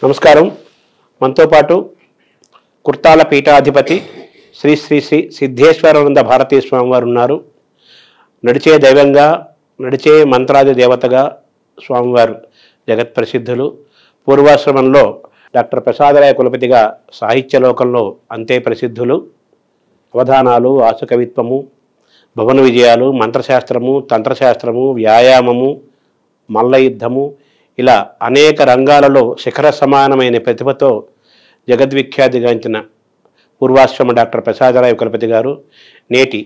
నమస్కారం. మనతో పాటు కుర్తాల పీఠాధిపతి శ్రీ శ్రీ శ్రీ సిద్ధేశ్వరానంద భారతీ స్వామి వారు ఉన్నారు. నడిచే దైవంగా, నడిచే మంత్రాది దేవతగా స్వామివారు జగత్ ప్రసిద్ధులు. పూర్వాశ్రమంలో డాక్టర్ ప్రసాదరాయ కులపతిగా సాహిత్య లోకంలో అంతే ప్రసిద్ధులు. అవధానాలు, ఆశకవిత్వము, భవన విజయాలు, మంత్రశాస్త్రము, తంత్రశాస్త్రము, వ్యాయామము, మల్ల యుద్ధము, ఇలా అనేక రంగాలలో శిఖర సమానమైన ప్రతిభతో జగద్విఖ్యాతిగాంచిన పూర్వాశ్రమ డాక్టర్ ప్రసాదరాయ కులపతి గారు నేటి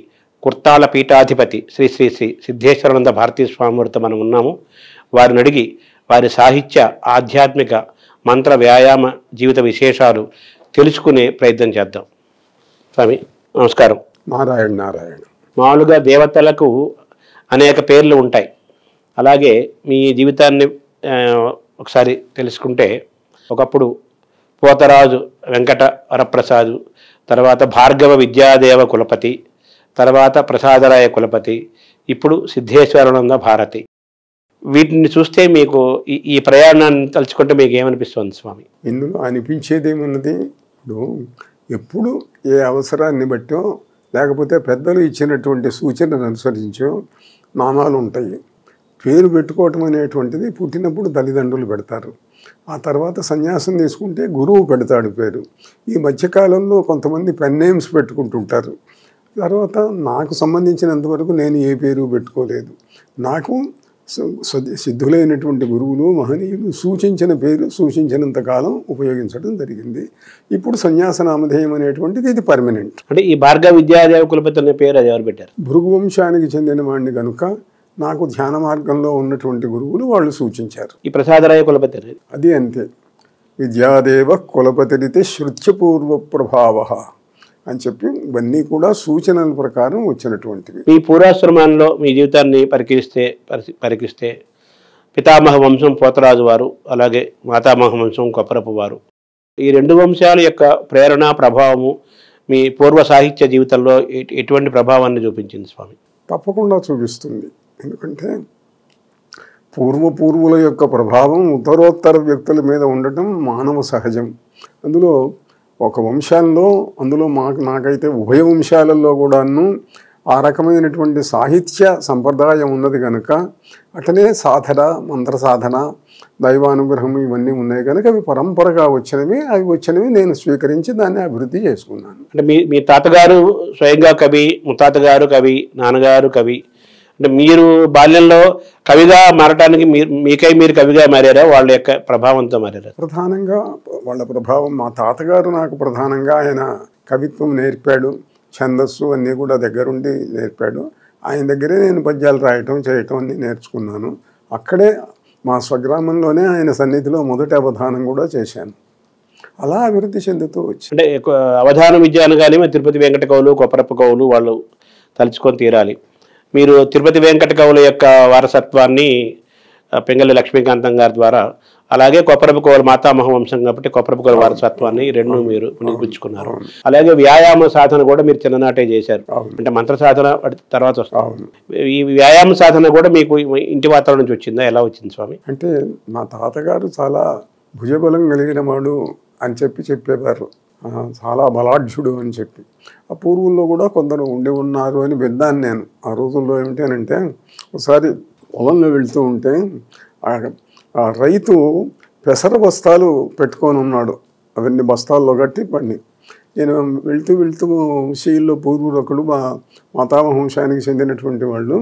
కుర్తాల పీఠాధిపతి శ్రీ శ్రీ శ్రీ సిద్ధేశ్వరానంద భారతీ స్వామివారితో మనం ఉన్నాము. వారిని అడిగి వారి సాహిత్య, ఆధ్యాత్మిక, మంత్ర, వ్యాయామ జీవిత విశేషాలు తెలుసుకునే ప్రయత్నం చేద్దాం. స్వామి నమస్కారం. నారాయణ నారాయణ. మామూలుగా దేవతలకు అనేక పేర్లు ఉంటాయి. అలాగే మీ జీవితాన్ని ఒకసారి తెలుసుకుంటే, ఒకప్పుడు పోతరాజు వెంకట వరప్రసాదు, తర్వాత భార్గవ విద్యాదేవ కులపతి, తర్వాత ప్రసాదరాయ కులపతి, ఇప్పుడు సిద్ధేశ్వరానంద భారతి. వీటిని చూస్తే మీకు ఈ ప్రయాణాన్ని తలుచుకుంటే మీకు ఏమనిపిస్తుంది స్వామి? ఇందులో అనిపించేదేమున్నది, ఎప్పుడు ఏ అవసరాన్ని బట్టో లేకపోతే పెద్దలు ఇచ్చినటువంటి సూచనను అనుసరించో నామాలు ఉంటాయి. పేరు పెట్టుకోవటం అనేటువంటిది పుట్టినప్పుడు తల్లిదండ్రులు పెడతారు. ఆ తర్వాత సన్యాసం తీసుకుంటే గురువు పెడతాడు పేరు. ఈ మధ్యకాలంలో కొంతమంది పెన్ నేమ్స్ పెట్టుకుంటుంటారు. తర్వాత నాకు సంబంధించినంతవరకు నేను ఏ పేరు పెట్టుకోలేదు. నాకు సిద్ధులైనటువంటి గురువులు, మహనీయులు సూచించిన పేరు సూచించినంతకాలం ఉపయోగించడం జరిగింది. ఇప్పుడు సన్యాసనామధేయం అనేటువంటిది ఇది పర్మనెంట్. అంటే ఈ భార్గవ విద్యాదేవ కులపతి అనే పేరు అది ఎవరు పెట్టారు? భృగు వంశానికి చెందిన వాడిని కనుక నాకు ధ్యాన మార్గంలో ఉన్నటువంటి గురువులు వాళ్ళు సూచించారు. ఈ ప్రసాదరాయ కులపతి అది అంతే. విద్యాదేవ కులపతిరితే శృత్యపూర్వ ప్రభావ అని చెప్పి ఇవన్నీ కూడా సూచనల ప్రకారం వచ్చినటువంటివి. మీ పూర్వాశ్రమంలో మీ జీవితాన్ని పరికిస్తే పితామహ వంశం పోతరాజు వారు, అలాగే మాతామహ వంశం కొప్పరపు వారు, ఈ రెండు వంశాల యొక్క ప్రేరణ, ప్రభావము మీ పూర్వ సాహిత్య జీవితంలో ఎటువంటి ప్రభావాన్ని చూపించింది స్వామి? తప్పకుండా చూపిస్తుంది. ఎందుకంటే పూర్వపూర్వుల యొక్క ప్రభావం ఉత్తరోత్తర వ్యక్తుల మీద ఉండటం మానవ సహజం. అందులో ఒక వంశాల్లో, అందులో నాకైతే ఉభయ వంశాలలో కూడాను ఆ రకమైనటువంటి సాహిత్య సంప్రదాయం ఉన్నది కనుక, అట్లనే సాధన, మంత్ర సాధన, దైవానుగ్రహం ఇవన్నీ ఉన్నాయి కనుక అవి పరంపరగా వచ్చినవి నేను స్వీకరించి దాన్ని అభివృద్ధి చేసుకున్నాను. అంటే మీ తాతగారు స్వయంగా కవి, ముత్తాతగారు కవి, నాన్నగారు కవి. అంటే మీరు బాల్యంలో కవిగా మారటానికి మీరు కవిగా మారారా, వాళ్ళ యొక్క ప్రభావంతో మారారా? ప్రధానంగా వాళ్ళ ప్రభావం. మా తాతగారు నాకు ప్రధానంగా ఆయన కవిత్వం నేర్పాడు, ఛందస్సు అన్నీ కూడా దగ్గరుండి నేర్పాడు. ఆయన దగ్గరే నేను పద్యాలు రాయటం, చేయటం అన్నీ నేర్చుకున్నాను. అక్కడే మా స్వగ్రామంలోనే ఆయన సన్నిధిలో మొదటి అవధానం కూడా చేశాను. అలా అభివృద్ధి చెందుతూ వచ్చి, అంటే అవధాన విద్య అనగానే తిరుపతి వెంకట కవులు, కొప్పరప్ప కవులు వాళ్ళు తలుచుకొని తీరాలి. మీరు తిరుపతి వెంకట కవుల యొక్క వారసత్వాన్ని పెంగళి లక్ష్మీకాంతం గారి ద్వారా, అలాగే కొప్పరప్ప కవుల మాతామహ వంశం కాబట్టి కొప్పరప్ప కవుల వారసత్వాన్ని రెండు మీరు పుణికిపుచ్చుకున్నారు. అలాగే వ్యాయామ సాధన కూడా మీరు చిన్ననాటే చేశారు. అంటే మంత్ర సాధన తర్వాత వస్తుంది. ఈ వ్యాయామ సాధన కూడా మీకు ఇంటి వాతావరణం నుంచి వచ్చిందా? ఎలా వచ్చింది స్వామి? అంటే మా తాతగారు చాలా భుజబలం కలిగిన వాడు అని చెప్పేవారు. చాలా బలాఢ్యుడు అని చెప్పి. ఆ పూర్వుల్లో కూడా కొందరు ఉన్నారు అని విన్నాను నేను. ఆ రోజుల్లో ఏమిటనంటే, ఒకసారి పొలంలో వెళ్తూ ఉంటే ఆ రైతు పెసర బస్తాలు పెట్టుకొని ఉన్నాడు. అవన్నీ బస్తాల్లో కట్టి పండి. నేను వెళ్తూ శీల్లో పూర్వులు ఒకడు మా మాతామహ వంశానికి చెందినటువంటి వాళ్ళు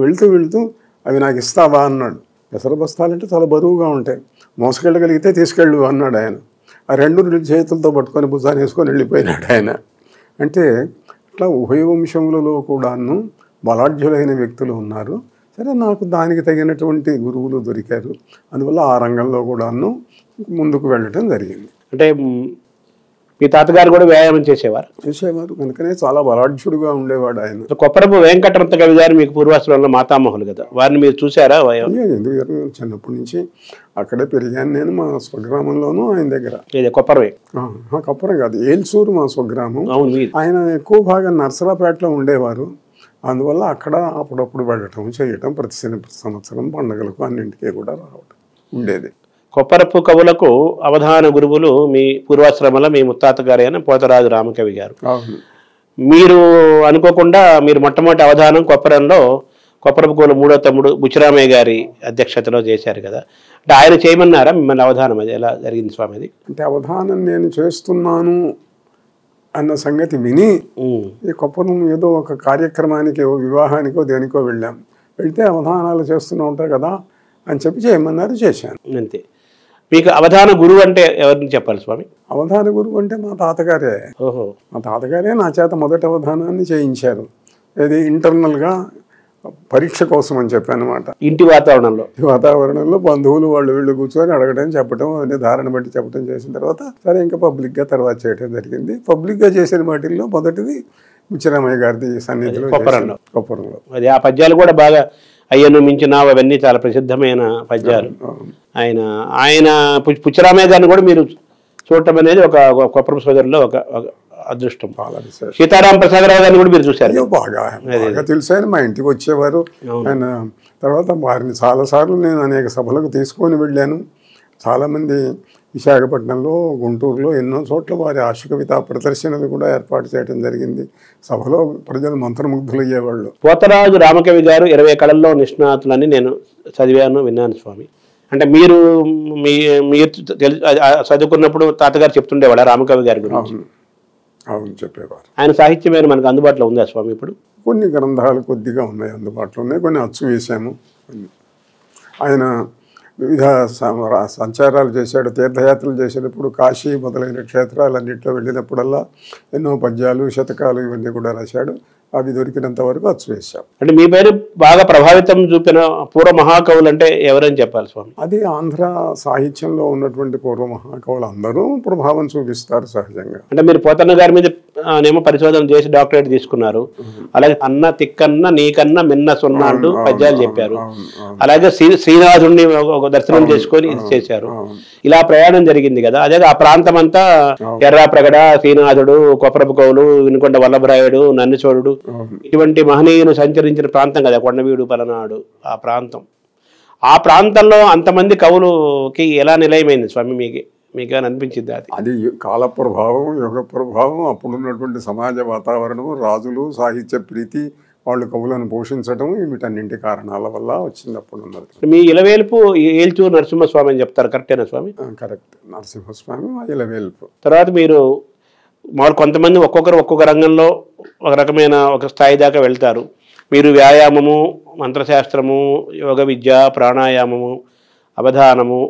వెళ్తూ అవి నాకు ఇస్తావా అన్నాడు. పెసర బస్తాలంటే చాలా బరువుగా ఉంటాయి, మోసుకెళ్ళగలిగితే తీసుకెళ్ళు అన్నాడు ఆయన. ఆ రెండు చేతులతో పట్టుకొని భుజాన్ని వేసుకొని వెళ్ళిపోయినాడు ఆయన. అంటే అట్లా ఉభయ వంశములలో కూడాను బలాఢ్యులైన వ్యక్తులు ఉన్నారు. సరే, నాకు దానికి తగినటువంటి గురువులు దొరికారు. అందువల్ల ఆ రంగంలో కూడాను ముందుకు వెళ్ళటం జరిగింది. అంటే మీ తాతగారు కూడా వ్యాయామం చేసేవారు కనుకనే చాలా బలాఢ్యుడుగా ఉండేవాడు ఆయన. కొప్పరపు వెంకటరత్న కవి గారు మీకు పూర్వాశ్రమంలో మాతామహులు కదా, వారిని మీరు చూసారా? ఎందుకు చిన్నప్పటి నుంచి అక్కడే పెరిగాను నేను, మా స్వగ్రామంలోనూ ఆయన దగ్గర. కొప్పరం కాదు, ఏల్సూరు మా స్వగ్రామం. ఆయన ఎక్కువ భాగం నర్సరాపేటలో ఉండేవారు. అందువల్ల అక్కడ అప్పుడప్పుడు వెళ్ళటం చేయటం, ప్రతి సంవత్సరం పండుగలకు అన్నింటికీ కూడా రావటం ఉండేది. కొప్పరపు కవులకు అవధాన గురువులు మీ పూర్వాశ్రమంలో మీ ముత్తాత గారు అయిన పోతరాజు రామకవి గారు. అవును. మీరు అనుకోకుండా మీరు మొట్టమొదటి అవధానం కొప్పరపు కవుల మూడో తమ్ముడు బుచ్చిరామయ్య గారి అధ్యక్షతలో చేశారు కదా, అంటే ఆయన చేయమన్నారా మిమ్మల్ని అవధానం? అది ఎలా జరిగింది స్వామి? అది అంటే అవధానం నేను చేస్తున్నాను అన్న సంగతి విని ఈ కొప్పరం ఏదో ఒక కార్యక్రమానికి వివాహానికో దేనికో వెళ్తే అవధానాలు చేస్తూనే ఉంటారు కదా అని చెప్పి చేయమన్నారు, చేశాను అంతే. మీకు అవధాన గురువు అంటే ఎవరిని చెప్పాలి స్వామి? అవధాన గురువు అంటే మా తాతగారే. ఓహో. మా తాతగారే నా చేత మొదటి అవధానాన్ని చేయించారు. ఇది ఇంటర్నల్గా పరీక్ష కోసం అని చెప్పానమాట. ఇంటి వాతావరణంలో బంధువులు వాళ్ళు వీళ్ళు కూర్చొని అడగడం, చెప్పడం, అన్ని ధారణ బట్టి చెప్పడం చేసిన తర్వాత సరే ఇంకా పబ్లిక్గా తర్వాత చేయడం జరిగింది. పబ్లిక్గా చేసిన వాటిల్లో మొదటిది బుచ్చిరామయ్య గారిది సన్నిధిలో కొప్పరంలో. అది ఆ పద్యాలు కూడా బాగా అయ్యను మించిన అవన్నీ చాలా ప్రసిద్ధమైన పద్యాలు. ఆయన బుచ్చిరామయ్య గారిని కూడా మీరు చూడటం అనేది ఒక కొప్పరం సోదరులో ఒక అదృష్టం. సీతారాం ప్రసాదరావు గారిని కూడా మీరు చూశారు? బాగా తెలుసు. ఆయన మా ఇంటికి వచ్చేవారు. ఆయన తర్వాత వారిని చాలాసార్లు నేను అనేక సభలకు తీసుకొని వెళ్ళాను. చాలామంది విశాఖపట్నంలో, గుంటూరులో ఎన్నో చోట్ల వారి ఆశుకవిత ప్రదర్శనలు కూడా ఏర్పాటు చేయడం జరిగింది. సభలో ప్రజలు మంత్రముగ్ధులయ్యేవాళ్ళు. పోతరాజు రామకవి గారు 20 కళల్లో నిష్ణాతులని నేను చదివాను, విన్నాను స్వామి. అంటే మీరు చదువుకున్నప్పుడు తాతగారు చెప్తుండేవాళ్ళ రామకవి గారి గురించి? అవును, చెప్పేవారు. ఆయన సాహిత్యం మనకు అందుబాటులో ఉందా స్వామి ఇప్పుడు? కొన్ని గ్రంథాలు కొద్దిగా ఉన్నాయి, అందుబాటులో ఉన్నాయి. కొన్ని అచ్చు వేసాము. ఆయన వివిధ సంచారాలు చేశాడు. తీర్థయాత్రలు చేసేటప్పుడు కాశీ మొదలైన క్షేత్రాలన్నింటిలో వెళ్ళినప్పుడల్లా ఎన్నో పద్యాలు, శతకాలు ఇవన్నీ కూడా రాశాడు. అవి దొరికినంత వరకు అచ్చు వేశాం. అంటే మీ పేరు బాగా ప్రభావితం చూపిన పూర్వ మహాకవులు అంటే ఎవరని చెప్పాలి స్వామి? అది ఆంధ్ర సాహిత్యంలో ఉన్నటువంటి పూర్వ మహాకవులు అందరూ ప్రభావం చూపిస్తారు సహజంగా. అంటే మీరు పోతన్న గారి మీద నేమో పరిశోధన చేసి డాక్టరేట్ తీసుకున్నారు. అలాగే అన్న తిక్కన్న నీకన్న మిన్న సున్నా అంటూ పద్యాలు చెప్పారు. అలాగే శ్రీనాథుడిని దర్శనం చేసుకొని ఇది చేశారు. ఇలా ప్రయాణం జరిగింది కదా. అదే ఆ ప్రాంతం అంతా ఎర్రాప్రగడ, శ్రీనాథుడు, కొప్పరపు కవులు, వినుకొండ వల్లభరాయుడు, నన్నిచోడుడు ఇటువంటి మహనీయులు సంచరించిన ప్రాంతం కదా కొండవీడు, పలనాడు. ఆ ప్రాంతంలో అంతమంది కవులకి ఎలా నిలయమైంది స్వామి? మీకు అనిపించింది అది కాల ప్రభావం, యుగ ప్రభావం, అప్పుడున్నటువంటి సమాజ వాతావరణం, రాజులు, సాహిత్య ప్రీతి, వాళ్ళు కవులను పోషించడం, వీటన్నింటి కారణాల వల్ల వచ్చింది అప్పుడు ఉన్నది. మీ ఇలవేల్పు ఏల్చూరు నరసింహస్వామి అని చెప్తారు, కరెక్టేనా స్వామి? కరెక్ట్, నరసింహస్వామి మా ఇలవేల్పు. తర్వాత మీరు మామూలు కొంతమంది ఒక్కొక్క రంగంలో ఒక రకమైన ఒక స్థాయి దాకా వెళ్తారు. మీరు వ్యాయామము, మంత్రశాస్త్రము, యోగ విద్య, ప్రాణాయామము, అవధానము,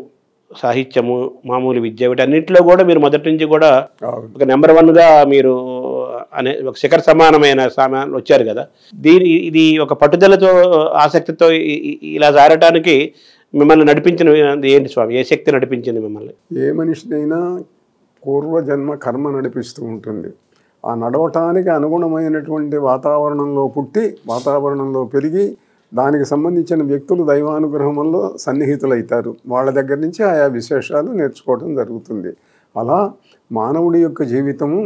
సాహిత్యము, మామూలు విద్య, వీటన్నింటిలో కూడా మీరు మొదటి నుంచి కూడా ఒక నెంబర్ 1గా మీరు ఒక శిఖర సమానమైన సామాన్లు వచ్చారు కదా. ఇది ఒక పట్టుదలతో, ఆసక్తితో ఇలా సారటానికి మిమ్మల్ని నడిపించిన ఏంటి స్వామి? ఏ శక్తి నడిపించింది మిమ్మల్ని? ఏ మనిషినైనా పూర్వజన్మ కర్మ నడిపిస్తూ ఉంటుంది. ఆ నడవటానికి అనుగుణమైనటువంటి వాతావరణంలో పుట్టి, వాతావరణంలో పెరిగి, దానికి సంబంధించిన వ్యక్తులు దైవానుగ్రహం వల్ల సన్నిహితులైతారు. వాళ్ళ దగ్గర నుంచి ఆయా విశేషాలు నేర్చుకోవడం జరుగుతుంది. అలా మానవుడి యొక్క జీవితము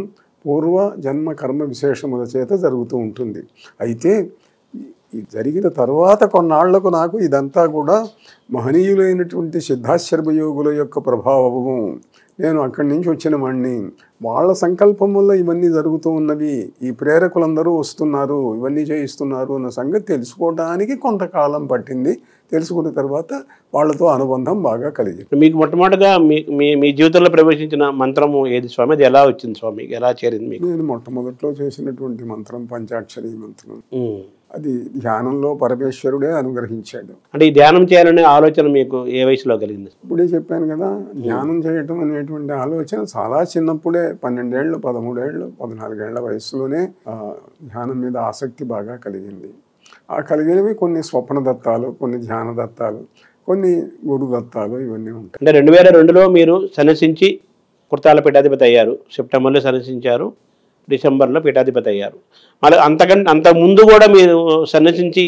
పూర్వ జన్మ కర్మ విశేషముల చేత జరుగుతూ ఉంటుంది. అయితే జరిగిన తర్వాత కొన్నాళ్లకు నాకు ఇదంతా కూడా మహనీయులైనటువంటి సిద్ధాశ్రమయోగుల యొక్క ప్రభావము. నేను అక్కడి నుంచి వచ్చిన వాడిని. వాళ్ళ సంకల్పం వల్ల ఇవన్నీ జరుగుతూ ఉన్నవి. ఈ ప్రేరకులందరూ వస్తున్నారు, ఇవన్నీ చేయిస్తున్నారు అన్న సంగతి తెలుసుకోవడానికి కొంతకాలం పట్టింది. తెలుసుకున్న తర్వాత వాళ్ళతో అనుబంధం బాగా కలిగింది. మీకు మొట్టమొదటిగా మీ జీవితంలో ప్రవేశించిన మంత్రము ఏది స్వామి? అది ఎలా వచ్చింది స్వామి? ఎలా చేరింది మీకు? నేను మొట్టమొదట్లో చేసినటువంటి మంత్రం పంచాక్షరి మంత్రం. అది ధ్యానంలో పరమేశ్వరుడే అనుగ్రహించాడు. అంటే ఈ ధ్యానం చేయాలనే ఆలోచన మీకు ఏ వయసులో కలిగింది? ఇప్పుడే చెప్పాను కదా, ధ్యానం చేయటం అనేటువంటి ఆలోచన చాలా చిన్నప్పుడే 12 ఏళ్ళు, 13 ఏళ్ళు, 14 ఏళ్ల వయసులోనే ధ్యానం మీద ఆసక్తి బాగా కలిగింది. ఆ కలిగినవి కొన్ని స్వప్న దత్తాలు, కొన్ని ధ్యాన దత్తాలు, కొన్ని గురు దత్తాలు, ఇవన్నీ ఉంటాయి. అంటే 2002లో మీరు సన్యసించి కుర్తాల పీఠాధిపతి అయ్యారు. సెప్టెంబర్లో సన్యసించారు, డిసెంబర్లో పీఠాధిపతి అయ్యారు. మళ్ళీ అంత ముందు కూడా మీరు సన్యసించి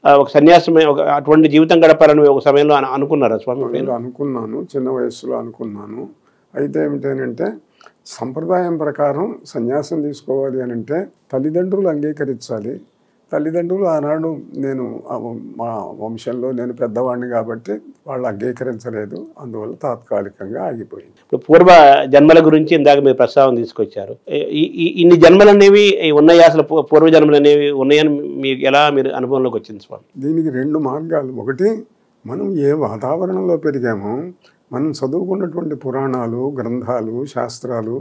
ఒక సన్యాసం, అటువంటి జీవితం గడపాలని ఒక సమయంలో అనుకున్నారా స్వామి? అనుకున్నాను, చిన్న వయస్సులో అనుకున్నాను. అయితే ఏమిటంటే సంప్రదాయం ప్రకారం సన్యాసం తీసుకోవాలి అని అంటే తల్లిదండ్రులు అంగీకరించాలి, తల్లిదండ్రులు ఆనాడు నేను మా వంశంలో నేను పెద్దవాడిని కాబట్టి వాళ్ళు అంగీకరించలేదు, అందువల్ల తాత్కాలికంగా ఆగిపోయింది. ఇప్పుడు పూర్వ జన్మల గురించి ఇందాక మీరు ప్రస్తావన తీసుకొచ్చారు. ఇన్ని జన్మలు అనేవి ఉన్నాయి, అసలు పూర్వ జన్మలు అనేవి ఉన్నాయని మీకు ఎలా మీరు అనుభవంలోకి వచ్చింది స్వామి? దీనికి రెండు మార్గాలు. ఒకటి, మనం ఏ వాతావరణంలో పెరిగామో, మనం చదువుకున్నటువంటి పురాణాలు, గ్రంథాలు, శాస్త్రాలు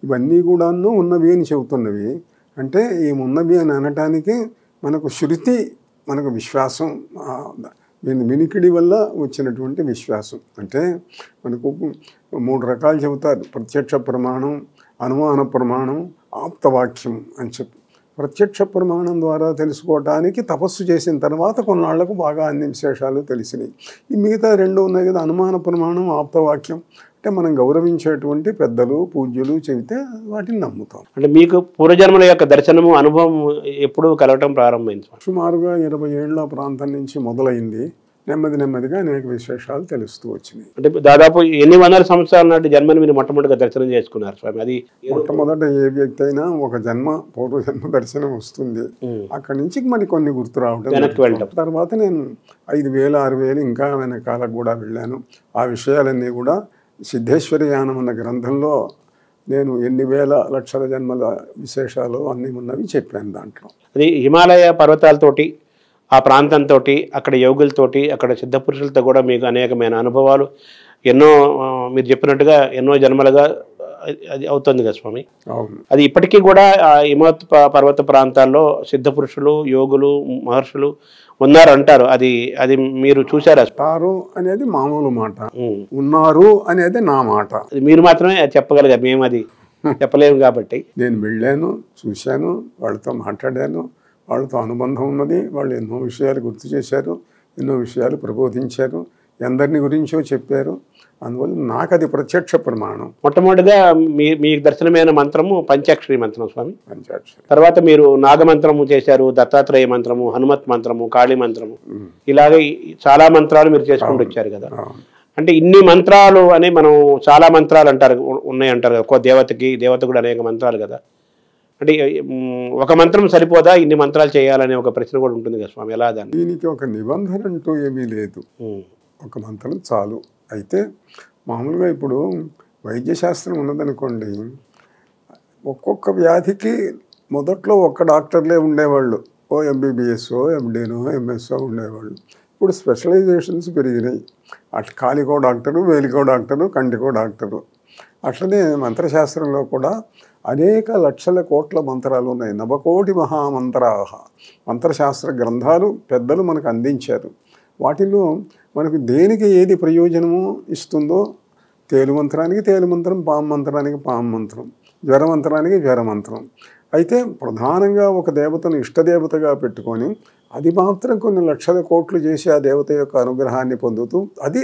ఇవన్నీ కూడాను ఉన్నవి అని చెబుతున్నవి. అంటే ఏమున్నవి అని అనటానికి మనకు శృతి, మనకు విశ్వాసం, వినికిడి వల్ల వచ్చినటువంటి విశ్వాసం. అంటే మనకు 3 రకాలు చెబుతారు: ప్రత్యక్ష ప్రమాణం, అనుమాన ప్రమాణం, ఆప్తవాక్యం అని చెప్పి. ప్రత్యక్ష ప్రమాణం ద్వారా తెలుసుకోవటానికి తపస్సు చేసిన తర్వాత కొన్నాళ్లకు బాగా అన్ని విశేషాలు తెలిసినాయి. ఈ మిగతా 2 ఉన్నాయి కదా, అనుమాన ప్రమాణం, ఆప్తవాక్యం. అంటే మనం గౌరవించేటువంటి పెద్దలు, పూజ్యులు చెబితే వాటిని నమ్ముతాం. అంటే మీకు పూర్వజన్మల యొక్క దర్శనము, అనుభవం ఎప్పుడు కలగటం ప్రారంభమైంది? సుమారుగా 20 ఏళ్ల ప్రాంతం నుంచి మొదలైంది. నెమ్మది నెమ్మదిగా అనేక విశేషాలు తెలుస్తూ వచ్చినాయి. అంటే దాదాపు ఎన్ని వందల సంవత్సరాల నాటి జన్మని మీరు మొట్టమొదటిగా దర్శనం చేసుకున్నారు స్వామి? అది మొట్టమొదట ఏ వ్యక్తి అయినా ఒక పూర్వజన్మ దర్శనం వస్తుంది. అక్కడి నుంచి మరి కొన్ని గుర్తు రావడం. తర్వాత నేను 5000, 6000 ఇంకా వెనకాలకు కూడా వెళ్ళాను. ఆ విషయాలన్నీ కూడా సిద్ధేశ్వరి యానం అన్న గ్రంథంలో నేను ఎన్ని వేల లక్షల జన్మల విశేషాలు అన్నీ ఉన్నవి చెప్పాను. దాంట్లో అది హిమాలయ పర్వతాలతోటి, ఆ ప్రాంతంతో, అక్కడ యోగులతోటి, అక్కడ సిద్ధపురుషులతో కూడా మీకు అనేకమైన అనుభవాలు ఎన్నో, మీరు చెప్పినట్టుగా ఎన్నో జన్మలుగా అది అవుతుంది కదా స్వామి? అవును. అది ఇప్పటికీ కూడా ఆ హిమవత్ పర్వత ప్రాంతాల్లో సిద్ధపురుషులు, యోగులు, మహర్షులు ఉన్నారు అంటారు. అది అది మీరు చూసారా? ఉన్నారు అనేది మామూలు మాట, ఉన్నారు అనేది నా మాట. మీరు మాత్రమే చెప్పగలిగారు, మేము అది చెప్పలేము కాబట్టి. నేను వెళ్ళాను, చూశాను, వాళ్ళతో మాట్లాడాను, వాళ్ళతో అనుబంధం ఉన్నది. వాళ్ళు ఎన్నో విషయాలు గుర్తు చేశారు, ఎన్నో విషయాలు ప్రబోధించారు, ఎందరిని గురించో చెప్పారు. అందువల్ల నాకు అది ప్రత్యక్ష ప్రమాణం. మొట్టమొదటిగా మీకు దర్శనమైన మంత్రము పంచాక్షరి మంత్రం స్వామి. పంచాక్షరి తర్వాత మీరు నాగమంత్రము చేశారు, దత్తాత్రేయ మంత్రము, హనుమత్ మంత్రము, కాళీ మంత్రము, ఇలాగే చాలా మంత్రాలు మీరు చేసుకుంటూ వచ్చారు కదా. అంటే ఇన్ని మంత్రాలు అని మనం చాలా మంత్రాలు అంటారు, ఉన్నాయి అంటారు కదా. ఒక్కో దేవత కూడా అనేక మంత్రాలు కదా. అంటే ఒక మంత్రం సరిపోదా, ఇన్ని మంత్రాలు చేయాలనే ఒక ప్రశ్న కూడా ఉంటుంది కదా స్వామి, ఎలా దాన్ని? దీనికి ఒక నిబంధన అంటూ ఏమీ లేదు, ఒక మంత్రం చాలు. అయితే మామూలుగా ఇప్పుడు వైద్యశాస్త్రం ఉన్నదనుకోండి, ఒక్కొక్క వ్యాధికి మొదట్లో ఒక్క డాక్టర్లే ఉండేవాళ్ళు. ఎంబీబీఎస్ఓ, ఎండీనో, ఎంఎస్ఓ ఉండేవాళ్ళు. ఇప్పుడు స్పెషలైజేషన్స్ పెరిగినాయి. అట్లా కాలికో డాక్టరు, వేలికో డాక్టరు, కంటికో డాక్టరు. అట్లనే మంత్రశాస్త్రంలో కూడా అనేక లక్షల కోట్ల మంత్రాలు ఉన్నాయి. నవకోటి మహామంత్రాహ మంత్రశాస్త్ర గ్రంథాలు పెద్దలు మనకు అందించారు. వాటిలో మనకు దేనికి ఏది ప్రయోజనమో ఇస్తుందో, తేలుమంత్రానికి తేలుమంత్రం, పాము మంత్రానికి పాము మంత్రం, జ్వరమంత్రానికి జ్వరమంత్రం. అయితే ప్రధానంగా ఒక దేవతను ఇష్టదేవతగా పెట్టుకొని అది మాత్రం కొన్ని లక్షల కోట్లు చేసి ఆ దేవత యొక్క అనుగ్రహాన్ని పొందుతూ, అది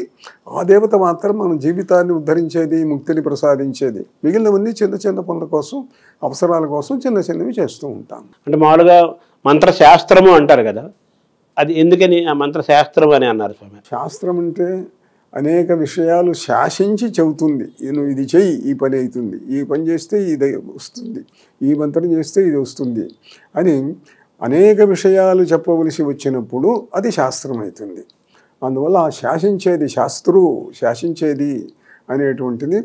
ఆ దేవత మాత్రం మన జీవితాన్ని ఉద్ధరించేది, ముక్తిని ప్రసాదించేది. మిగిలినవన్నీ చిన్న చిన్న పనుల కోసం, అవసరాల కోసం చిన్న చిన్నవి చేస్తూ ఉంటాం. అంటే మామూలుగా మంత్రశాస్త్రము అంటారు కదా, అది ఎందుకని ఆ మంత్రశాస్త్రం అని అన్నారు స్వామి? శాస్త్రం అంటే అనేక విషయాలు శాసించి చెబుతుంది. నువ్వు ఇది చెయ్యి, ఈ పని అవుతుంది, ఈ పని చేస్తే ఇది వస్తుంది, ఈ మంత్రం చేస్తే ఇది వస్తుంది అని అనేక విషయాలు చెప్పవలసి వచ్చినప్పుడు అది శాస్త్రం అవుతుంది. అందువల్ల ఆ శాసించేది అనేటువంటిది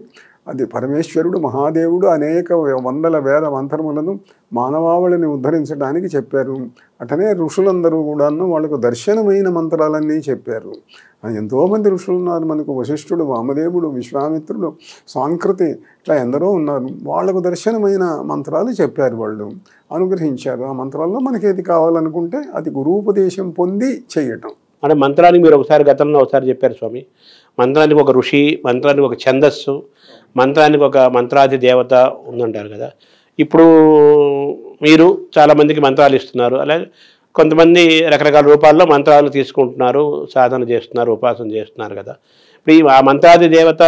అది పరమేశ్వరుడు, మహాదేవుడు అనేక వందల వేల మంత్రములను మానవాళిని ఉద్ధరించడానికి చెప్పారు. అటనే ఋషులందరూ కూడాను వాళ్ళకు దర్శనమైన మంత్రాలన్నీ చెప్పారు. ఎంతోమంది ఋషులు ఉన్నారు మనకు. వశిష్ఠుడు, వామదేవుడు, విశ్వామిత్రుడు, సాంకృతి, ఇట్లా ఎందరో ఉన్నారు. వాళ్లకు దర్శనమైన మంత్రాలు చెప్పారు, వాళ్ళు అనుగ్రహించారు. ఆ మంత్రాల్లో మనకి ఏది కావాలనుకుంటే అది గురూపదేశం పొంది చేయటం. అంటే మంత్రానికి మీరు గతంలో ఒకసారి చెప్పారు స్వామి, మంత్రానికి ఒక ఋషి, మంత్రానికి ఒక ఛందస్సు, మంత్రానికి ఒక మంత్రాది దేవత ఉందంటారు కదా. ఇప్పుడు మీరు చాలామందికి మంత్రాలు ఇస్తున్నారు, అలాగే కొంతమంది రకరకాల రూపాల్లో మంత్రాలు తీసుకుంటున్నారు, సాధన చేస్తున్నారు, ఉపాసన చేస్తున్నారు కదా. ఇప్పుడు ఆ మంత్రాది దేవత,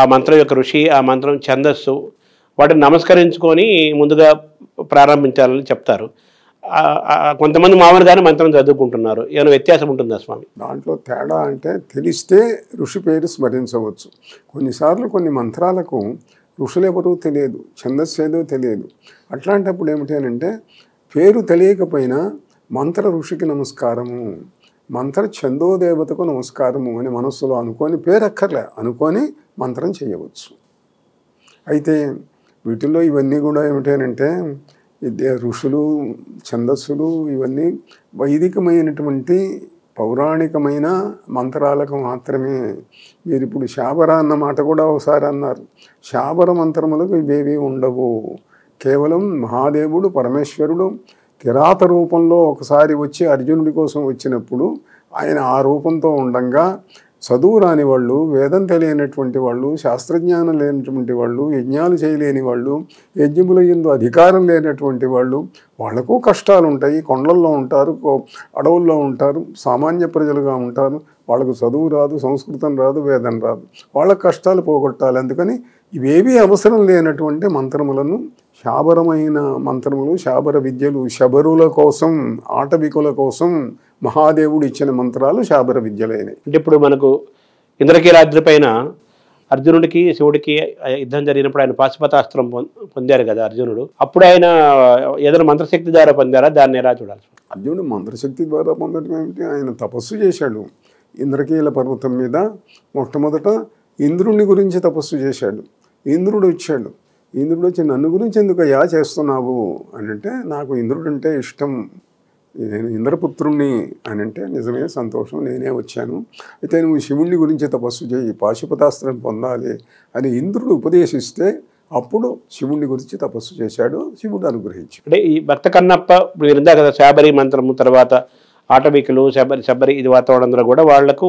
ఆ మంత్రం యొక్క ఋషి, ఆ మంత్రం ఛందస్సు, వాటిని నమస్కరించుకొని ముందుగా ప్రారంభించాలని చెప్తారు. కొంతమంది మామూలుగానే మంత్రం చదువుకుంటున్నారు. ఏమైనా వ్యత్యాసం ఉంటుందా స్వామి? దాంట్లో తేడా అంటే తెలిస్తే ఋషి పేరు స్మరించవచ్చు. కొన్నిసార్లు కొన్ని మంత్రాలకు ఋషులెవరూ తెలియదు, ఛందస్సు ఏదో తెలియదు. అట్లాంటప్పుడు ఏమిటి అంటే పేరు తెలియకపోయినా మంత్ర ఋషికి నమస్కారము, మంత్ర ఛందోదేవతకు నమస్కారము అని మనస్సులో అనుకొని, పేరక్కర్లే అనుకొని మంత్రం చేయవచ్చు. అయితే వీటిల్లో ఇవన్నీ కూడా ఏమిటంటే ఋషులు, ఛందస్సులు ఇవన్నీ వైదికమైనటువంటి పౌరాణికమైన మంత్రాలకు మాత్రమే. మీరు ఇప్పుడు శాబర అన్న మాట కూడా ఒకసారి అన్నారు. శాబర మంత్రములకు ఇవేవి ఉండవు. కేవలం మహాదేవుడు పరమేశ్వరుడు కిరాత రూపంలో ఒకసారి వచ్చి అర్జునుడి కోసం వచ్చినప్పుడు ఆయన ఆ రూపంతో ఉండంగా చదువు రాని వాళ్ళు, వేదం తెలియనటువంటి వాళ్ళు, శాస్త్రజ్ఞానం లేనటువంటి వాళ్ళు, యజ్ఞాలు చేయలేని వాళ్ళు, యజ్ఞముల యందు అధికారం లేనటువంటి వాళ్ళు, వాళ్లకు కష్టాలు ఉంటాయి. కొండల్లో ఉంటారు, అడవుల్లో ఉంటారు, సామాన్య ప్రజలుగా ఉంటారు. వాళ్ళకు చదువు రాదు, సంస్కృతం రాదు, వేదం రాదు. వాళ్ళ కష్టాలు పోగొట్టాలి. అందుకని ఇవేవీ అవసరం లేనటువంటి మంత్రములను, శాబరమైన మంత్రములు, శాబర విద్యలు, శబరుల కోసం, ఆటవికుల కోసం మహాదేవుడు ఇచ్చిన మంత్రాలు శాబర విద్యలైనవి. అంటే ఇప్పుడు మనకు ఇంద్రకీలాద్రి పైన అర్జునుడికి శివుడికి యుద్ధం జరిగినప్పుడు ఆయన పాశుపతాస్త్రం పొందారు కదా అర్జునుడు. అప్పుడు ఆయన ఏదైనా మంత్రశక్తి ద్వారా పొందారా? దాన్ని ఎలా చూడాలి? అర్జునుడు మంత్రశక్తి ద్వారా పొందడం ఏమిటి? ఆయన తపస్సు చేశాడు. ఇంద్రకీల పర్వతం మీద మొట్టమొదట ఇంద్రుని గురించి తపస్సు చేశాడు. ఇంద్రుడు వచ్చాడు. ఇంద్రుడు వచ్చి నన్ను గురించి ఎందుకు అయ్యా చేస్తున్నావు అని అంటే, నాకు ఇంద్రుడు అంటే ఇష్టం, నేను ఇంద్రపుత్రుణ్ణి అని అంటే, నిజమే సంతోషం, నేనే వచ్చాను. అయితే నువ్వు శివుణ్ణి గురించి తపస్సు చేయి, పాశుపతాస్త్రం పొందాలి అని ఇంద్రుడు ఉపదేశిస్తే అప్పుడు శివుణ్ణి గురించి తపస్సు చేశాడు. శివుడు అనుగ్రహించాడు. అంటే ఈ భక్త కన్నప్ప మీరు ఇందా కదా శాబరి మంత్రము, తర్వాత ఆటవికులు, శబరి ఇది వాతావరణంలో కూడా వాళ్ళకు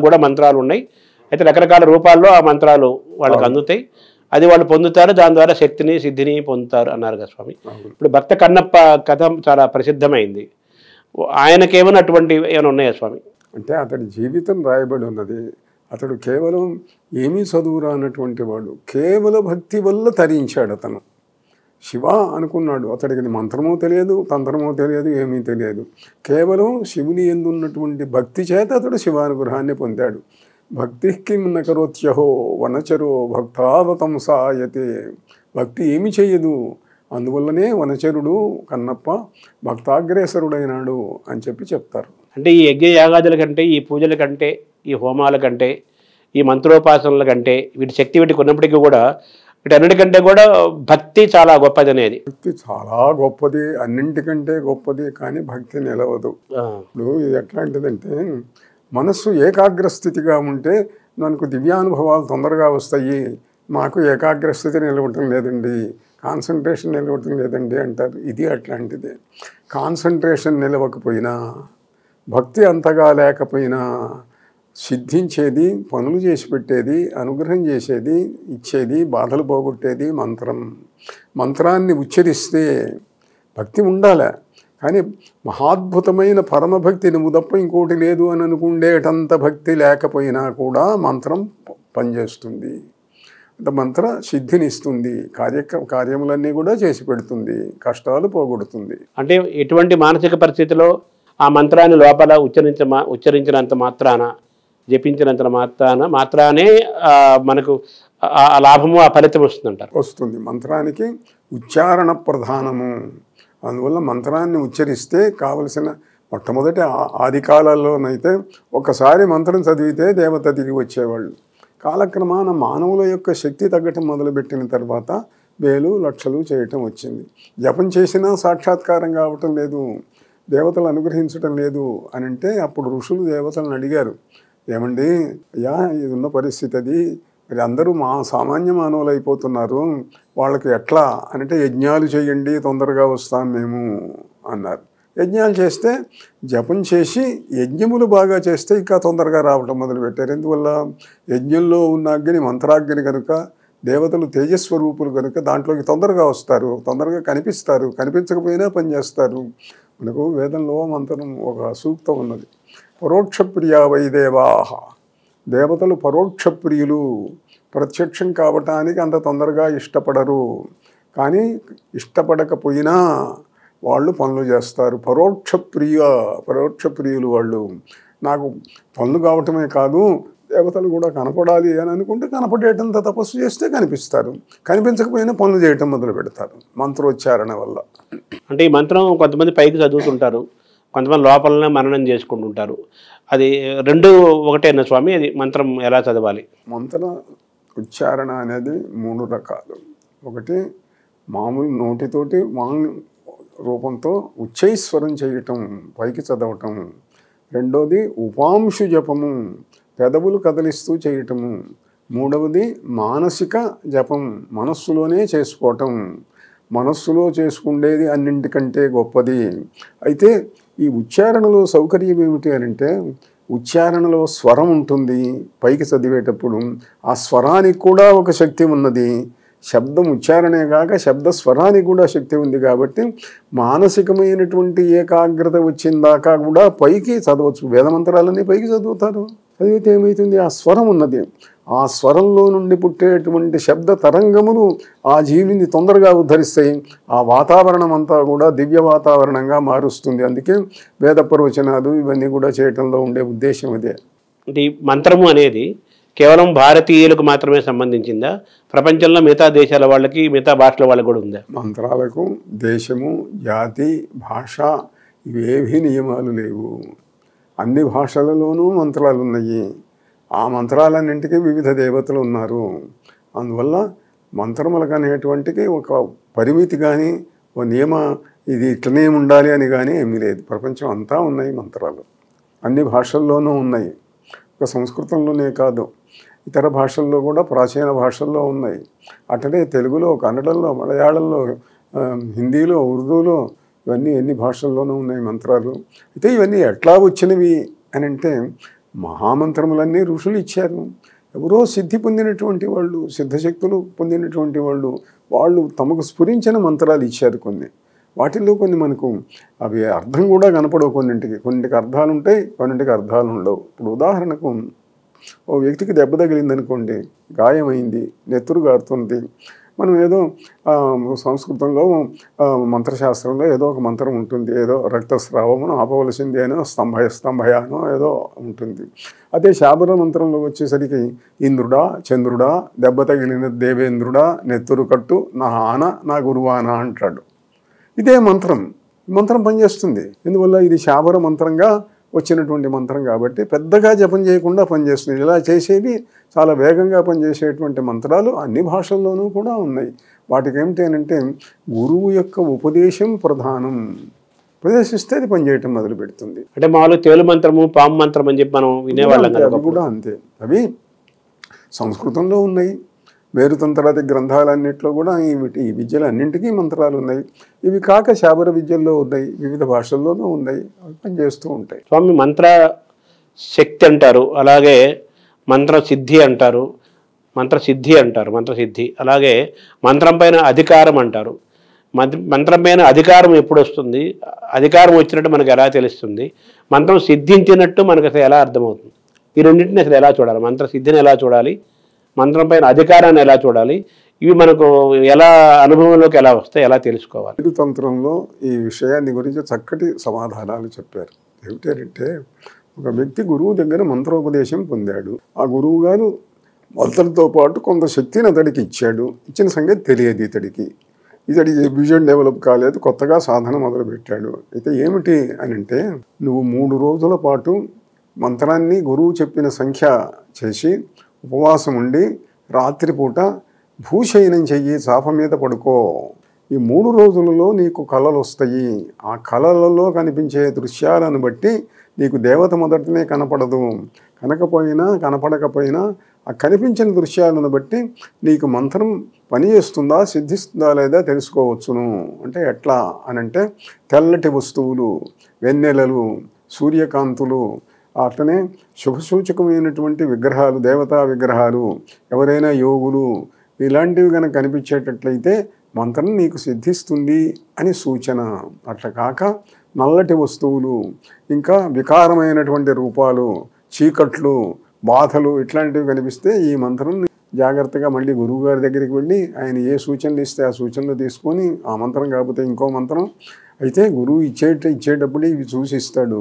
కూడా మంత్రాలు ఉన్నాయి. అయితే రకరకాల రూపాల్లో ఆ మంత్రాలు వాళ్ళకు అందుతాయి. అది వాళ్ళు పొందుతారు, దాని ద్వారా శక్తిని సిద్ధిని పొందుతారు అన్నారు కదా స్వామి. ఇప్పుడు భక్త కన్నప్ప కథ చాలా ప్రసిద్ధమైంది. ఆయనకేమైనా అటువంటివి ఏమైనా ఉన్నాయా స్వామి? అంటే అతడి జీవితం రాయబడి ఉన్నది. అతడు కేవలం ఏమీ చదువురా అన్నటువంటి వాడు, కేవల భక్తి వల్ల తరించాడు. అతను శివ అనుకున్నాడు. అతడికి మంత్రమో తెలియదు, తంత్రమో తెలియదు, ఏమీ తెలియదు. కేవలం శివుని యందు ఉన్నటువంటి భక్తి చేత అతడు శివానుగ్రహాన్ని పొందాడు. భక్తి కిం నకరోత్యహో వనచరో భక్తావతంసాయతే. భక్తి ఏమి చేయదు, అందువల్లనే వనచరుడు కన్నప్ప భక్తాగ్రేసరుడైనాడు అని చెప్తారు. అంటే ఈ యజ్ఞ యాగాదుల కంటే, ఈ పూజల కంటే, ఈ హోమాల కంటే, ఈ మంత్రోపాసనల కంటే, వీటి శక్తి వీటికి ఉన్నప్పటికీ కూడా వీటన్నిటికంటే కూడా భక్తి చాలా గొప్పది అనేది. భక్తి చాలా గొప్పది, అన్నింటికంటే గొప్పది. కానీ భక్తి నిలవదు. ఇప్పుడు ఇది ఎట్లాంటిదంటే, మనస్సు ఏకాగ్రస్థితిగా ఉంటే మనకు దివ్యానుభవాలు తొందరగా వస్తాయి. మాకు ఏకాగ్రస్థితి నిలవటం లేదండి, కాన్సన్ట్రేషన్ నిలవటం లేదండి అంటారు. ఇది అట్లాంటిదే. కాన్సన్ట్రేషన్ నిలవకపోయినా, భక్తి అంతగా లేకపోయినా సిద్ధించేది, పనులు చేసి పెట్టేది, అనుగ్రహం చేసేది, ఇచ్చేది, బాధలు పోగొట్టేది మంత్రం. మంత్రాన్ని ఉచ్చరిస్తే భక్తి ఉండాలి. కానీ మహాద్భుతమైన పరమభక్తి నువ్వు తప్ప ఇంకోటి లేదు అని అనుకుండేటంత భక్తి లేకపోయినా కూడా మంత్రం పనిచేస్తుంది. మంత్ర సిద్ధినిస్తుంది, కార్యములన్నీ కూడా చేసి పెడుతుంది, కష్టాలు పోగొడుతుంది. అంటే ఎటువంటి మానసిక పరిస్థితిలో ఆ మంత్రాన్ని లోపల ఉచ్చరించినంత మాత్రాన, జపించినంత మాత్రానే మనకు ఆ లాభము, ఆ ఫలితం వస్తుంది. మంత్రానికి ఉచ్చారణ ప్రధానము. అందువల్ల మంత్రాన్ని ఉచ్చరిస్తే కావలసిన మొట్టమొదటి ఆది కాలాల్లోనైతే ఒకసారి మంత్రం చదివితే దేవత తిరిగి వచ్చేవాళ్ళు. కాలక్రమాన మానవుల యొక్క శక్తి తగ్గటం మొదలుపెట్టిన తర్వాత వేలు లక్షలు చేయటం వచ్చింది. జపం చేసినా సాక్షాత్కారం కావటం లేదు, దేవతలు అనుగ్రహించటం లేదు అని అంటే అప్పుడు ఋషులు దేవతలను అడిగారు, ఏమండి అయ్యా ఇది ఉన్న పరిస్థితి అది, మరి అందరూ సామాన్య మానవులు అయిపోతున్నారు, వాళ్ళకి ఎట్లా అంటే యజ్ఞాలు చేయండి తొందరగా వస్తాం మేము అన్నారు. యజ్ఞాలు చేస్తే, జపం చేసి యజ్ఞములు బాగా చేస్తే ఇంకా తొందరగా రావటం మొదలుపెట్టారు. ఎందువల్ల? యజ్ఞంలో ఉన్న అగ్ని మంత్రాగ్ని కనుక, దేవతలు తేజస్వరూపులు కనుక దాంట్లోకి తొందరగా వస్తారు, తొందరగా కనిపిస్తారు, కనిపించకపోయినా పనిచేస్తారు. మనకు వేదంలో మంత్రం ఒక సూక్తం ఉన్నది, పరోక్ష ప్రియా వైదేవాహ. దేవతలు పరోక్ష ప్రియులు, ప్రత్యక్షం కావటానికి అంత తొందరగా ఇష్టపడరు. కానీ ఇష్టపడకపోయినా వాళ్ళు పనులు చేస్తారు. పరోక్ష ప్రియులు వాళ్ళు. నాకు పనులు కావటమే కాదు, దేవతలు కూడా కనపడాలి అని అనుకుంటే కనపడేటంత తపస్సు చేస్తే కనిపిస్తారు, కనిపించకపోయినా పనులు చేయటం మొదలు పెడతారు మంత్రోచ్చారణ వల్ల. అంటే ఈ మంత్రం కొంతమంది పైకి చదువుతుంటారు, కొంతమంది లోపలనే మననం చేసుకుంటుంటారు. అది రెండు ఒకటేనా స్వామి? అది మంత్రం ఎలా చదవాలి? మంత్ర ఉచ్చారణ అనేది 3 రకాలు. ఒకటి మామూలు నోటితోటి రూపంతో ఉచ్చైస్వరం చేయటం, పైకి చదవటం. రెండోది ఉపాంశు జపము, పెదవులు కదిలిస్తూ చేయటము. మూడవది మానసిక జపం, మనస్సులోనే చేసుకోవటం. మనస్సులో చేసుకుండేది అన్నింటికంటే గొప్పది. అయితే ఈ ఉచ్చారణలో సౌకర్యం ఏమిటి అంటే, ఉచ్చారణలో స్వరం ఉంటుంది పైకి చదివేటప్పుడు, ఆ స్వరానికి కూడా ఒక శక్తి ఉన్నది. శబ్దం ఉచ్చారణే కాక శబ్ద స్వరానికి కూడా శక్తి ఉంది కాబట్టి మానసికమైనటువంటి ఏకాగ్రత వచ్చిందాకా కూడా పైకి చదవచ్చు. వేదమంత్రాలన్నీ పైకి చదువుతారు. చదివితే ఏమవుతుంది, ఆ స్వరం ఉన్నది, ఆ స్వరంలో నుండి పుట్టేటువంటి శబ్ద తరంగములు ఆ జీవిని తొందరగా ఉద్ధరిస్తాయి. ఆ వాతావరణం అంతా కూడా దివ్య వాతావరణంగా మారుస్తుంది. అందుకే వేద ప్రవచనాలు ఇవన్నీ కూడా చేయటంలో ఉండే ఉద్దేశం అదే. అంటే ఈ మంత్రము అనేది కేవలం భారతీయులకు మాత్రమే సంబంధించిందా? ప్రపంచంలో మిగతా దేశాల వాళ్ళకి, మిగతా భాషల వాళ్ళకి కూడా ఉందా? మంత్రాలకు దేశము, జాతి, భాష ఇవేవీ నియమాలు లేవు. అన్ని భాషలలోనూ మంత్రాలు ఉన్నాయి. ఆ మంత్రాలన్నింటికీ వివిధ దేవతలు ఉన్నారు. అందువల్ల మంత్రములకు అనేటువంటికి ఒక పరిమితి కానీ, ఓ నియమ ఇది ఇట్లనే ఉండాలి అని కానీ ఏమీ లేదు. ప్రపంచం అంతా ఉన్నాయి మంత్రాలు, అన్ని భాషల్లోనూ ఉన్నాయి. ఒక సంస్కృతంలోనే కాదు, ఇతర భాషల్లో కూడా ప్రాచీన భాషల్లో ఉన్నాయి. అట్లనే తెలుగులో, కన్నడంలో, మలయాళంలో, హిందీలో, ఉర్దూలో ఇవన్నీ ఎన్ని భాషల్లోనూ ఉన్నాయి మంత్రాలు. అయితే ఇవన్నీ ఎట్లా వచ్చినవి అని అంటే, మహామంత్రములన్నీ ఋషులు ఇచ్చారు. ఎవరో సిద్ధి పొందినటువంటి వాళ్ళు, సిద్ధశక్తులు పొందినటువంటి వాళ్ళు తమకు స్ఫురించిన మంత్రాలు ఇచ్చారు కొన్ని. వాటిల్లో కొన్ని మనకు అవి అర్థం కూడా కనపడవు. కొన్నింటికి అర్థాలు ఉంటాయి, కొన్నింటికి అర్థాలు ఉండవు. ఇప్పుడు ఉదాహరణకు ఓ వ్యక్తికి దెబ్బ తగిలిందనుకోండి, గాయమైంది, నెత్తురు గారుతుంది. మనం ఏదో సంస్కృతంలో మంత్రశాస్త్రంలో ఏదో ఒక మంత్రం ఉంటుంది, ఏదో రక్తస్రావమును ఆపవలసింది అనో స్తంభయానో ఏదో ఉంటుంది. అదే శాబర మంత్రంలో వచ్చేసరికి ఇంద్రుడా, చంద్రుడా, దెబ్బ తగిలిన దేవేంద్రుడా, నెత్తురు కట్టు నా ఆన నా గురువాన అంటాడు. ఇదే మంత్రం పనిచేస్తుంది. ఎందువల్ల ఇది శాబర మంత్రంగా వచ్చినటువంటి మంత్రం కాబట్టి పెద్దగా జపం చేయకుండా పనిచేస్తుంది. ఇలా చేసేవి చాలా వేగంగా పనిచేసేటువంటి మంత్రాలు అన్ని భాషల్లోనూ కూడా ఉన్నాయి. వాటికి ఏమిటి అంటే, గురువు యొక్క ఉపదేశం ప్రధానం. ఉపదేశిస్తే అది పనిచేయటం మొదలు పెడుతుంది. అంటే మామూలు తేలు మంత్రము, పాము మంత్రం అని చెప్పి మనం వినేవాళ్ళం కదా. అవి కూడా అంతే. అవి సంస్కృతంలో ఉన్నాయి. మేరుతంత్రాది గ్రంథాలన్నింటిలో కూడా ఈ విద్యలు అన్నింటికీ మంత్రాలు ఉన్నాయి. ఇవి కాక శాబర విద్యల్లో ఉన్నాయి, వివిధ భాషల్లోనూ ఉన్నాయి. అవి పనిచేస్తూ ఉంటాయి. స్వామి, మంత్ర శక్తి అంటారు, అలాగే మంత్ర సిద్ధి అంటారు, మంత్రసిద్ధి. అలాగే మంత్రం పైన అధికారం అంటారు. మంత్రం పైన అధికారం ఎప్పుడు వస్తుంది? అధికారం వచ్చినట్టు మనకు ఎలా తెలుస్తుంది? మంత్రం సిద్ధించినట్టు మనకు అసలు ఎలా అర్థమవుతుంది? ఈ రెండింటిని అసలు ఎలా చూడాలి? మంత్ర సిద్ధిని ఎలా చూడాలి, మంత్రం పైన అధికారాన్ని ఎలా చూడాలి? ఇవి మనకు ఎలా అనుభవంలోకి ఎలా వస్తాయి, ఎలా తెలుసుకోవాలి? తంత్రంలో ఈ విషయాన్ని గురించి చక్కటి సమాధానాలు చెప్పారు. ఏమిటంటే, ఒక వ్యక్తి గురువు దగ్గర మంత్రోపదేశం పొందాడు. ఆ గురువు గారు మంత్రంతో పాటు కొంత శక్తిని అతడికి ఇచ్చాడు. ఇచ్చిన సంగతి తెలియదు ఇతడికి విజన్ డెవలప్ కాలేదు, కొత్తగా సాధన మొదలుపెట్టాడు. అయితే ఏమిటి అని అంటే, నువ్వు 3 రోజుల పాటు మంత్రాన్ని గురువు చెప్పిన సంఖ్య చేసి ఉపవాసం ఉండి రాత్రిపూట భూశయనం చెయ్యి, చాప మీద పడుకో. ఈ 3 రోజులలో నీకు కళలు వస్తాయి. ఆ కళలలో కనిపించే దృశ్యాలను బట్టి నీకు దేవత మొదటనే కనపడదు. కనపడకపోయినా ఆ కనిపించిన దృశ్యాలను బట్టి నీకు మంత్రం పనిచేస్తుందా, సిద్ధిస్తుందా లేదా తెలుసుకోవచ్చును. అంటే ఎట్లా అనంటే, తెల్లటి వస్తువులు, వెన్నెలలు, సూర్యకాంతులు, అట్లనే శుభసూచకమైనటువంటి విగ్రహాలు, దేవతా విగ్రహాలు, ఎవరైనా యోగులు, ఇలాంటివి కనుక కనిపించేటట్లయితే మంత్రం నీకు సిద్ధిస్తుంది అని సూచన. అట్లా కాక నల్లటి వస్తువులు, ఇంకా వికారమైనటువంటి రూపాలు, చీకట్లు, బాధలు ఇట్లాంటివి కనిపిస్తే ఈ మంత్రం జాగ్రత్తగా మళ్ళీ గురువుగారి దగ్గరికి వెళ్ళి ఆయన ఏ సూచనలు ఇస్తే ఆ సూచనలు తీసుకొని ఆ మంత్రం కాకపోతే ఇంకో మంత్రం అయితే గురువు ఇచ్చేటప్పుడు ఇవి సూచిస్తాడు.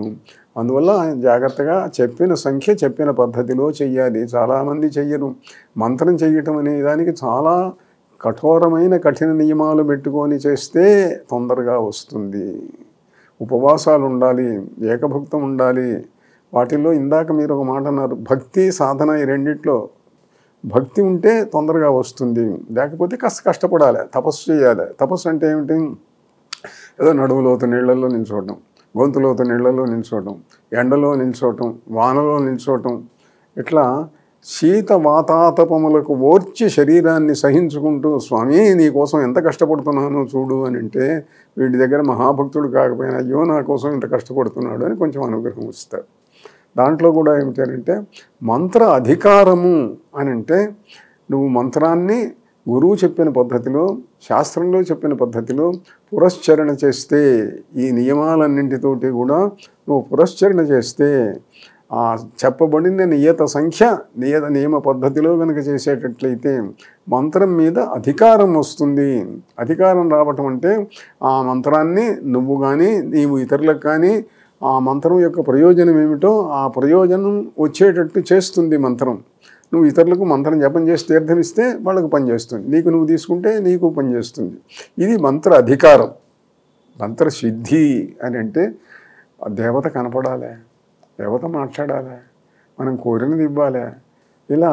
అందువల్ల ఆయన జాగ్రత్తగా చెప్పిన సంఖ్య చెప్పిన పద్ధతిలో చెయ్యాలి. చాలామంది చెయ్యరు. మంత్రం చెయ్యటం అనే దానికి చాలా కఠోరమైన కఠిన నియమాలు పెట్టుకొని చేస్తే తొందరగా వస్తుంది. ఉపవాసాలు ఉండాలి, ఏకభుక్తం ఉండాలి. వాటిల్లో ఇందాక మీరు ఒక మాట అన్నారు, భక్తి సాధన, ఈ రెండిట్లో భక్తి ఉంటే తొందరగా వస్తుంది. లేకపోతే కాస్త కష్టపడాలి, తపస్సు చేయాలి. తపస్సు అంటే ఏమిటి? ఏదో నడుములోతు నీళ్లలో నిల్చోవటం, గొంతులోతు నీళ్లలో నిల్చోవటం, ఎండలో నిల్చోవటం, వానలో నిల్చోవటం, ఇట్లా శీత వాతాతపములకు ఓర్చి శరీరాన్ని సహించుకుంటూ స్వామి నీ కోసం ఎంత కష్టపడుతున్నానో చూడు అని అంటే వీడి దగ్గర మహాభక్తుడు కాకపోయినా అయ్యో నా కోసం ఇంత కష్టపడుతున్నాడు అని కొంచెం అనుగ్రహం ఇస్తారు. దాంట్లో కూడా ఏమిటంటే మంత్ర అధికారము అని అంటే నువ్వు మంత్రాన్ని గురువు చెప్పిన పద్ధతిలో, శాస్త్రంలో చెప్పిన పద్ధతిలో పురశ్చరణ చేస్తే, ఈ నియమాలన్నింటితోటి కూడా నువ్వు పురశ్చరణ చేస్తే ఆ చెప్పబడిన నియమ పద్ధతిలో కనుక చేసేటట్లయితే మంత్రం మీద అధికారం వస్తుంది. అధికారం రావటం అంటే ఆ మంత్రాన్ని నువ్వు కానీ నీవు ఇతరులకు కానీ ఆ మంత్రం యొక్క ప్రయోజనం ఏమిటో ఆ ప్రయోజనం వచ్చేటట్టు చేస్తుంది మంత్రం. నువ్వు ఇతరులకు మంత్రం జపం చేసి తీర్థం ఇస్తే వాళ్ళకు పనిచేస్తుంది, నీకు నువ్వు తీసుకుంటే నీకు పనిచేస్తుంది. ఇది మంత్ర అధికారం. మంత్ర సిద్ధి అని అంటే దేవత కనపడాలి, దేవత మాట్లాడాలి, మనం కోరినది ఇవ్వాలి. ఇలా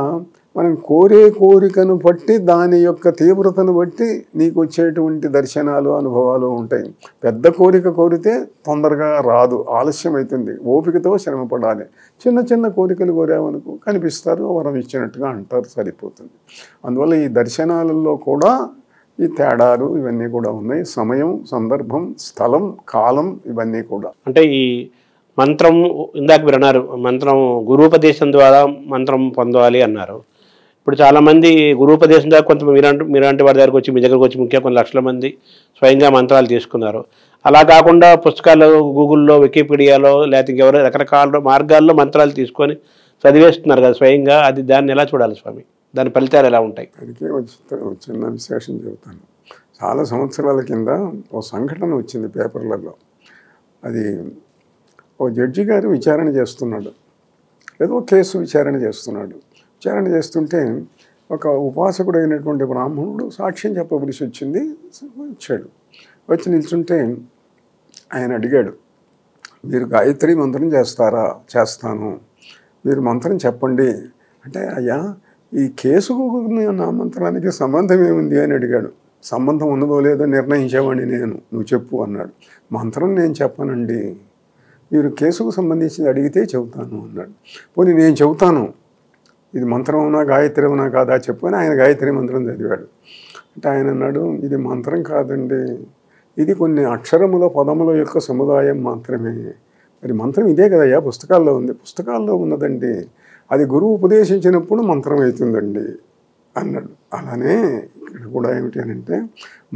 మనం కోరే కోరికను బట్టి దాని యొక్క తీవ్రతను బట్టి నీకు వచ్చేటువంటి దర్శనాలు అనుభవాలు ఉంటాయి. పెద్ద కోరిక కోరితే తొందరగా రాదు, ఆలస్యం అవుతుంది, ఓపికతో శ్రమపడాలి. చిన్న చిన్న కోరికలు కోరామనుకో కనిపిస్తారు, వరం ఇచ్చినట్టుగా అంటారు, సరిపోతుంది. అందువల్ల ఈ దర్శనాలలో కూడా ఈ తేడాలు ఇవన్నీ కూడా ఉన్నాయి. సమయం, సందర్భం, స్థలం, కాలం ఇవన్నీ కూడా. అంటే ఈ మంత్రం ఇందాక మీరు అన్నారు, మంత్రం గురూపదేశం ద్వారా మంత్రం పొందాలి అన్నారు. ఇప్పుడు చాలామంది గురూపదేశం ద్వారా కొంత మీరంటి వారి దగ్గరకు వచ్చి, మీ దగ్గరకు వచ్చి ముఖ్యంగా కొన్ని లక్షల మంది స్వయంగా మంత్రాలు తీసుకున్నారు. అలా కాకుండా పుస్తకాలు గూగుల్లో, వికీపీడియాలో లేకపోతే ఇంకెవరో రకరకాల మార్గాల్లో మంత్రాలు తీసుకొని చదివేస్తున్నారు కదా స్వయంగా. అది దాన్ని ఎలా చూడాలి స్వామి? దాని ఫలితాలు ఎలా ఉంటాయి? అందుకే చిన్న విశేషం చెబుతాను. చాలా సంవత్సరాల కింద ఓ సంఘటన వచ్చింది పేపర్లలో. అది ఓ జడ్జి గారు విచారణ చేస్తున్నాడు, ఏదో కేసు విచారణ చేస్తున్నాడు. విచారణ చేస్తుంటే ఒక ఉపాసకుడు అయినటువంటి బ్రాహ్మణుడు సాక్ష్యం చెప్పవలసి వచ్చింది. వచ్చాడు, వచ్చి నిల్చుంటే ఆయన అడిగాడు, మీరు గాయత్రి మంత్రం చేస్తారా? చేస్తాను. మీరు మంత్రం చెప్పండి అంటే, అయ్యా ఈ కేసుకు నా మంత్రానికి సంబంధం ఏముంది అని అడిగాడు. సంబంధం ఉన్నదో లేదో నిర్ణయించేవాడిని నేను, నువ్వు చెప్పు అన్నాడు. మంత్రం నేను చెప్పనండి, మీరు కేసుకు సంబంధించి అడిగితే చెబుతాను అన్నాడు. పోనీ నేను చెబుతాను, ఇది మంత్రం అవునా గాయత్రి అవునా కాదా చెప్పు అని ఆయన గాయత్రి మంత్రం చదివాడు. అంటే ఆయన అన్నాడు, ఇది మంత్రం కాదండి, ఇది కొన్ని అక్షరముల పదముల యొక్క సముదాయం మాత్రమే. మరి మంత్రం ఇదే కదయ్యా, పుస్తకాల్లో ఉంది. పుస్తకాల్లో ఉన్నదండి, అది గురువు ఉపదేశించినప్పుడు మంత్రం అవుతుందండి అన్నాడు. అలానే ఇక్కడ కూడా ఏమిటి అని అంటే,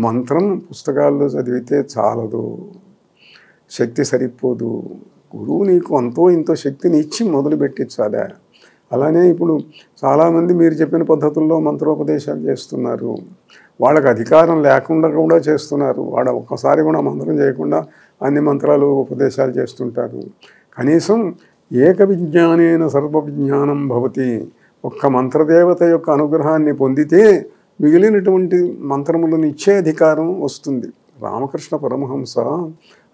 మంత్రం పుస్తకాల్లో చదివితే చాలదు, శక్తి సరిపోదు. గురువు నీకు అంతో ఇంతో శక్తిని ఇచ్చి మొదలు పెట్టించాలి. అలానే ఇప్పుడు చాలామంది మీరు చెప్పిన పద్ధతుల్లో మంత్రోపదేశాలు చేస్తున్నారు. వాళ్ళకి అధికారం లేకుండా కూడా చేస్తున్నారు. వాడు ఒక్కసారి కూడా మంత్రం చేయకుండా అన్ని మంత్రాలు ఉపదేశాలు చేస్తుంటారు. కనీసం ఏక విజ్ఞానేన సర్వ విజ్ఞానం భవతి. ఒక్క మంత్రదేవత యొక్క అనుగ్రహాన్ని పొందితే మిగిలినటువంటి మంత్రములను ఇచ్చే అధికారం వస్తుంది. రామకృష్ణ పరమహంస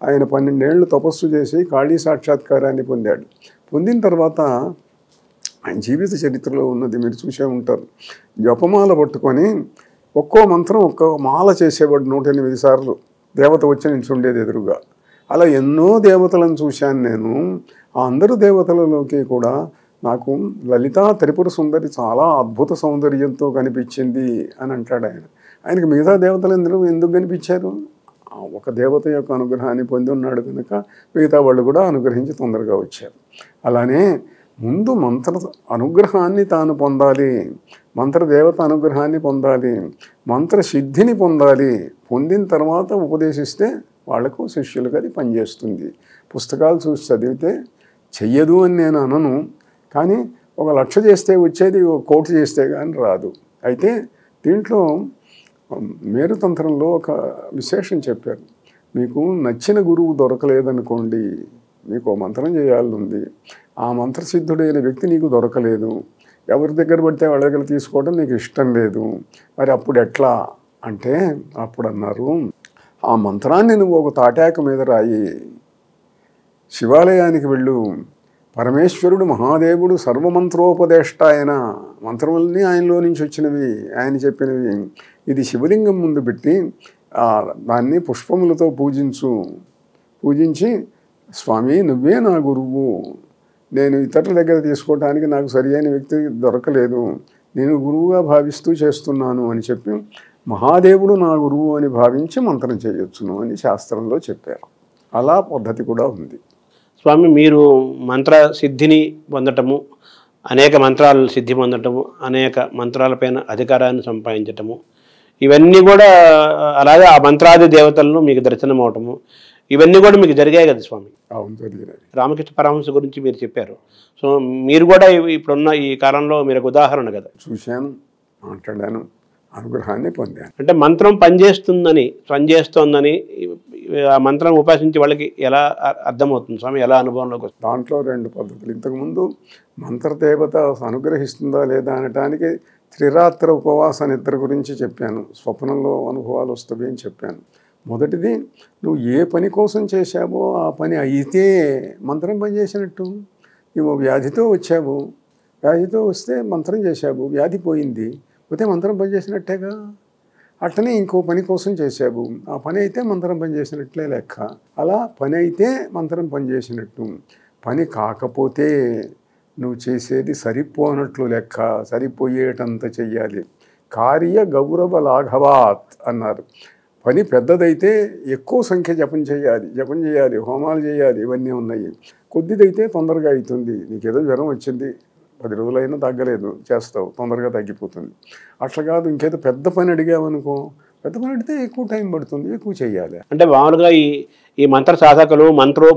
ఆయన 12 ఏళ్ళు తపస్సు చేసి కాళీ సాక్షాత్కారాన్ని పొందాడు. పొందిన తర్వాత ఆయన జీవిత చరిత్రలో ఉన్నది మీరు చూసే ఉంటారు. జపమాల పట్టుకొని ఒక్కో మంత్రం ఒక్కో మాల చేసేవాడు 108 సార్లు. దేవత వచ్చి నిల్చుండేది ఎదురుగా. అలా ఎన్నో దేవతలను చూశాను నేను. ఆ అందరు దేవతలలోకి కూడా నాకు లలితా త్రిపుర సుందరి చాలా అద్భుత సౌందర్యంతో కనిపించింది అని అంటాడు ఆయన. ఆయనకి మిగతా దేవతలు ఎందుకు కనిపించారు? ఒక దేవత యొక్క అనుగ్రహాన్ని పొంది ఉన్నాడు కనుక మిగతా వాళ్ళు కూడా అనుగ్రహించి తొందరగా వచ్చారు. అలానే ముందు మంత్ర అనుగ్రహాన్ని తాను పొందాలి, మంత్రదేవత అనుగ్రహాన్ని పొందాలి, మంత్రసిద్ధిని పొందాలి. పొందిన తర్వాత ఉపదేశిస్తే వాళ్లకు శిష్యులుగా అది పనిచేస్తుంది. పుస్తకాలు చూసి చదివితే చెయ్యదు అని నేను అనను, కానీ 1,00,000 చేస్తే వచ్చేది 1,00,00,000 చేస్తే కానీ రాదు. అయితే దీంట్లో మేరుతంత్రంలో ఒక విశేషం చెప్పారు. మీకు నచ్చిన గురువు దొరకలేదనుకోండి, మీకు మంత్రం చేయాలనుంది, ఆ మంత్రసిద్ధుడైన వ్యక్తి నీకు దొరకలేదు, ఎవరి దగ్గర పడితే వాళ్ళ దగ్గర తీసుకోవడం నీకు ఇష్టం లేదు, మరి అప్పుడు ఎట్లా అంటే అప్పుడు అన్నారు, ఆ మంత్రాన్ని నువ్వు ఒక తాటాకు మీద రాయి, శివాలయానికి వెళ్ళు, పరమేశ్వరుడు మహాదేవుడు సర్వమంత్రోపదేష్ట ఆయన, మంత్రములన్నీ ఆయనలో నుంచి వచ్చినవి, ఆయన చెప్పినవి, ఇది శివలింగం ముందు పెట్టి దాన్ని పుష్పములతో పూజించి స్వామి నువ్వే నా గురువు, నేను ఇతరుల దగ్గర తీసుకోవడానికి నాకు సరి అయిన వ్యక్తి దొరకలేదు, నేను గురువుగా భావిస్తూ చేస్తున్నాను అని చెప్పి మహాదేవుడు నా గురువు అని భావించి మంత్రం చేయొచ్చును అని శాస్త్రంలో చెప్పారు. అలా పద్ధతి కూడా ఉంది. స్వామి, మీరు మంత్ర సిద్ధిని పొందటము, అనేక మంత్రాల సిద్ధి పొందటము, అనేక మంత్రాలపైన అధికారాన్ని సంపాదించటము, ఇవన్నీ కూడా అలాగే ఆ మంత్రాది దేవతలను మీకు దర్శనం అవటము, ఇవన్నీ కూడా మీకు జరిగాయి కదా స్వామి? అవును, జరిగినాయి. రామకృష్ణ పరమహంస గురించి మీరు చెప్పారు. సో మీరు కూడా ఇప్పుడున్న ఈ కాలంలో మీరు ఒక ఉదాహరణ కదా. చూశాను, మాట్లాడాను, అనుగ్రహాన్ని పొందాను. అంటే మంత్రం పనిచేస్తోందని ఆ మంత్రం ఉపాసించే వాళ్ళకి ఎలా అర్థమవుతుంది స్వామి? ఎలా అనుభవంలోకి వస్తుంది? దాంట్లో 2 పద్ధతులు. ఇంతకుముందు మంత్రదేవత అనుగ్రహిస్తుందా లేదా అనటానికి త్రిరాత్ర ఉపవాస నిద్ర గురించి చెప్పాను, స్వప్నంలో అనుభవాలు వస్తాయి అని చెప్పాను. మొదటిది, నువ్వు ఏ పని కోసం చేశావో ఆ పని అయితే మంత్రం పనిచేసినట్టు. నువ్వు వ్యాధితో వచ్చావు, వ్యాధితో వస్తే మంత్రం చేశావు, వ్యాధి పోయింది, పోతే మంత్రం పనిచేసినట్టేగా. అట్లనే ఇంకో పని కోసం చేశావు, ఆ పని అయితే మంత్రం పనిచేసినట్లే లెక్క. అలా పని అయితే మంత్రం పనిచేసినట్టు, పని కాకపోతే నువ్వు చేసేది సరిపోనట్లు లెక్క, సరిపోయేటంత చెయ్యాలి. కార్య గౌరవ లాఘవాత్ అన్నారు. పని పెద్దదైతే ఎక్కువ సంఖ్య జపం చేయాలి, హోమాలు చేయాలి, ఇవన్నీ ఉన్నాయి. కొద్దిదైతే తొందరగా అవుతుంది. నీకేదో జ్వరం వచ్చింది, 10 రోజులైనా తగ్గలేదు, చేస్తావు, తొందరగా తగ్గిపోతుంది. అట్లా కాదు, ఇంకేదో పెద్ద పని అడిగావనుకో, పెద్ద పని అడిగితే ఎక్కువ టైం పడుతుంది, ఎక్కువ చేయాలి. అంటే మామూలుగా ఈ మంత్ర సాధకులు,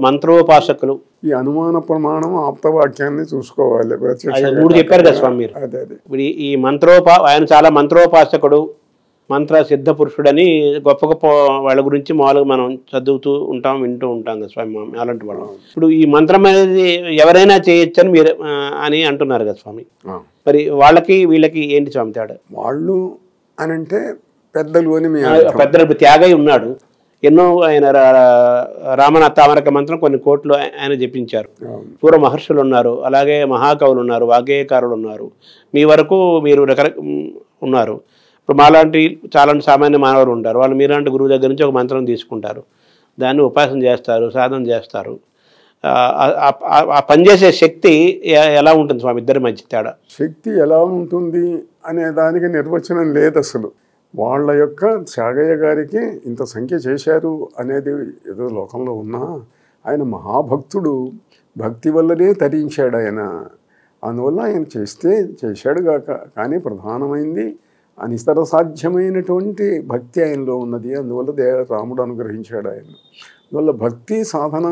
మంత్రోపాసకులు ఈ అనుమాన ప్రమాణం ఆప్తవాక్యాన్ని చూసుకోవాలి. 3 చెప్పారు కదా స్వామి మీరు. అదే ఇప్పుడు ఈ ఆయన చాలా మంత్రోపాసకుడు, మంత్ర సిద్ధ పురుషుడని గొప్ప వాళ్ళ గురించి మామూలుగా మనం చదువుతూ ఉంటాం, వింటూ ఉంటాం కదా స్వామి, అలాంటి వాళ్ళు. ఇప్పుడు ఈ మంత్రం అనేది ఎవరైనా చేయొచ్చని మీరు అని అంటున్నారు కదా స్వామి. మరి వాళ్ళకి వీళ్ళకి ఏంటి స్వామి తేడా? వాళ్ళు అని అంటే పెద్దలు అని పెద్దలు త్యాగై ఉన్నాడు, ఎన్నో ఆయన రామణ తామరక మంత్రం కొన్ని కోట్లు ఆయన జపించారు. పూర్వ మహర్షులు ఉన్నారు, అలాగే మహాకవులు ఉన్నారు, వాగ్గేయకారులు ఉన్నారు, మీ వరకు మీరు ఉన్నారు. ఇప్పుడు మాలాంటి చాలా సామాన్య మానవులు ఉంటారు, వాళ్ళు మీలాంటి గురువు దగ్గర నుంచి ఒక మంత్రం తీసుకుంటారు, దాన్ని ఉపాసన చేస్తారు, సాధన చేస్తారు. ఆ పనిచేసే శక్తి ఎలా ఉంటుంది స్వామి ఇద్దరి మధ్య తేడా? శక్తి ఎలా ఉంటుంది అనే దానికి నిర్వచనం లేదు అసలు. వాళ్ళ యొక్క త్యాగయ్య గారికి ఇంత సంఖ్య చేశారు అనేది ఏదో లోకంలో ఉన్నా, ఆయన మహాభక్తుడు, భక్తి వల్లనే తరించాడు ఆయన. అందువల్ల ఆయన చేశాడు గాక, కానీ ప్రధానమైంది అనితర సాధ్యమైనటువంటి భక్తి ఆయనలో ఉన్నది. అందువల్ల రాముడు అనుగ్రహించాడు ఆయన. అందువల్ల భక్తి సాధన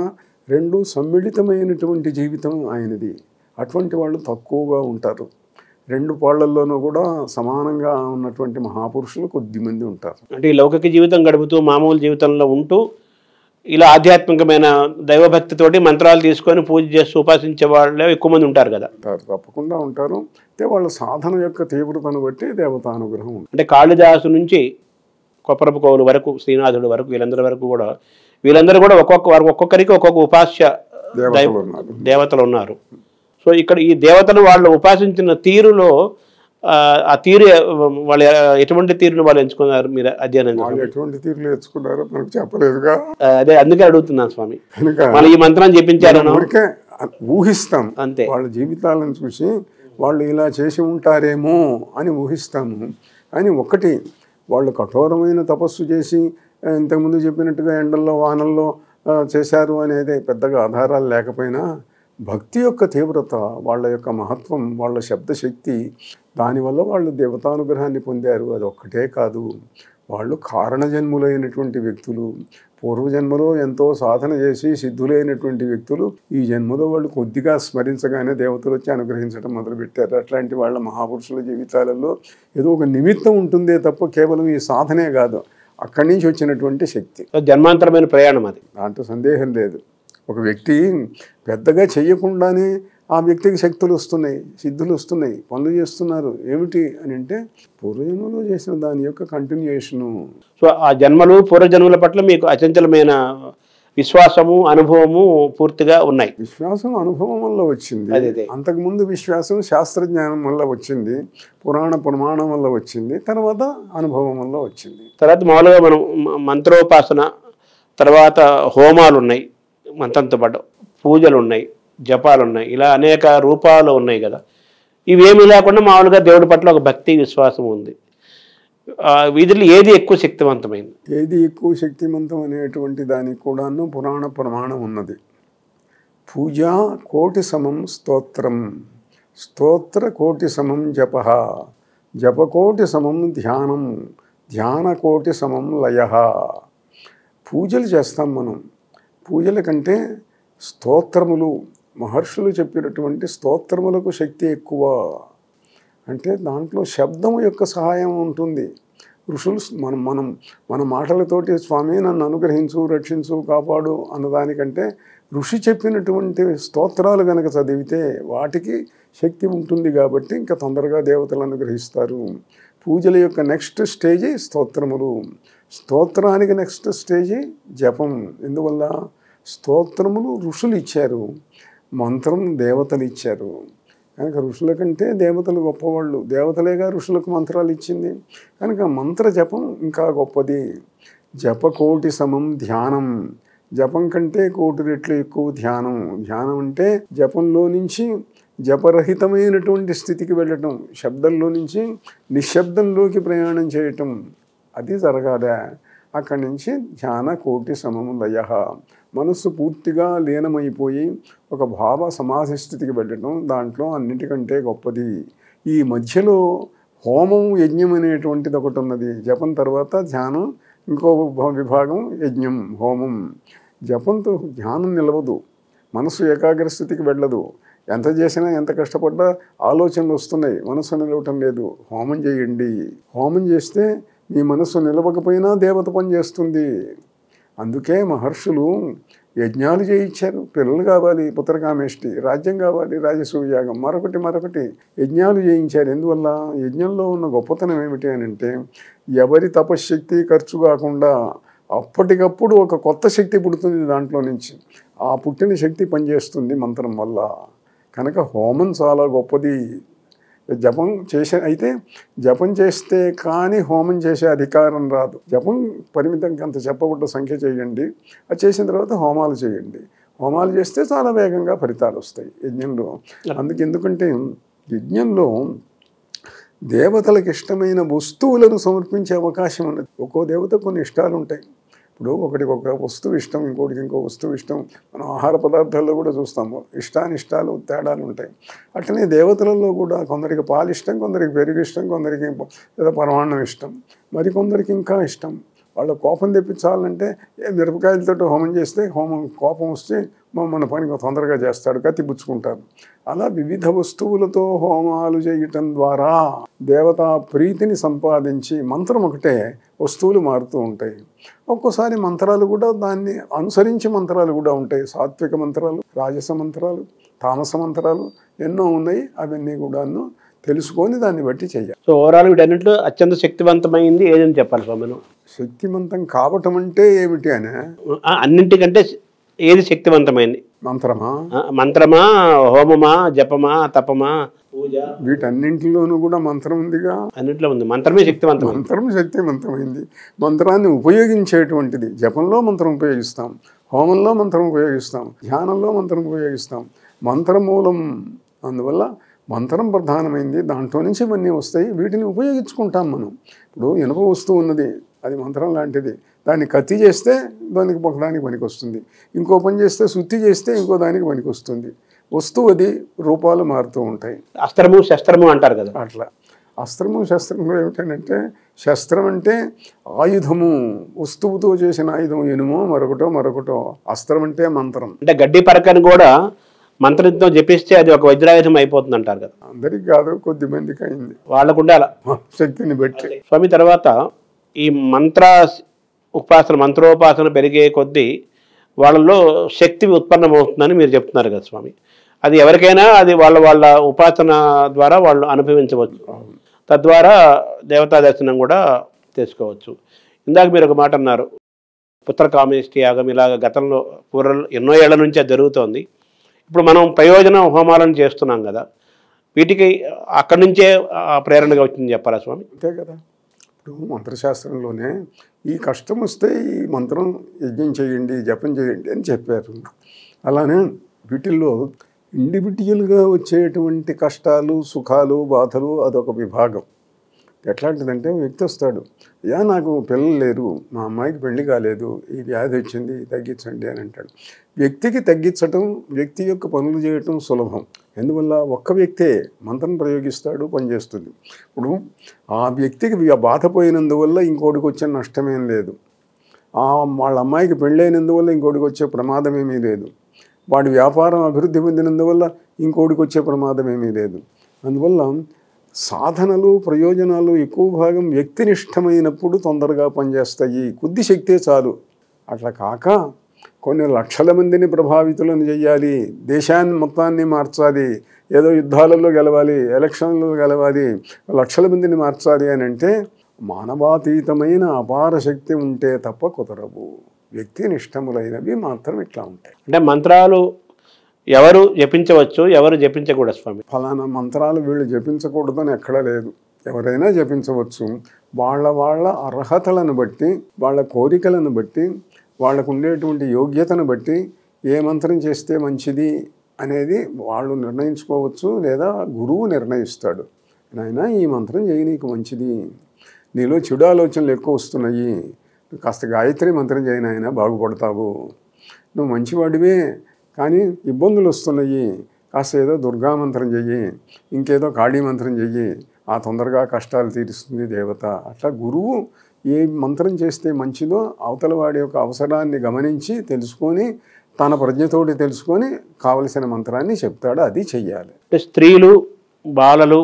2 సమ్మిళితమైనటువంటి జీవితం ఆయనది. అటువంటి వాళ్ళు తక్కువగా ఉంటారు. 2 పాళ్లల్లోనూ కూడా సమానంగా ఉన్నటువంటి మహాపురుషులు కొద్దిమంది ఉంటారు. అంటే ఈ లౌకిక జీవితం గడుపుతూ మామూలు జీవితంలో ఉంటూ ఇలా ఆధ్యాత్మికమైన దైవభక్తితోటి మంత్రాలు తీసుకొని పూజ చేస్తూ ఉపాసించే వాళ్ళే ఎక్కువ మంది ఉంటారు కదా? తప్పకుండా ఉంటారు. అయితే వాళ్ళ సాధన యొక్క తీవ్రతను బట్టి దేవతానుగ్రహం ఉంటుంది. అంటే కాళిదాసు నుంచి కొప్పరపు కవులు వరకు, శ్రీనాథుడు వరకు, వీళ్ళందరూ కూడా ఒక్కొక్కరికి ఒక్కొక్క ఉపాస్య దేవతలు ఉన్నారు. సో ఇక్కడ ఈ దేవతలు వాళ్ళు ఉపాసించిన తీరులో ఆ తీరు వాళ్ళు ఎటువంటి తీరును వాళ్ళు ఎంచుకున్నారు మీరు అధ్యయనం? ఎటువంటి తీరులు ఎంచుకున్నారో మనకు చెప్పలేదుగా. అదే అందుకే అడుగుతున్నాను స్వామి. మళ్ళీ ఈ మంత్రాన్ని చెప్పించారు, ఊహిస్తాం అంతే. వాళ్ళ జీవితాలను చూసి వాళ్ళు ఇలా చేసి ఉంటారేమో అని ఊహిస్తాము. అని ఒకటి, వాళ్ళు కఠోరమైన తపస్సు చేసి ఇంతకుముందు చెప్పినట్టుగా ఎండల్లో వానల్లో చేశారు అనేది పెద్దగా ఆధారాలు లేకపోయినా భక్తి యొక్క తీవ్రత, వాళ్ళ యొక్క మహత్వం, వాళ్ళ శబ్దశక్తి, దానివల్ల వాళ్ళు దేవతానుగ్రహాన్ని పొందారు. అది ఒక్కటే కాదు, వాళ్ళు కారణజన్ములైనటువంటి వ్యక్తులు. పూర్వజన్మలో ఎంతో సాధన చేసి సిద్ధులైనటువంటి వ్యక్తులు ఈ జన్మలో వాళ్ళు కొద్దిగా స్మరించగానే దేవతలు వచ్చి అనుగ్రహించడం మొదలుపెట్టారు. అట్లాంటి వాళ్ళ మహాపురుషుల జీవితాలలో ఏదో ఒక నిమిత్తం ఉంటుందే తప్ప కేవలం ఈ సాధనే కాదు, అక్కడి నుంచి వచ్చినటువంటి శక్తి. జన్మాంతరమైన ప్రయాణం అది, దాంట్లో సందేహం లేదు. ఒక వ్యక్తి పెద్దగా చెయ్యకుండానే ఆ వ్యక్తికి శక్తులు వస్తున్నాయి, సిద్ధులు వస్తున్నాయి, పనులు చేస్తున్నారు. ఏమిటి అని అంటే పూర్వజన్మలో చేసిన దాని యొక్క కంటిన్యూయేషను. సో ఆ జన్మలు పూర్వజన్మల పట్ల మీకు అచంచలమైన విశ్వాసము, అనుభవము పూర్తిగా ఉన్నాయి. విశ్వాసం అనుభవం వల్ల వచ్చింది. అంతకుముందు విశ్వాసం శాస్త్రజ్ఞానం వల్ల వచ్చింది, ప్రమాణం వల్ల వచ్చింది, తర్వాత అనుభవం వల్ల వచ్చింది. తర్వాత మామూలుగా మనం మంత్రోపాసన, తర్వాత హోమాలు ఉన్నాయి, మంత్రంతో పాటు పూజలు ఉన్నాయి, జపాలు ఉన్నాయి, ఇలా అనేక రూపాలు ఉన్నాయి కదా. ఇవేమీ లేకుండా మామూలుగా దేవుడి పట్ల ఒక భక్తి విశ్వాసం ఉంది. వీటిలో ఏది ఎక్కువ శక్తివంతమైంది? ఏది ఎక్కువ శక్తివంతం అనేటువంటి దానికి కూడాను ప్రమాణం ఉన్నది. పూజ కోటి సమం స్తోత్రం, స్తోత్ర కోటి సమం జప, జపకోటి సమం ధ్యానం, ధ్యాన కోటి సమం లయ. పూజలు చేస్తాం మనం. పూజల కంటే స్తోత్రములు, మహర్షులు చెప్పినటువంటి స్తోత్రములకు శక్తి ఎక్కువ. అంటే దాంట్లో శబ్దము యొక్క సహాయం ఉంటుంది. ఋషులు మన మాటలతోటి స్వామి నన్ను అనుగ్రహించు, రక్షించు, కాపాడు అన్నదానికంటే ఋషి చెప్పినటువంటి స్తోత్రాలు కనుక చదివితే వాటికి శక్తి ఉంటుంది. కాబట్టి ఇంకా తొందరగా దేవతలు అనుగ్రహిస్తారు. పూజల యొక్క నెక్స్ట్ స్టేజీ స్తోత్రములు, స్తోత్రానికి నెక్స్ట్ స్టేజీ జపం. ఎందువల్ల స్తోత్రములు ఋషులు ఇచ్చారు, మంత్రం దేవతలు ఇచ్చారు. కనుక ఋషుల కంటే దేవతలు గొప్పవాళ్ళు. దేవతలేగా ఋషులకు మంత్రాలు ఇచ్చింది. కనుక మంత్ర జపం ఇంకా గొప్పది. జపకోటి సమం ధ్యానం, జపం కంటే కోటి రెట్లు ఎక్కువ ధ్యానం. ధ్యానం అంటే జపంలో నుంచి జపరహితమైనటువంటి స్థితికి వెళ్ళటం, శబ్దంలో నుంచి నిశ్శబ్దంలోకి ప్రయాణం చేయటం, అది జరగాలి. అక్కడి నుంచి ధ్యాన కోటి సమం లయ, మనస్సు పూర్తిగా లీనమైపోయి ఒక భావ సమాధి స్థితికి వెళ్ళటం, దాంట్లో అన్నిటికంటే గొప్పది. ఈ మధ్యలో హోమం, యజ్ఞం అనేటువంటిది ఒకటి ఉన్నది. జపం తర్వాత ధ్యానం, ఇంకో విభాగం యజ్ఞం, హోమం. జపంతో ధ్యానం నిలవదు, మనసు ఏకాగ్ర స్థితికి వెళ్ళదు. ఎంత చేసినా, ఎంత కష్టపడ్డా ఆలోచనలు వస్తున్నాయి, మనసు నిలవటం లేదు. హోమం చేయండి. హోమం చేస్తే మీ మనసు నిలవకపోయినా దేవత పని చేస్తుంది. అందుకే మహర్షులు యజ్ఞాలు చేయించారు. పిల్లలు కావాలి, పుత్రకామేష్టి, రాజ్యం కావాలి, రాజసూయాగం, మరొకటి యజ్ఞాలు చేయించారు. ఎందువల్ల? యజ్ఞంలో ఉన్న గొప్పతనం ఏమిటి అని అంటే ఎవరి తపశ్శక్తి ఖర్చు కాకుండా అప్పటికప్పుడు ఒక కొత్త శక్తి పుడుతుంది దాంట్లో నుంచి. ఆ పుట్టిన శక్తి పనిచేస్తుంది మంత్రం వల్ల. కనుక హోమం చాలా గొప్పది. జపం జపం చేస్తే కానీ హోమం చేసే అధికారం రాదు. జపం పరిమితంగా అంత చెప్పబడ్డ సంఖ్య చేయండి, అది చేసిన తర్వాత హోమాలు చేయండి. హోమాలు చేస్తే చాలా వేగంగా ఫలితాలు వస్తాయి యజ్ఞంలో. ఎందుకంటే యజ్ఞంలో దేవతలకు ఇష్టమైన వస్తువులను సమర్పించే అవకాశం ఉన్నది. ఒక్కో దేవత కొన్ని ఇష్టాలు ఉంటాయి. ఇప్పుడు ఒకటికి ఒక వస్తువు ఇష్టం, ఇంకోటికి ఇంకో వస్తువు ఇష్టం. మనం ఆహార పదార్థాల్లో కూడా చూస్తాము, ఇష్టానిష్టాలు తేడాలు ఉంటాయి. అట్లనే దేవతలలో కూడా కొందరికి పాలు ఇష్టం, కొందరికి పెరుగు ఇష్టం, కొందరికి ఏదో పరమాన్నం ఇష్టం, మరికొందరికి ఇంకా ఇష్టం. వాళ్ళ కోపం తెప్పించాలంటే మిరపకాయలతో హోమం చేస్తే కోపం వస్తే మన పని తొందరగా చేస్తాడు, కత్తి పుచ్చుకుంటారు. అలా వివిధ వస్తువులతో హోమాలు చేయటం ద్వారా దేవతా ప్రీతిని సంపాదించి, మంత్రం ఒకటే, వస్తువులు మారుతూ ఉంటాయి. ఒక్కోసారి మంత్రాలు కూడా దాన్ని అనుసరించి మంత్రాలు కూడా ఉంటాయి. సాత్విక మంత్రాలు, రాజస మంత్రాలు, తామస మంత్రాలు ఎన్నో ఉన్నాయి. అవన్నీ కూడాను తెలుసుకొని దాన్ని బట్టి చెయ్యాలి. సో ఓవరాల్ వీటన్నింటిలో అత్యంత శక్తివంతమైంది ఏదని చెప్పాలి స్వామి? శక్తివంతం కావటం అంటే ఏమిటి అని, అన్నింటికంటే ఏది శక్తివంతమైంది? మంత్రమా, హోమమా, జపమా, తపమా, పూజ? వీటన్నింటిలోనూ కూడా మంత్రం ఉందిగా. అన్నింటిలో ఉంది. మంత్రమే శక్తివంతమైంది. మంత్రం శక్తివంతమైంది. మంత్రాన్ని ఉపయోగించేటువంటిది. జపంలో మంత్రం ఉపయోగిస్తాం, హోమంలో మంత్రం ఉపయోగిస్తాం, ధ్యానంలో మంత్రం ఉపయోగిస్తాం. మంత్రమూలం. అందువల్ల మంత్రం ప్రధానమైంది. దాంట్లో నుంచి ఇవన్నీ వస్తాయి. వీటిని ఉపయోగించుకుంటాం మనం. ఇప్పుడు ఇనుప వస్తువు ఉన్నది, అది మంత్రం లాంటిది. దాన్ని కత్తి చేస్తే దానికి ఒకదానికి పనికి వస్తుంది, ఇంకో పని చేస్తే శుద్ధి చేస్తే ఇంకో దానికి పనికి వస్తుంది. వస్తువు అది రూపాలు మారుతూ ఉంటాయి. అస్త్రము శస్త్రము అంటారు కదా. అట్లా అస్త్రము శస్త్రము ఏమిటంటే, శస్త్రం అంటే ఆయుధము, వస్తువుతో చేసిన ఆయుధం, ఇనుమో మరొకటో. అస్త్రం అంటే మంత్రం. అంటే గడ్డి పరకని కూడా మంత్రంతో జపిస్తే అది ఒక వజ్రాయుధం అయిపోతుంది అంటారు కదా. అందరికి కాదు, కొద్ది మందికి అయింది, వాళ్ళకుండే అలా శక్తిని బట్టి. స్వామి, తర్వాత ఈ మంత్రోపాసన పెరిగే కొద్దీ వాళ్ళలో శక్తి ఉత్పన్నమవుతుందని మీరు చెప్తున్నారు కదా స్వామి. అది ఎవరికైనా అది వాళ్ళ ఉపాసన ద్వారా వాళ్ళు అనుభవించవచ్చు, తద్వారా దేవతా దర్శనం కూడా చేసుకోవచ్చు. ఇందాక మీరు ఒక మాట అన్నారు, పుత్రకామేష్టి యాగం ఇలాగ గతంలో పూర్వం ఎన్నో ఏళ్ల నుంచి అది జరుగుతోంది. ఇప్పుడు మనం ప్రయోజన హోమాలను చేస్తున్నాం కదా, వీటికి అక్కడి నుంచే ప్రేరణగా వచ్చింది చెప్పాలా స్వామి? అంతే కదా. ఇప్పుడు మంత్రశాస్త్రంలోనే ఈ కష్టం వస్తే ఈ మంత్రం యజ్ఞం చేయండి, జపం చేయండి అని చెప్పారు. అలానే వీటిల్లో ఇండివిజువల్గా వచ్చేటువంటి కష్టాలు, సుఖాలు, బాధలు అదొక విభాగం. ఎట్లాంటిదంటే, వ్యక్తి వస్తాడు, అయ్యా నాకు పిల్లలు లేరు, మా అమ్మాయికి పెళ్లి కాలేదు, ఈ వ్యాధి వచ్చింది, తగ్గించండి అని అంటాడు. వ్యక్తికి తగ్గించటం, వ్యక్తి యొక్క పనులు చేయటం సులభం. ఎందువల్ల ఒక్క వ్యక్తే మంత్రం ప్రయోగిస్తాడు, పనిచేస్తుంది. ఇప్పుడు ఆ వ్యక్తికి బాధపోయినందువల్ల ఇంకోటికి వచ్చే నష్టమేం లేదు, వాళ్ళ అమ్మాయికి పెళ్ళైనందువల్ల ఇంకోటికి వచ్చే ప్రమాదం ఏమీ లేదు, వాడి వ్యాపారం అభివృద్ధి పొందినందువల్ల ఇంకోటికి వచ్చే ప్రమాదం ఏమీ లేదు. అందువల్ల సాధనలు, ప్రయోజనాలు ఎక్కువ భాగం వ్యక్తినిష్టమైనప్పుడు తొందరగా పనిచేస్తాయి. కొద్ది శక్తే చాలు. అట్లా కాక కొన్ని లక్షల మందిని ప్రభావితులను చేయాలి, దేశాన్ని మొత్తాన్ని మార్చాలి, ఏదో యుద్ధాలలో గెలవాలి, ఎలక్షన్లలో గెలవాలి, లక్షల మందిని మార్చాలి అని అంటే మానవాతీతమైన అపార శక్తి ఉంటే తప్ప కుదరవు. వ్యక్తినిష్టములైనవి మాత్రం ఇట్లా ఉంటాయి. అంటే మంత్రాలు ఎవరు జపించవచ్చు, ఎవరు జపించకూడదు స్వామి? ఫలానా మంత్రాలు వీళ్ళు జపించకూడదని ఎక్కడా లేదు, ఎవరైనా జపించవచ్చు. వాళ్ళ అర్హతలను బట్టి, వాళ్ళ కోరికలను బట్టి, వాళ్ళకు ఉండేటువంటి యోగ్యతను బట్టి ఏ మంత్రం చేస్తే మంచిది అనేది వాళ్ళు నిర్ణయించుకోవచ్చు, లేదా గురువు నిర్ణయిస్తాడు. నాయనా ఈ మంత్రం చేయి, నీకు మంచిది, నీలో చెడు ఆలోచనలు ఎక్కువ వస్తున్నాయి, కాస్త గాయత్రి మంత్రం చేయని ఆయన బాగుపడతావు, నువ్వు మంచివాడివే కానీ ఇబ్బందులు వస్తున్నాయి, కాస్త ఏదో దుర్గా మంత్రం చెయ్యి, ఇంకేదో కాళీ మంత్రం చెయ్యి, ఆ తొందరగా కష్టాలు తీరుస్తుంది దేవత. అట్లా గురువు ఏ మంత్రం చేస్తే మంచిదో అవతల వాడి యొక్క అవసరాన్ని గమనించి తెలుసుకొని, తన ప్రజ్ఞతోటి తెలుసుకొని కావలసిన మంత్రాన్ని చెప్తాడు, అది చెయ్యాలి. స్త్రీలు, బాలలు,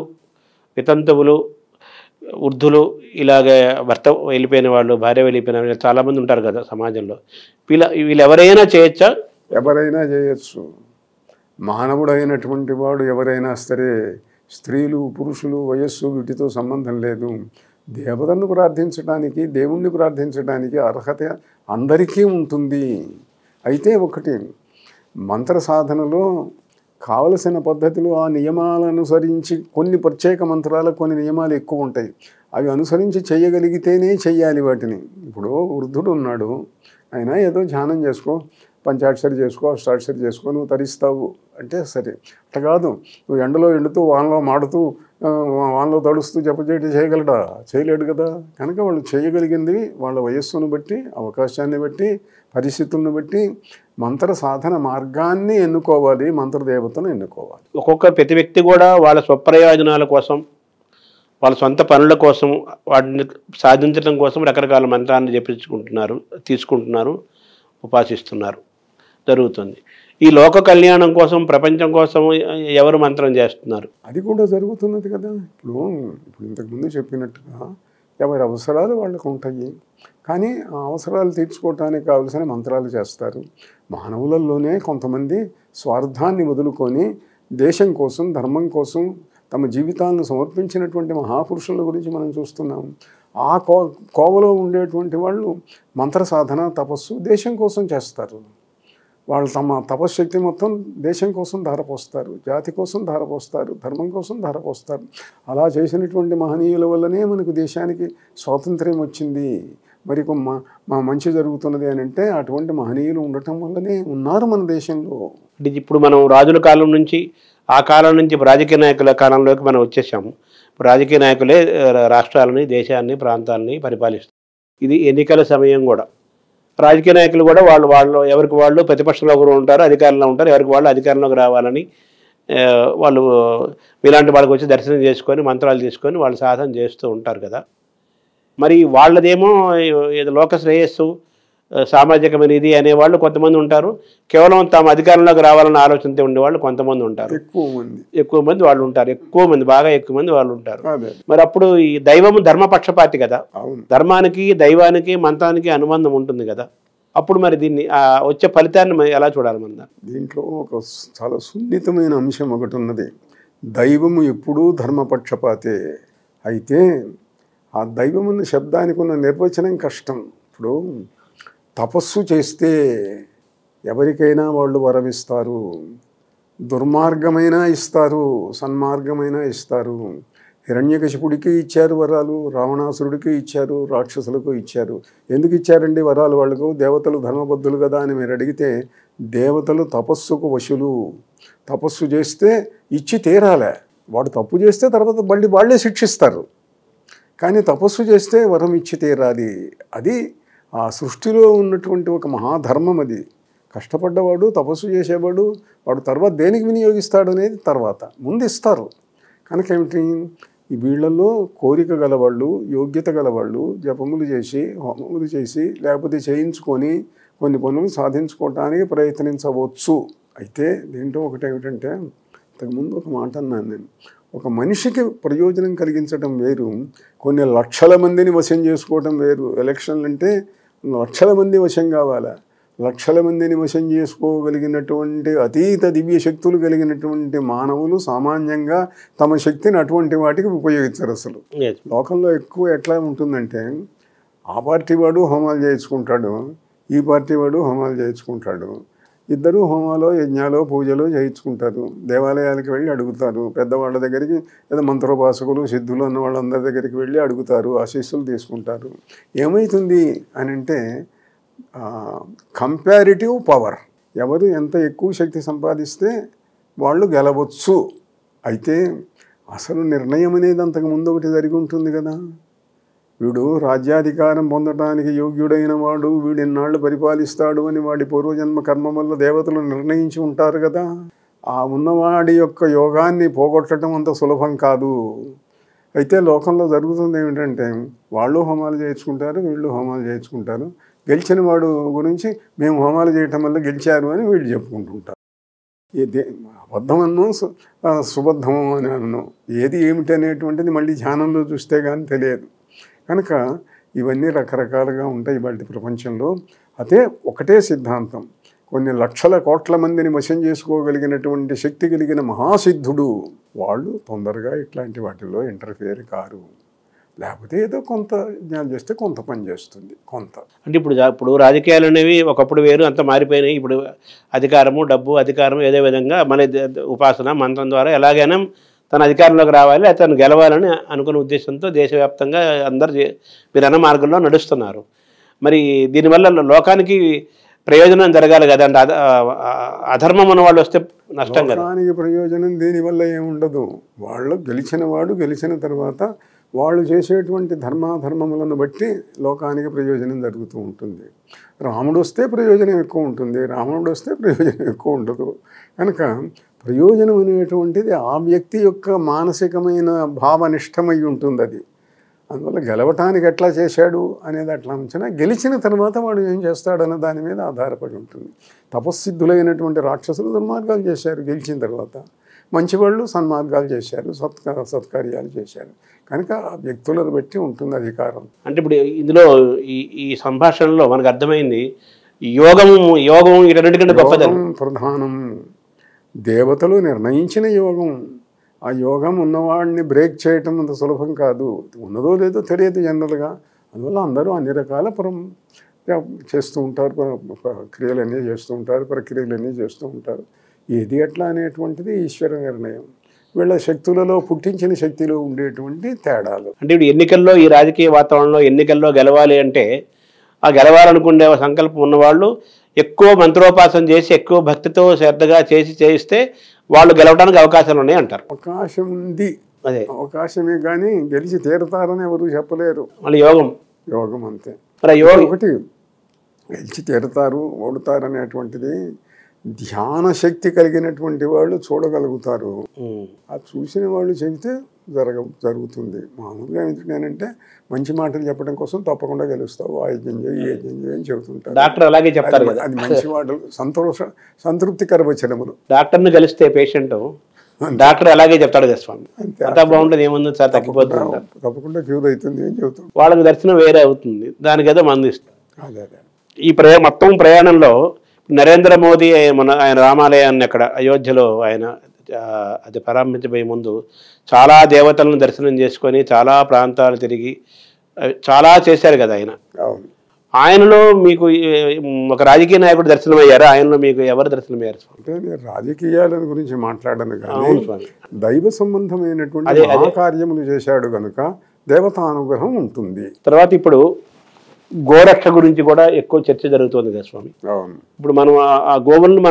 వితంతువులు, వృద్ధులు, ఇలాగే భర్త వెళ్ళిపోయిన వాళ్ళు, భార్య వెళ్ళిపోయిన వాళ్ళు చాలామంది ఉంటారు కదా సమాజంలో. వీళ్ళు ఎవరైనా చేయొచ్చా? ఎవరైనా చేయొచ్చు. మానవుడైనటువంటి వాడు ఎవరైనా సరే, స్త్రీలు, పురుషులు, వయస్సు వీటితో సంబంధం లేదు. దేవతను ప్రార్థించడానికి, దేవుణ్ణి ప్రార్థించడానికి అర్హత అందరికీ ఉంటుంది. అయితే ఒకటి, మంత్ర సాధనలో కావలసిన పద్ధతులు, ఆ నియమాలను అనుసరించి, కొన్ని ప్రత్యేక మంత్రాలకు కొన్ని నియమాలు ఎక్కువ ఉంటాయి, అవి అనుసరించి చేయగలిగితేనే చెయ్యాలి వాటిని. ఇప్పుడు వృద్ధుడు ఉన్నాడు, అయినా ఏదో ధ్యానం చేసుకో, పంచాక్షరి చేసుకో, అష్టాక్షరి చేసుకో, నువ్వు తరిస్తావు అంటే సరే. అట్లా కాదు, నువ్వు ఎండలో ఎండుతూ, వానలో మాడుతూ, వానలో తడుస్తూ చేయగలడా? చేయలేడు కదా. కనుక వాళ్ళు చేయగలిగింది వాళ్ళ వయస్సును బట్టి, అవకాశాన్ని బట్టి, పరిస్థితులను బట్టి మంత్ర సాధన మార్గాన్ని ఎన్నుకోవాలి, మంత్రదేవతను ఎన్నుకోవాలి. ప్రతి వ్యక్తి కూడా వాళ్ళ స్వప్రయోజనాల కోసం, వాళ్ళ సొంత పనుల కోసం, వాటిని సాధించడం కోసం రకరకాల మంత్రాన్ని జపించుకుంటున్నారు, తీసుకుంటున్నారు, ఉపాసిస్తున్నారు, జరుగుతుంది. ఈ లోక కళ్యాణం కోసం, ప్రపంచం కోసం ఎవరు మంత్రం చేస్తున్నారు? అది కూడా జరుగుతున్నది కదా. ఇప్పుడు ఇంతకుముందు చెప్పినట్టుగా ఎవరి అవసరాలు వాళ్ళకు ఉంటాయి, కానీ ఆ అవసరాలు తీర్చుకోవటానికి కావలసిన మంత్రాలు చేస్తారు. మానవులలోనే కొంతమంది స్వార్థాన్ని వదులుకొని దేశం కోసం, ధర్మం కోసం తమ జీవితాలను సమర్పించినటువంటి మహాపురుషుల గురించి మనం చూస్తున్నాం. ఆ కోవలో ఉండేటువంటి వాళ్ళు మంత్ర సాధన, తపస్సు దేశం కోసం చేస్తారు. వాళ్ళు తమ తపశ్శక్తి మొత్తం దేశం కోసం ధారపోస్తారు, జాతి కోసం ధారపోస్తారు, ధర్మం కోసం ధారపోస్తారు. అలా చేసినటువంటి మహనీయుల వల్లనే మనకు దేశానికి స్వాతంత్ర్యం వచ్చింది, మరి మా మంచి జరుగుతున్నది అని అంటే అటువంటి మహనీయులు ఉండటం వల్లనే ఉన్నారు మన దేశంలో. ఇప్పుడు మనం రాజుల కాలం నుంచి, ఆ కాలం నుంచి రాజకీయ నాయకుల కాలంలోకి మనం వచ్చేసాము. రాజకీయ నాయకులే రాష్ట్రాలని, దేశాన్ని, ప్రాంతాలని పరిపాలిస్తారు. ఇది ఎన్నికల సమయం కూడా. రాజకీయ నాయకులు కూడా వాళ్ళు ఎవరికి వాళ్ళు ప్రతిపక్షంలో కూడా ఉంటారు, అధికారంలో ఉంటారు. ఎవరికి వాళ్ళు అధికారంలోకి రావాలని వాళ్ళు ఇలాంటి వాళ్ళకి వచ్చి దర్శనం చేసుకొని మంత్రాలు తీసుకొని వాళ్ళు సాధన చేస్తూ ఉంటారు కదా. మరి వాళ్ళదేమో ఏదో లోక శ్రేయస్సు, సామాజికమైన ఇది అనేవాళ్ళు కొంతమంది ఉంటారు. కేవలం తమ అధికారంలోకి రావాలన్న ఆలోచనతో ఉండేవాళ్ళు కొంతమంది ఉంటారు. ఎక్కువ మంది వాళ్ళు ఉంటారు. బాగా ఎక్కువ మంది వాళ్ళు ఉంటారు. మరి అప్పుడు ఈ దైవము ధర్మపక్షపాతి కదా. ధర్మానికి, దైవానికి, మంత్రానికి అనుబంధం ఉంటుంది కదా. అప్పుడు మరి దీన్ని వచ్చే ఫలితాన్ని ఎలా చూడాలి? మన దీంట్లో ఒక చాలా సున్నితమైన అంశం ఒకటి ఉన్నది. దైవము ఎప్పుడూ ధర్మపక్షపాతే. అయితే ఆ దైవమున్న శబ్దానికి ఉన్న నిర్వచనం కష్టం. ఇప్పుడు తపస్సు చేస్తే ఎవరికైనా వాళ్ళు వరమిస్తారు, దుర్మార్గమైనా ఇస్తారు, సన్మార్గమైనా ఇస్తారు. హిరణ్యకశిపుడికి ఇచ్చారు వరాలు, రావణాసురుడికి ఇచ్చారు, రాక్షసులకు ఇచ్చారు. ఎందుకు ఇచ్చారండి వరాలు వాళ్ళకు? దేవతలు ధర్మబద్ధులు కదా అని మీరు అడిగితే, దేవతలు తపస్సుకు వశులు. తపస్సు చేస్తే ఇచ్చి తీరాలే. వాడు తప్పు చేస్తే తర్వాత మళ్ళీ వాళ్ళే శిక్షిస్తారు. కానీ తపస్సు చేస్తే వరం ఇచ్చి తీరాలి. అది ఆ సృష్టిలో ఉన్నటువంటి ఒక మహాధర్మం. అది కష్టపడ్డవాడు, తపస్సు చేసేవాడు, వాడు తర్వాత దేనికి వినియోగిస్తాడు అనేది తర్వాత, ముందు ఇస్తారు. కనుక ఏమిటి, ఈ వీళ్ళల్లో కోరిక గలవాళ్ళు, యోగ్యత గలవాళ్ళు జపములు చేసి, హోమములు చేసి, లేకపోతే చేయించుకొని కొన్ని పనులు సాధించుకోవటానికి ప్రయత్నించవచ్చు. అయితే దీంట్లో ఒకటి ఏమిటంటే, ఇంతకుముందు ఒక మాట అన్నాను నేను, ఒక మనిషికి ప్రయోజనం కలిగించడం వేరు, కొన్ని లక్షల మందిని వశం చేసుకోవటం వేరు. ఎలక్షన్లు అంటే లక్షల మంది వశం కావాలా. లక్షల మందిని వశం చేసుకోగలిగినటువంటి అతీత దివ్య శక్తులు కలిగినటువంటి మానవులు సామాన్యంగా తమ శక్తిని అటువంటి వాటికి ఉపయోగించరు. అసలు లోకంలో ఎక్కువ ఎట్లా ఉంటుందంటే, ఆ పార్టీ వాడు హోమాలు చేయించుకుంటాడు, ఈ పార్టీ వాడు హోమాలు చేయించుకుంటాడు. ఇద్దరు హోమాలో, యజ్ఞాలో, పూజలో చేయించుకుంటారు. దేవాలయాలకు వెళ్ళి అడుగుతారు. పెద్దవాళ్ళ దగ్గరికి, లేదా మంత్రోపాసకులు, సిద్ధులు అన్న వాళ్ళందరి దగ్గరికి వెళ్ళి అడుగుతారు, ఆశీస్సులు తీసుకుంటారు. ఏమవుతుంది అని అంటే, కంపారిటివ్ పవర్. ఎవరు ఎంత ఎక్కువ శక్తి సంపాదిస్తే వాళ్ళు గెలవచ్చు. అయితే అసలు నిర్ణయం అనేది అంతకుముందు ఒకటి జరిగి ఉంటుంది కదా. వీడు రాజ్యాధికారం పొందడానికి యోగ్యుడైన వాడు, వీడు ఎన్నాళ్ళు పరిపాలిస్తాడు అని వాడి పూర్వజన్మ కర్మ వల్ల దేవతలు నిర్ణయించి ఉంటారు కదా. ఆ ఉన్నవాడి యొక్క యోగాన్ని పోగొట్టడం అంత సులభం కాదు. అయితే లోకంలో జరుగుతుంది ఏమిటంటే, వాళ్ళు హోమాలు చేయించుకుంటారు, వీళ్ళు హోమాలు చేయించుకుంటారు. గెలిచిన వాడు గురించి మేము హోమాలు చేయటం వల్ల గెలిచారు అని వీళ్ళు చెప్పుకుంటుంటారు. ఇది అబద్ధమన్నో సుబద్ధమో అని అన్నో, ఏది ఏమిటి అనేటువంటిది మళ్ళీ ధ్యానంలో చూస్తే కానీ తెలియదు. కనుక ఇవన్నీ రకరకాలుగా ఉంటాయి వాటి ప్రపంచంలో. అదే ఒకటే సిద్ధాంతం, కొన్ని లక్షల కోట్ల మందిని వశం చేసుకోగలిగినటువంటి శక్తి కలిగిన మహాసిద్ధుడు వాళ్ళు తొందరగా ఇట్లాంటి వాటిల్లో ఇంటర్ఫియర్ కారు. లేకపోతే ఏదో కొంత జ్ఞానం చేస్తే కొంత పని చేస్తుంది కొంత. అంటే ఇప్పుడు రాజకీయాలు అనేవి ఒకప్పుడు వేరు, అంత మారిపోయినాయి. ఇప్పుడు అధికారము, డబ్బు, అధికారం ఏదో విధంగా మన ఉపాసన మంత్రం ద్వారా ఎలాగైనా తన అధికారంలోకి రావాలి, అతను గెలవాలని అనుకునే ఉద్దేశంతో దేశవ్యాప్తంగా అందరు మీరు అన్న మార్గంలో నడుస్తున్నారు. మరి దీనివల్ల లోకానికి ప్రయోజనం జరగాలి కదా. అంటే అధర్మం ఉన్న వాళ్ళు వస్తే నష్టం కదా. లోకానికి ప్రయోజనం దీనివల్ల ఏముండదు. వాళ్ళు గెలిచిన వాడు గెలిచిన తర్వాత వాళ్ళు చేసేటువంటి ధర్మాధర్మములను బట్టి లోకానికి ప్రయోజనం జరుగుతూ ఉంటుంది. రాముడు వస్తే ప్రయోజనం ఎక్కువ ఉంటుంది, రావణుడు వస్తే ప్రయోజనం ఎక్కువ ఉండదు. కనుక ప్రయోజనం అనేటువంటిది ఆ వ్యక్తి యొక్క మానసికమైన భావనిష్టమై ఉంటుంది. అది అందువల్ల గెలవటానికి ఎట్లా చేశాడు అనేది అట్లా అంచనా, గెలిచిన తర్వాత వాడు ఏం చేస్తాడన్న దాని మీద ఆధారపడి ఉంటుంది. తపస్సిద్ధులైనటువంటి రాక్షసులు దుర్మార్గాలు చేశారు, గెలిచిన తర్వాత మంచివాళ్ళు సన్మార్గాలు చేశారు, సత్కార్యాలు చేశారు. కనుక వ్యక్తులను బట్టి ఉంటుంది అధికారం. అంటే ఇప్పుడు ఇందులో ఈ సంభాషణలో మనకు అర్థమైంది యోగం ఇటన్నిటికంటే గొప్పదనం ప్రధానం. దేవతలు నిర్ణయించిన యోగం. ఆ యోగం ఉన్నవాడిని బ్రేక్ చేయటం అంత సులభం కాదు. ఉన్నదో లేదో తెలియదు జనరల్గా. అందువల్ల అందరూ అన్ని రకాల చేస్తూ ఉంటారు, క్రియలన్నీ చేస్తూ ఉంటారు, ప్రక్రియలన్నీ చేస్తూ ఉంటారు. ఏది ఎట్లా అనేటువంటిది ఈశ్వర నిర్ణయం. వీళ్ళ శక్తులలో పుట్టించిన శక్తిలో ఉండేటువంటి తేడాలు. అంటే ఇప్పుడు ఎన్నికల్లో, ఈ రాజకీయ వాతావరణంలో ఎన్నికల్లో గెలవాలి అంటే, ఆ గెలవాలనుకునే సంకల్పం ఉన్నవాళ్ళు ఎక్కువ మంత్రోపాసన చేసి, ఎక్కువ భక్తితో శ్రద్ధగా చేయిస్తే వాళ్ళు గెలవడానికి అవకాశాలు ఉన్నాయి అంటారు. అవకాశం ఉంది, అదే అవకాశమే, కానీ గెలిచి తీరతారని ఎవరు చెప్పలేరు. మళ్ళీ యోగం అంతే. మరి ఒకటి గెలిచి తీరుతారు, ఓడుతారు అనేటువంటిది ధ్యాన శక్తి కలిగినటువంటి వాళ్ళు చూడగలుగుతారు. అది చూసిన వాళ్ళు చెబితే జరుగుతుంది. మామూలుగా ఏంటంటే మంచి మాటలు చెప్పడం కోసం తప్పకుండా గెలుస్తావు, ఆ యజ్ఞం చేయి, ఈ యజ్ఞం చేయి అని చెబుతుంటారు. డాక్టర్ అలాగే చెప్తారు కదా, అది మంచి మాటలు, సంతృప్తికర వచనములు. డాక్టర్ని కలిస్తే పేషెంట్ డాక్టర్ అలాగే చెప్తాడు కదా స్వామి, అంతా బాగుంటుంది, ఏముంది సార్ తగ్గిపోతుంది, తప్పకుండా క్యూర్ అవుతుంది అని చెబుతాం. వాళ్ళకి దర్శనం వేరే అవుతుంది, దానికి ఏదో మందు ఇస్తారు. అదే అదే ఈ మొత్తం ప్రయాణంలో నరేంద్ర మోదీ ఆయన రామాలయాన్ని అక్కడ అయోధ్యలో ఆయన అది ప్రారంభించబోయే ముందు చాలా దేవతలను దర్శనం చేసుకొని చాలా ప్రాంతాలు తిరిగి చాలా చేశారు కదా ఆయన. అవును. ఆయనలో మీకు ఒక రాజకీయ నాయకుడు దర్శనం అయ్యారా? ఆయనలో మీకు ఎవరు దర్శనం అయ్యారు? అంటే నేను రాజకీయాల గురించి మాట్లాడను కానీ దైవ సంబంధమైనటువంటి కార్యములు చేశాడు కనుక దేవతానుగ్రహం ఉంటుంది. తర్వాత ఇప్పుడు గోరక్ష గురించి కూడా ఎక్కువ చర్చ జరుగుతుంది కదా స్వామి. అవును. ఇప్పుడు మనం ఆ గోవులను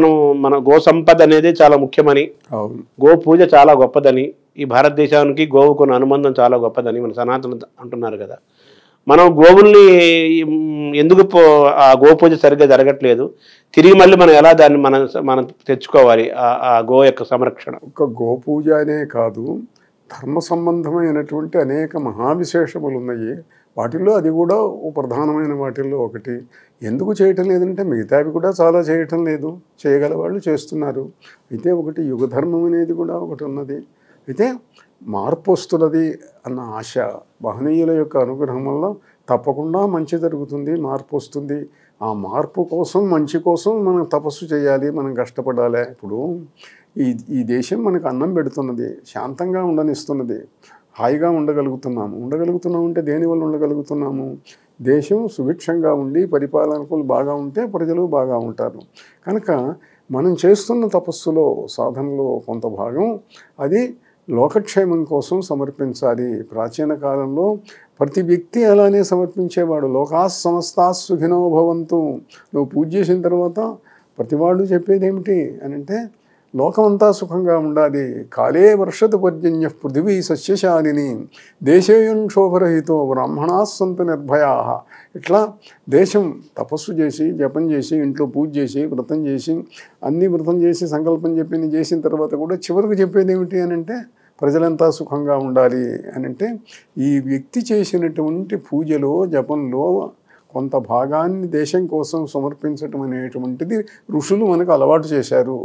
మన గో సంపద అనేది చాలా ముఖ్యమని, అవును, గో పూజ చాలా గొప్పదని, ఈ భారతదేశానికి గోవుకున్న అనుబంధం చాలా గొప్పదని మన సనాతన అంటున్నారు కదా. మనం గోవుల్ని ఎందుకు ఆ గో పూజ సరిగ్గా జరగట్లేదు, తిరిగి మళ్ళీ మనం ఎలా దాన్ని మనం తెచ్చుకోవాలి ఆ గో యొక్క సంరక్షణ? ఒక గో పూజ అనే కాదు, ధర్మ సంబంధమైనటువంటి అనేక మహావిశేషములు ఉన్నాయి. వాటిల్లో అది కూడా ప్రధానమైన వాటిల్లో ఒకటి. ఎందుకు చేయటం లేదంటే మిగతావి కూడా చాలా చేయటం లేదు, చేయగల వాళ్ళు చేస్తున్నారు. అయితే ఒకటి యుగధర్మం అనేది కూడా ఒకటి ఉన్నది. అయితే మార్పు వస్తున్నది అన్న ఆశ, మహనీయుల యొక్క అనుగ్రహం వల్ల తప్పకుండా మంచి జరుగుతుంది, మార్పు వస్తుంది. ఆ మార్పు కోసం, మంచి కోసం మనం తపస్సు చేయాలి, మనం కష్టపడాలి. ఇప్పుడు ఈ దేశం మనకు అన్నం పెడుతున్నది, శాంతంగా ఉండనిస్తున్నది, హాయిగా ఉండగలుగుతున్నాము అంటే దేనివల్ల ఉండగలుగుతున్నాము? దేశం సుభిక్షంగా ఉండి పరిపాలనకులు బాగా ఉంటే ప్రజలు బాగా ఉంటారు. కనుక మనం చేస్తున్న తపస్సులో, సాధనలో కొంత భాగం అది లోకక్షేమం కోసం సమర్పించాలి. ప్రాచీన కాలంలో ప్రతి వ్యక్తి అలానే సమర్పించేవాడు. లోకా సమస్తా సుఖినో భవంతు. నువ్వు పూజ చేసిన తర్వాత ప్రతివాడు చెప్పేది ఏమిటి అని అంటే లోకమంతా సుఖంగా ఉండాలి. కాలే వర్షతు పర్జన్య పృథివీ సస్యశాలిని దేశేయం శోభరహితో బ్రాహ్మణా సంతు నిర్భయా. ఇట్లా దేశం తపస్సు చేసి, జపం చేసి, ఇంట్లో పూజ చేసి, వ్రతం చేసి, అన్ని వ్రతం చేసి, సంకల్పం చెప్పింది చేసిన తర్వాత కూడా చివరికి చెప్పేది ఏమిటి అని అంటే ప్రజలంతా సుఖంగా ఉండాలి అని అంటే ఈ వ్యక్తి చేసినటువంటి పూజలో, జపంలో కొంత భాగాన్ని దేశం కోసం సమర్పించటం అనేటువంటిది ఋషులు మనకు అలవాటు చేశారు.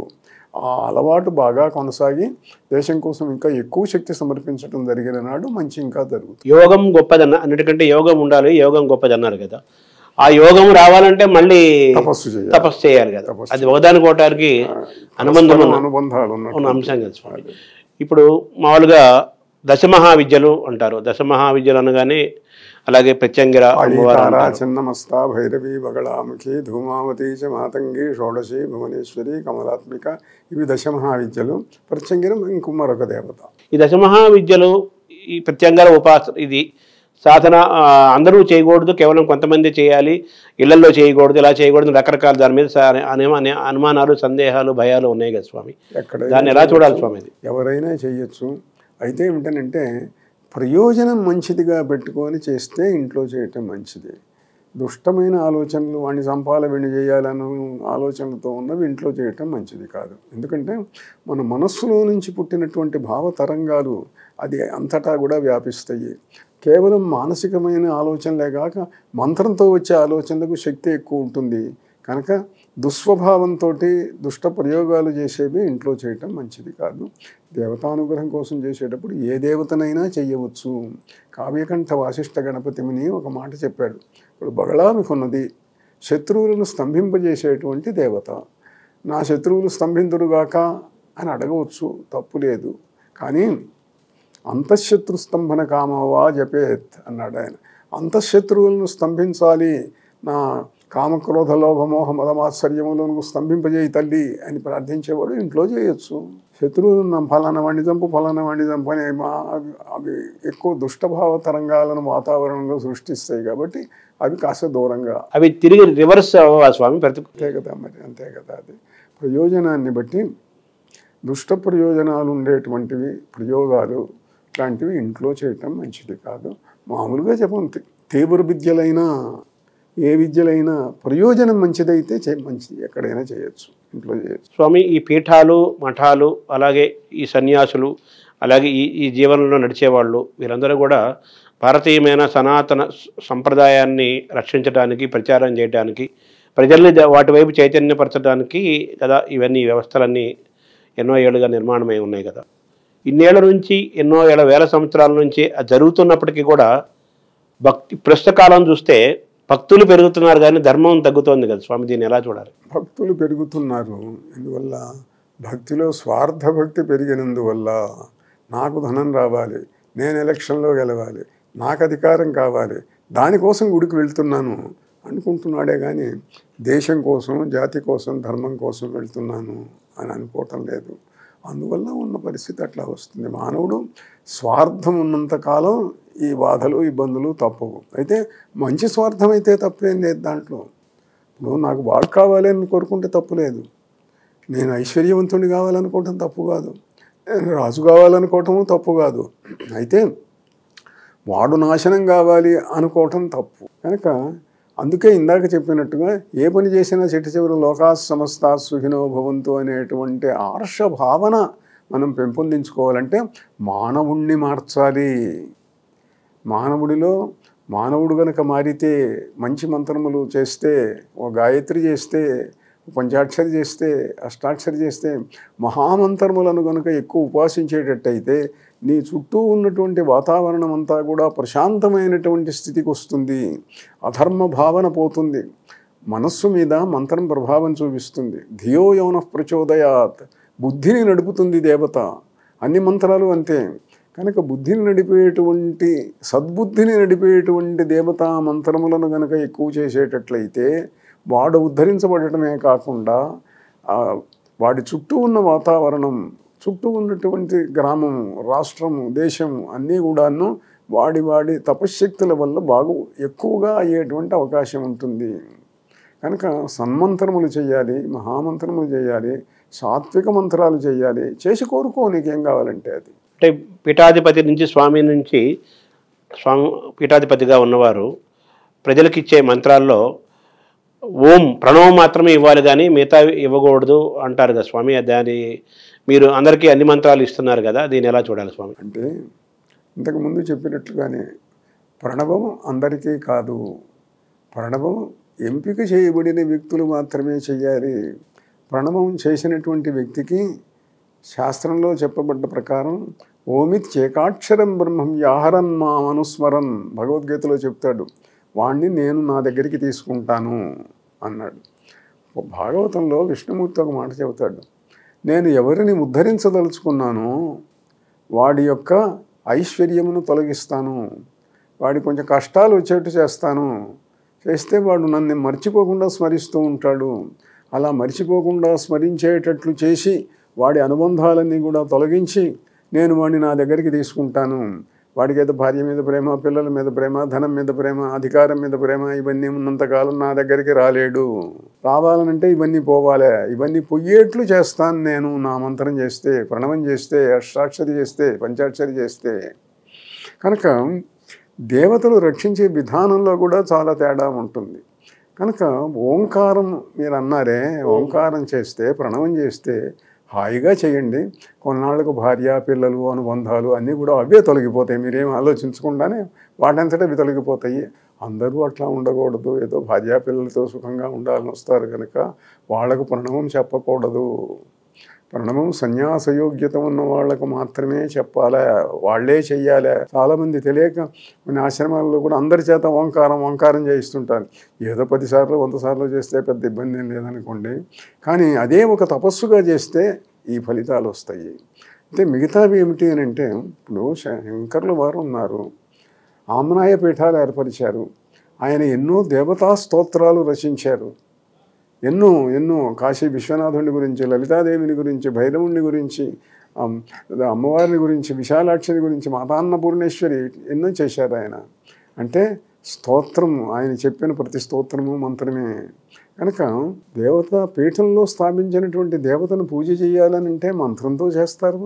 ఆ అలవాటు బాగా కొనసాగి దేశం కోసం ఇంకా ఎక్కువ శక్తి సమర్పించడం జరిగిన నాడు మంచి ఇంకా జరుగుతుంది. యోగం గొప్పదన్న, అన్నిటికంటే యోగం ఉండాలి, యోగం గొప్పదన్నారు కదా. ఆ యోగం రావాలంటే మళ్ళీ తపస్సు చేయాలి కదా. అది ఒకదానికోటానికి అనుబంధాలు ఉన్న అంశం కదా. ఇప్పుడు మామూలుగా దశమహావిద్యలు అంటారు. దశమహావిద్యలు అనగానే అలాగే ప్రత్యంగిర, చిన్నమస్తా, భైరవి, బగళాముఖి, ధూమావతి చ మాతంగి, షోడశి, భువనేశ్వరి, కమలాత్మిక, ఇవి దశమహావిద్యలు. ప్రత్యంగిరం ఇంకొక దేవత. ఈ దశమహావిద్యలు, ఈ ప్రత్యంగిర ఉపాసన, ఇది సాధన అందరూ చేయకూడదు, కేవలం కొంతమంది చేయాలి, ఇళ్లలో చేయకూడదు, ఇలా చేయకూడదు, రకరకాల దాని మీద అనుమానాలు, సందేహాలు, భయాలు ఉన్నాయి కదా స్వామి. దాన్ని ఎలా చూడాలి స్వామి? ఎవరైనా చేయొచ్చు. అయితే ఏమిటనంటే ప్రయోజనం మంచిదిగా పెట్టుకొని చేస్తే ఇంట్లో చేయటం మంచిది. దుష్టమైన ఆలోచనలు, వాడిని చంపాలి, వీడిని చేయాలన్న ఆలోచనలతో ఉన్నవి ఇంట్లో చేయటం మంచిది కాదు. ఎందుకంటే మన మనస్సులో నుంచి పుట్టినటువంటి భావ తరంగాలు అది అంతటా కూడా వ్యాపిస్తాయి. కేవలం మానసికమైన ఆలోచనలే కాక మంత్రంతో వచ్చే ఆలోచనలకు శక్తి ఎక్కువ ఉంటుంది. కనుక దుస్వభావంతో దుష్ట ప్రయోగాలు చేసేవి ఇంట్లో చేయటం మంచిది కాదు. దేవతానుగ్రహం కోసం చేసేటప్పుడు ఏ దేవతనైనా చెయ్యవచ్చు. కావ్యకంఠ వాసిష్ఠ గణపతిని ఒక మాట చెప్పాడు. ఇప్పుడు బగళామికున్నది శత్రువులను స్తంభింపజేసేటువంటి దేవత. నా శత్రువులు స్తంభింతురుగాక అని అడగవచ్చు, తప్పు లేదు. కానీ అంతఃశత్రు స్తంభన కామవా జపేత్ అన్నాడు ఆయన. అంతఃశత్రువులను స్తంభించాలి, నా కామక్రోధ లోభమోహ మదమాత్సర్యములను స్తంభింపజేయి తల్లి అని ప్రార్థించేవాడు ఇంట్లో చేయొచ్చు. శత్రువులను ఫలానా వాడిని చంపు, ఫలానా వాడిని చంపు అని అవి ఎక్కువ దుష్టభావ తరంగాలను వాతావరణంలో సృష్టిస్తాయి. కాబట్టి అవి కాస్త దూరంగా, అవి తిరిగి రివర్స్ స్వామి. అంతే కదా మరి, అంతే కదా. అది ప్రయోజనాన్ని బట్టి దుష్ట ప్రయోజనాలు ఉండేటువంటివి ప్రయోగాలు ఇట్లాంటివి ఇంట్లో చేయటం మంచిది కాదు. మామూలుగా చెప్పం తీవ్ర విద్యలైనా ఏ విద్యలైనా ప్రయోజనం మంచిదైతే మంచిది, ఎక్కడైనా చేయొచ్చు, ఇంట్లో చేయొచ్చు. స్వామి, ఈ పీఠాలు, మఠాలు, అలాగే ఈ సన్యాసులు, అలాగే ఈ ఈ జీవనంలో నడిచేవాళ్ళు, వీరందరూ కూడా భారతీయమైన సనాతన సంప్రదాయాన్ని రక్షించడానికి, ప్రచారం చేయడానికి, ప్రజల్ని వాటి వైపు చైతన్యపరచడానికి కదా ఇవన్నీ వ్యవస్థలన్నీ ఎన్నో ఏళ్ళుగా నిర్మాణమై ఉన్నాయి కదా. ఇన్నేళ్ల నుంచి, ఎన్నో ఏళ్ళ, వేల సంవత్సరాల నుంచి అది జరుగుతున్నప్పటికీ కూడా భక్తి ప్రస్తుత కాలం చూస్తే భక్తులు పెరుగుతున్నారు కానీ ధర్మం తగ్గుతోంది కదా స్వామి. దీన్ని ఎలా చూడాలి? భక్తులు పెరుగుతున్నారు, ఎందువల్ల? భక్తిలో స్వార్థ భక్తి పెరిగినందువల్ల. నాకు ధనం రావాలి, నేను ఎలక్షన్లో గెలవాలి, నాకు అధికారం కావాలి, దానికోసం గుడికి వెళ్తున్నాను అనుకుంటున్నాడే కానీ దేశం కోసం, జాతి కోసం, ధర్మం కోసం వెళ్తున్నాను అని అనుకోవటం లేదు. అందువల్ల ఉన్న పరిస్థితి అట్లా వస్తుంది. మానవుడు స్వార్థం ఉన్నంతకాలం ఈ బాధలు, ఇబ్బందులు తప్పవు. అయితే మంచి స్వార్థం అయితే తప్పేం లేదు దాంట్లో. ఇప్పుడు నాకు బాగా కావాలి అని కోరుకుంటే తప్పు లేదు, నేను ఐశ్వర్యవంతుని కావాలనుకోవటం తప్పు కాదు, నేను రాజు కావాలనుకోవటము తప్పు కాదు. అయితే వాడు నాశనం కావాలి అనుకోవటం తప్పు. కనుక అందుకే ఇందాక చెప్పినట్టుగా ఏ పని చేసినా చిట్ట చివరి లోకా సమస్తా సుఖినో భవంతు అనేటువంటి ఆర్ష భావన మనం పెంపొందించుకోవాలంటే మానవుణ్ణి మార్చాలి. మానవుడు గనక మారితే, మంచి మంత్రములు చేస్తే, ఓ గాయత్రి చేస్తే, పంచాక్షరి చేస్తే, అష్టాక్షరి చేస్తే, మహామంత్రములను గనుక ఎక్కువ ఉపాసించేటట్టయితే నీ చుట్టూ ఉన్నటువంటి వాతావరణం అంతా కూడా ప్రశాంతమైనటువంటి స్థితికి వస్తుంది. అధర్మ భావన పోతుంది. మనస్సు మీద మంత్రం ప్రభావం చూపిస్తుంది. ధియో యౌనః ప్రచోదయాత్, బుద్ధిని నడుపుతుంది దేవత. అన్ని మంత్రాలు అంతే. కనుక బుద్ధిని నడిపేటువంటి, సద్బుద్ధిని నడిపేటువంటి దేవతా మంత్రములను గనక ఎక్కువ చేసేటట్లయితే వాడు ఉద్ధరించబడటమే కాకుండా వాడి చుట్టూ ఉన్న వాతావరణం, చుట్టూ ఉన్నటువంటి గ్రామము, రాష్ట్రము, దేశము అన్నీ కూడాను వాడి తపశ్శక్తుల వల్ల బాగా ఎక్కువగా అయ్యేటువంటి అవకాశం ఉంటుంది. కనుక సన్మంత్రములు చేయాలి, మహామంత్రములు చేయాలి, సాత్విక మంత్రాలు చేయాలి. చేసి కోరుకో నీకేం కావాలంటే అది. అంటే పీఠాధిపతి నుంచి, స్వామి నుంచి, పీఠాధిపతిగా ఉన్నవారు ప్రజలకు ఇచ్చే మంత్రాల్లో ఓం ప్రణవం మాత్రమే ఇవ్వాలి కానీ మిగతా ఇవ్వకూడదు అంటారు కదా స్వామి. దాని మీరు అందరికీ అన్ని మంత్రాలు ఇస్తున్నారు కదా, దీన్ని ఎలా చూడాలి స్వామి? అంటే ఇంతకుముందు చెప్పినట్లుగానే ప్రణవం అందరికీ కాదు, ప్రణవం ఎంపిక చేయబడిన వ్యక్తులు మాత్రమే చేయాలి. ప్రణవం చేసినటువంటి వ్యక్తికి శాస్త్రంలో చెప్పబడ్డ ప్రకారం ఓమిత్యేకాక్షరం బ్రహ్మం యాహరన్ మా అనుస్మరన్ భగవద్గీతలో చెప్తాడు. వాణ్ణి నేను నా దగ్గరికి తీసుకుంటాను అన్నాడు. భాగవతంలో విష్ణుమూర్తి ఒక మాట చెబుతాడు, నేను ఎవరిని ఉద్ధరించదలుచుకున్నానో వాడి యొక్క ఐశ్వర్యమును తొలగిస్తాను, వాడి కొంచెం కష్టాలు వచ్చేట్టు చేస్తే వాడు నన్ను మర్చిపోకుండా స్మరిస్తూ ఉంటాడు. అలా మర్చిపోకుండా స్మరించేటట్లు చేసి వాడి అనుబంధాలన్నీ కూడా తొలగించి నేను వాడిని నా దగ్గరికి తీసుకుంటాను. వాడికి ఏదో భార్య మీద ప్రేమ, పిల్లల మీద ప్రేమ, ధనం మీద ప్రేమ, అధికారం మీద ప్రేమ ఇవన్నీ ఉన్నంతకాలం నా దగ్గరికి రాలేడు. రావాలనంటే ఇవన్నీ పోవాలి. ఇవన్నీ పొయ్యేట్లు చేస్తాను నేను నా మంత్రం చేస్తే, ప్రణవం చేస్తే, అష్టాక్షరి చేస్తే, పంచాక్షరి చేస్తే. కనుక దేవతలు రక్షించే విధానంలో కూడా చాలా తేడా ఉంటుంది. కనుక ఓంకారం మీరు అన్నారే, ఓంకారం చేస్తే, ప్రణవం చేస్తే హాయిగా చేయండి. కొన్నాళ్ళకు భార్య, పిల్లలు, అనుబంధాలు అన్నీ కూడా అవే తొలగిపోతాయి. మీరేం ఆలోచించకుండానే వాటంతటా అవి తొలగిపోతాయి. అందరూ అట్లా ఉండకూడదు. ఏదో భార్య పిల్లలతో సుఖంగా ఉండాలని వస్తారు కనుక వాళ్ళకు ప్రణవం చెప్పకూడదు. ప్రణవం సన్యాసయోగ్యత ఉన్న వాళ్ళకు మాత్రమే చెప్పాలి, వాళ్ళే చెయ్యాలి. చాలామంది తెలియక కొన్ని ఆశ్రమాల్లో కూడా అందరి చేత ఓంకారం చేయిస్తుంటారు. ఏదో 10 సార్లు 100 సార్లు చేస్తే పెద్ద ఇబ్బంది ఏం లేదనుకోండి. కానీ అదే ఒక తపస్సుగా చేస్తే ఈ ఫలితాలు వస్తాయి. అయితే మిగతావి ఏమిటి అని అంటే, ఇప్పుడు శంకర్ల వారు ఉన్నారు, ఆమ్నాయ పీఠాలు ఏర్పరిచారు. ఆయన ఎన్నో దేవతా స్తోత్రాలు రచించారు. ఎన్నో కాశీ విశ్వనాథుని గురించి, లలితాదేవిని గురించి, భైరవుని గురించి, అమ్మవారిని గురించి, విశాలాక్షిని గురించి, మాతాన్నపూర్ణేశ్వరి ఎన్నో చేశారు ఆయన. అంటే స్తోత్రం, ఆయన చెప్పిన ప్రతి స్తోత్రము మంత్రమే. కనుక దేవతా పీఠంలో స్థాపించినటువంటి దేవతను పూజ చేయాలని అంటే మంత్రంతో చేస్తారు.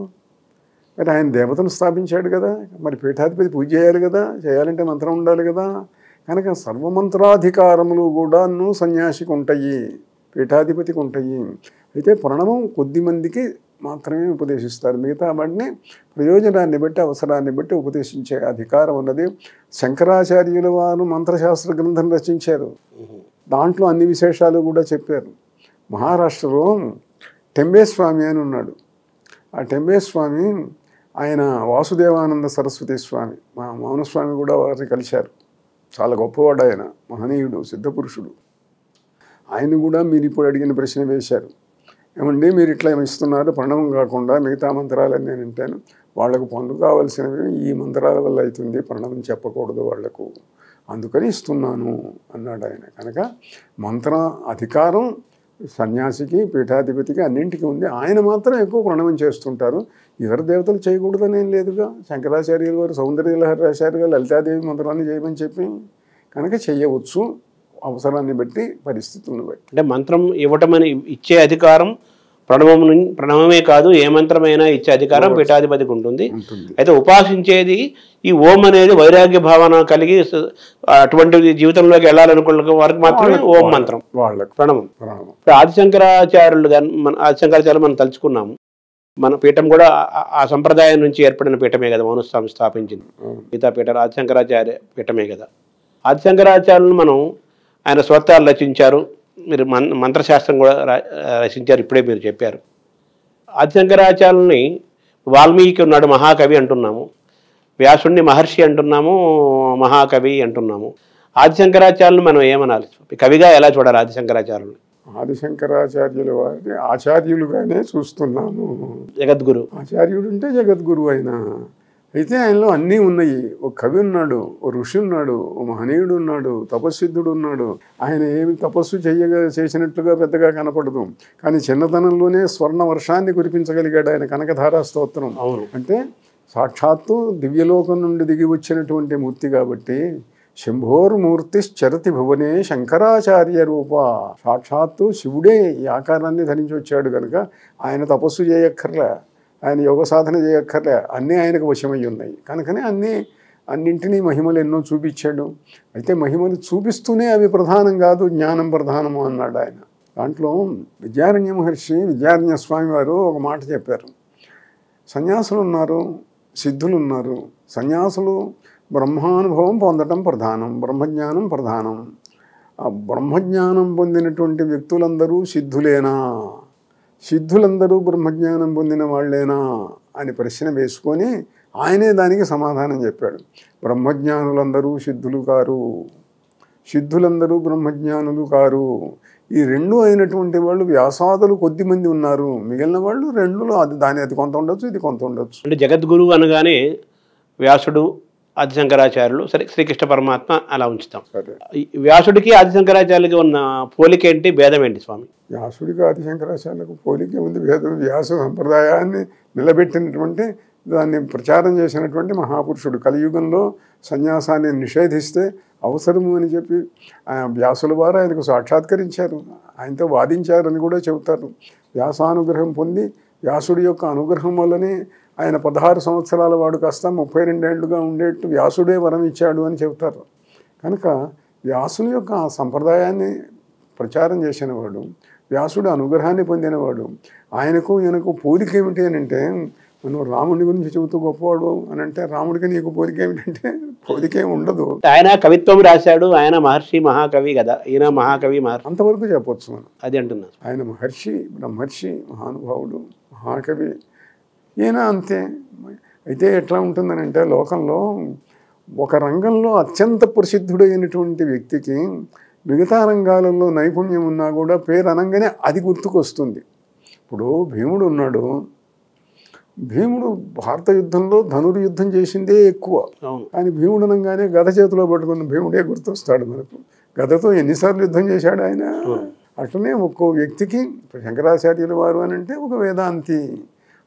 మరి ఆయన దేవతను స్థాపించాడు కదా, మరి పీఠాధిపతి పూజ చేయాలి కదా, చేయాలంటే మంత్రం ఉండాలి కదా. కనుక సర్వమంత్రాధికారములు కూడాను సన్యాసికి ఉంటాయి, పీఠాధిపతికి ఉంటాయి. అయితే ప్రణవం కొద్ది మందికి మాత్రమే ఉపదేశిస్తారు. మిగతా వాటిని ప్రయోజనాన్ని బట్టి అవసరాన్ని బట్టి ఉపదేశించే అధికారం ఉన్నది. శంకరాచార్యుల వారు మంత్రశాస్త్ర గ్రంథం రచించారు. దాంట్లో అన్ని విశేషాలు కూడా చెప్పారు. మహారాష్ట్రలో టెంబేస్వామి అని ఉన్నాడు. ఆ టెంబేస్వామి ఆయన వాసుదేవానంద సరస్వతి స్వామి, మా మౌనస్వామి కూడా వారిని కలిశారు. చాలా గొప్పవాడు ఆయన, మహనీయుడు, సిద్ధపురుషుడు. ఆయన కూడా మీరు ఇప్పుడు అడిగిన ప్రశ్న వేశారు. ఏమండి మీరు ఇట్లా ఇస్తున్నారు, ప్రణవం కాకుండా మిగతా మంత్రాలని నేను వింటాను, వాళ్లకు పనులు కావాల్సినవి ఈ మంత్రాల వల్ల అవుతుంది, ప్రణవం చెప్పకూడదు వాళ్లకు, అందుకని ఇస్తున్నాను అన్నాడు ఆయన. కనుక మంత్ర అధికారం సన్యాసికి, పీఠాధిపతికి అన్నింటికి ఉంది. ఆయన మాత్రం ఎక్కువ ప్రణవం చేస్తుంటారు. ఇతర దేవతలు చేయకూడదని ఏం లేదుగా. శంకరాచార్యులు వారు సౌందర్యలహరి రాశారుగా లలితాదేవి మంత్రాన్ని చేయమని చెప్పి. కనుక చెయ్యవచ్చు అవసరాన్ని బట్టి, పరిస్థితులను బట్టి. అంటే మంత్రం ఇవ్వటమని ఇచ్చే అధికారం ప్రణవమే కాదు, ఏ మంత్రమైనా ఇచ్చే అధికారం పీఠాధిపతికి ఉంటుంది. అయితే ఉపాసించేది ఈ ఓం అనేది వైరాగ్య భావన కలిగి అటువంటి జీవితంలోకి వెళ్ళాలనుకున్న వారికి మాత్రమే ఓం మంత్రం, వాళ్ళకి ప్రణవం. ఇప్పుడు ఆదిశంకరాచార్యులు ఆదిశంకరాచార్యులు మనం తలుచుకున్నాము. మన పీఠం కూడా ఆ సంప్రదాయం నుంచి ఏర్పడిన పీఠమే కదా, మౌనస్వామి స్థాపించింది. మిగతా పీఠాలు ఆదిశంకరాచార్య పీఠమే కదా. ఆదిశంకరాచార్యులను మనం ఆయన స్వత్వాలు రచించారు, మీరు మంత్రశాస్త్రం కూడా రచించారు, ఇప్పుడే మీరు చెప్పారు. ఆదిశంకరాచార్యుల్ని వాల్మీకి ఉన్నాడు మహాకవి అంటున్నాము, వ్యాసుడిని మహర్షి అంటున్నాము, మహాకవి అంటున్నాము. ఆదిశంకరాచార్యులను మనం ఏమనాలి, కవిగా ఎలా చూడాలి ఆదిశంకరాచార్యులు? ఆదిశంకరాచార్యుల వారిని ఆచార్యులుగానే చూస్తున్నాము. జగద్గురు ఆచార్యుడు అంటే జగద్గురు ఆయన. అయితే ఆయనలో అన్నీ ఉన్నాయి. ఒక కవి ఉన్నాడు, ఓ ఋషి ఉన్నాడు, ఓ మహనీయుడు ఉన్నాడు, తపస్సిద్ధుడు ఉన్నాడు. ఆయన ఏమి తపస్సు చేసినట్లుగా పెద్దగా కనపడదు, కానీ చిన్నతనంలోనే స్వర్ణ వర్షాన్ని కురిపించగలిగాడు ఆయన కనకధారా స్తోత్రం. అంటే సాక్షాత్తు దివ్యలోకం నుండి దిగి వచ్చినటువంటి మూర్తి కాబట్టి శంభోర్మూర్తిశ్చరతి భువనే శంకరాచార్య రూప. సాక్షాత్తు శివుడే ఈ ఆకారాన్ని ధరించి వచ్చాడు కనుక ఆయన తపస్సు చేయక్కర్లే, ఆయన యోగ సాధన చేయక్కర్లే, అన్నీ ఆయనకు వశమై ఉన్నాయి. కనుకనే అన్నింటినీ మహిమలు ఎన్నో చూపించాడు. అయితే మహిమలు చూపిస్తూనే అవి ప్రధానం కాదు, జ్ఞానం ప్రధానము అన్నాడు ఆయన. దాంట్లో విద్యారణ్య మహర్షి, విద్యారణ్య స్వామి వారు ఒక మాట చెప్పారు. సన్యాసులు ఉన్నారు, సిద్ధులు ఉన్నారు. సన్యాసులు బ్రహ్మానుభవం పొందటం ప్రధానం, బ్రహ్మజ్ఞానం ప్రధానం. ఆ బ్రహ్మజ్ఞానం పొందినటువంటి వ్యక్తులందరూ సిద్ధులేనా, సిద్ధులందరూ బ్రహ్మజ్ఞానం పొందిన వాళ్ళేనా అని ప్రశ్న వేసుకొని ఆయనే దానికి సమాధానం చెప్పాడు. బ్రహ్మజ్ఞానులందరూ సిద్ధులు కారు, సిద్ధులందరూ బ్రహ్మజ్ఞానులు కారు. ఈ రెండు అయినటువంటి వాళ్ళు వ్యాసాదులు కొద్దిమంది ఉన్నారు, మిగిలిన వాళ్ళు రెండులో అది కొంత ఉండొచ్చు, ఇది కొంత ఉండొచ్చు. అంటే జగద్గురువు అనగానే వ్యాసుడు, ఆదిశంకరాచార్యులు, సరే శ్రీకృష్ణ పరమాత్మ అలా ఉంచుతాం. వ్యాసుడికి ఆదిశంకరాచార్యులకి ఉన్న పోలిక ఏంటి, భేదం ఏంటి స్వామి? వ్యాసుడికి ఆదిశంకరాచార్యులకు పోలిక ఉంది, భేదం. వ్యాస సంప్రదాయాన్ని నిలబెట్టినటువంటి, దాన్ని ప్రచారం చేసినటువంటి మహాపురుషుడు. కలియుగంలో సన్యాసాన్ని నిషేధిస్తే అవసరము అని చెప్పి వ్యాసుల వారు ఆయనకు సాక్షాత్కరించారు, ఆయనతో వాదించారని కూడా చెబుతారు. వ్యాసానుగ్రహం పొంది వ్యాసుడి యొక్క అనుగ్రహం వల్లనే ఆయన 16 సంవత్సరాల వాడు కాస్త 32 ఏళ్లుగా ఉండేట్టు వ్యాసుడే వరం ఇచ్చాడు అని చెబుతారు. కనుక వ్యాసుని యొక్క ఆ సంప్రదాయాన్ని ప్రచారం చేసినవాడు, వ్యాసుడు అనుగ్రహాన్ని పొందినవాడు. ఆయనకు ఈయనకు పోలిక ఏమిటి అని అంటే, మనం రాముడి గురించి చెబుతూ గొప్పవాడు అని అంటే రాముడికి నీకు పోలిక ఏమిటంటే పోలికే ఉండదు. ఆయన కవిత్వం రాశాడు, ఆయన మహర్షి మహాకవి కదా, ఈయన మహాకవి అంతవరకు చెప్పొచ్చు మనం. అది అంటున్నారు. ఆయన మహర్షి, బ్రహ్మర్షి, మహానుభావుడు, మహాకవి, ఈయన అంతే. అయితే ఎట్లా ఉంటుందని అంటే, లోకంలో ఒక రంగంలో అత్యంత ప్రసిద్ధుడైనటువంటి వ్యక్తికి మిగతా రంగాలలో నైపుణ్యం ఉన్నా కూడా పేరు అనగానే అది గుర్తుకొస్తుంది. ఇప్పుడు భీముడు ఉన్నాడు, భీముడు భారత యుద్ధంలో ధనుర్యుద్ధం చేసిందే ఎక్కువ, కానీ భీముడు అనగానే గద చేతిలో పట్టుకున్న భీముడే గుర్తొస్తాడు మనకు. గదతో ఎన్నిసార్లు యుద్ధం చేశాడు ఆయన. అట్లనే ఒక్కో వ్యక్తికి, శంకరాచార్యుల వారు అని అంటే ఒక వేదాంతి,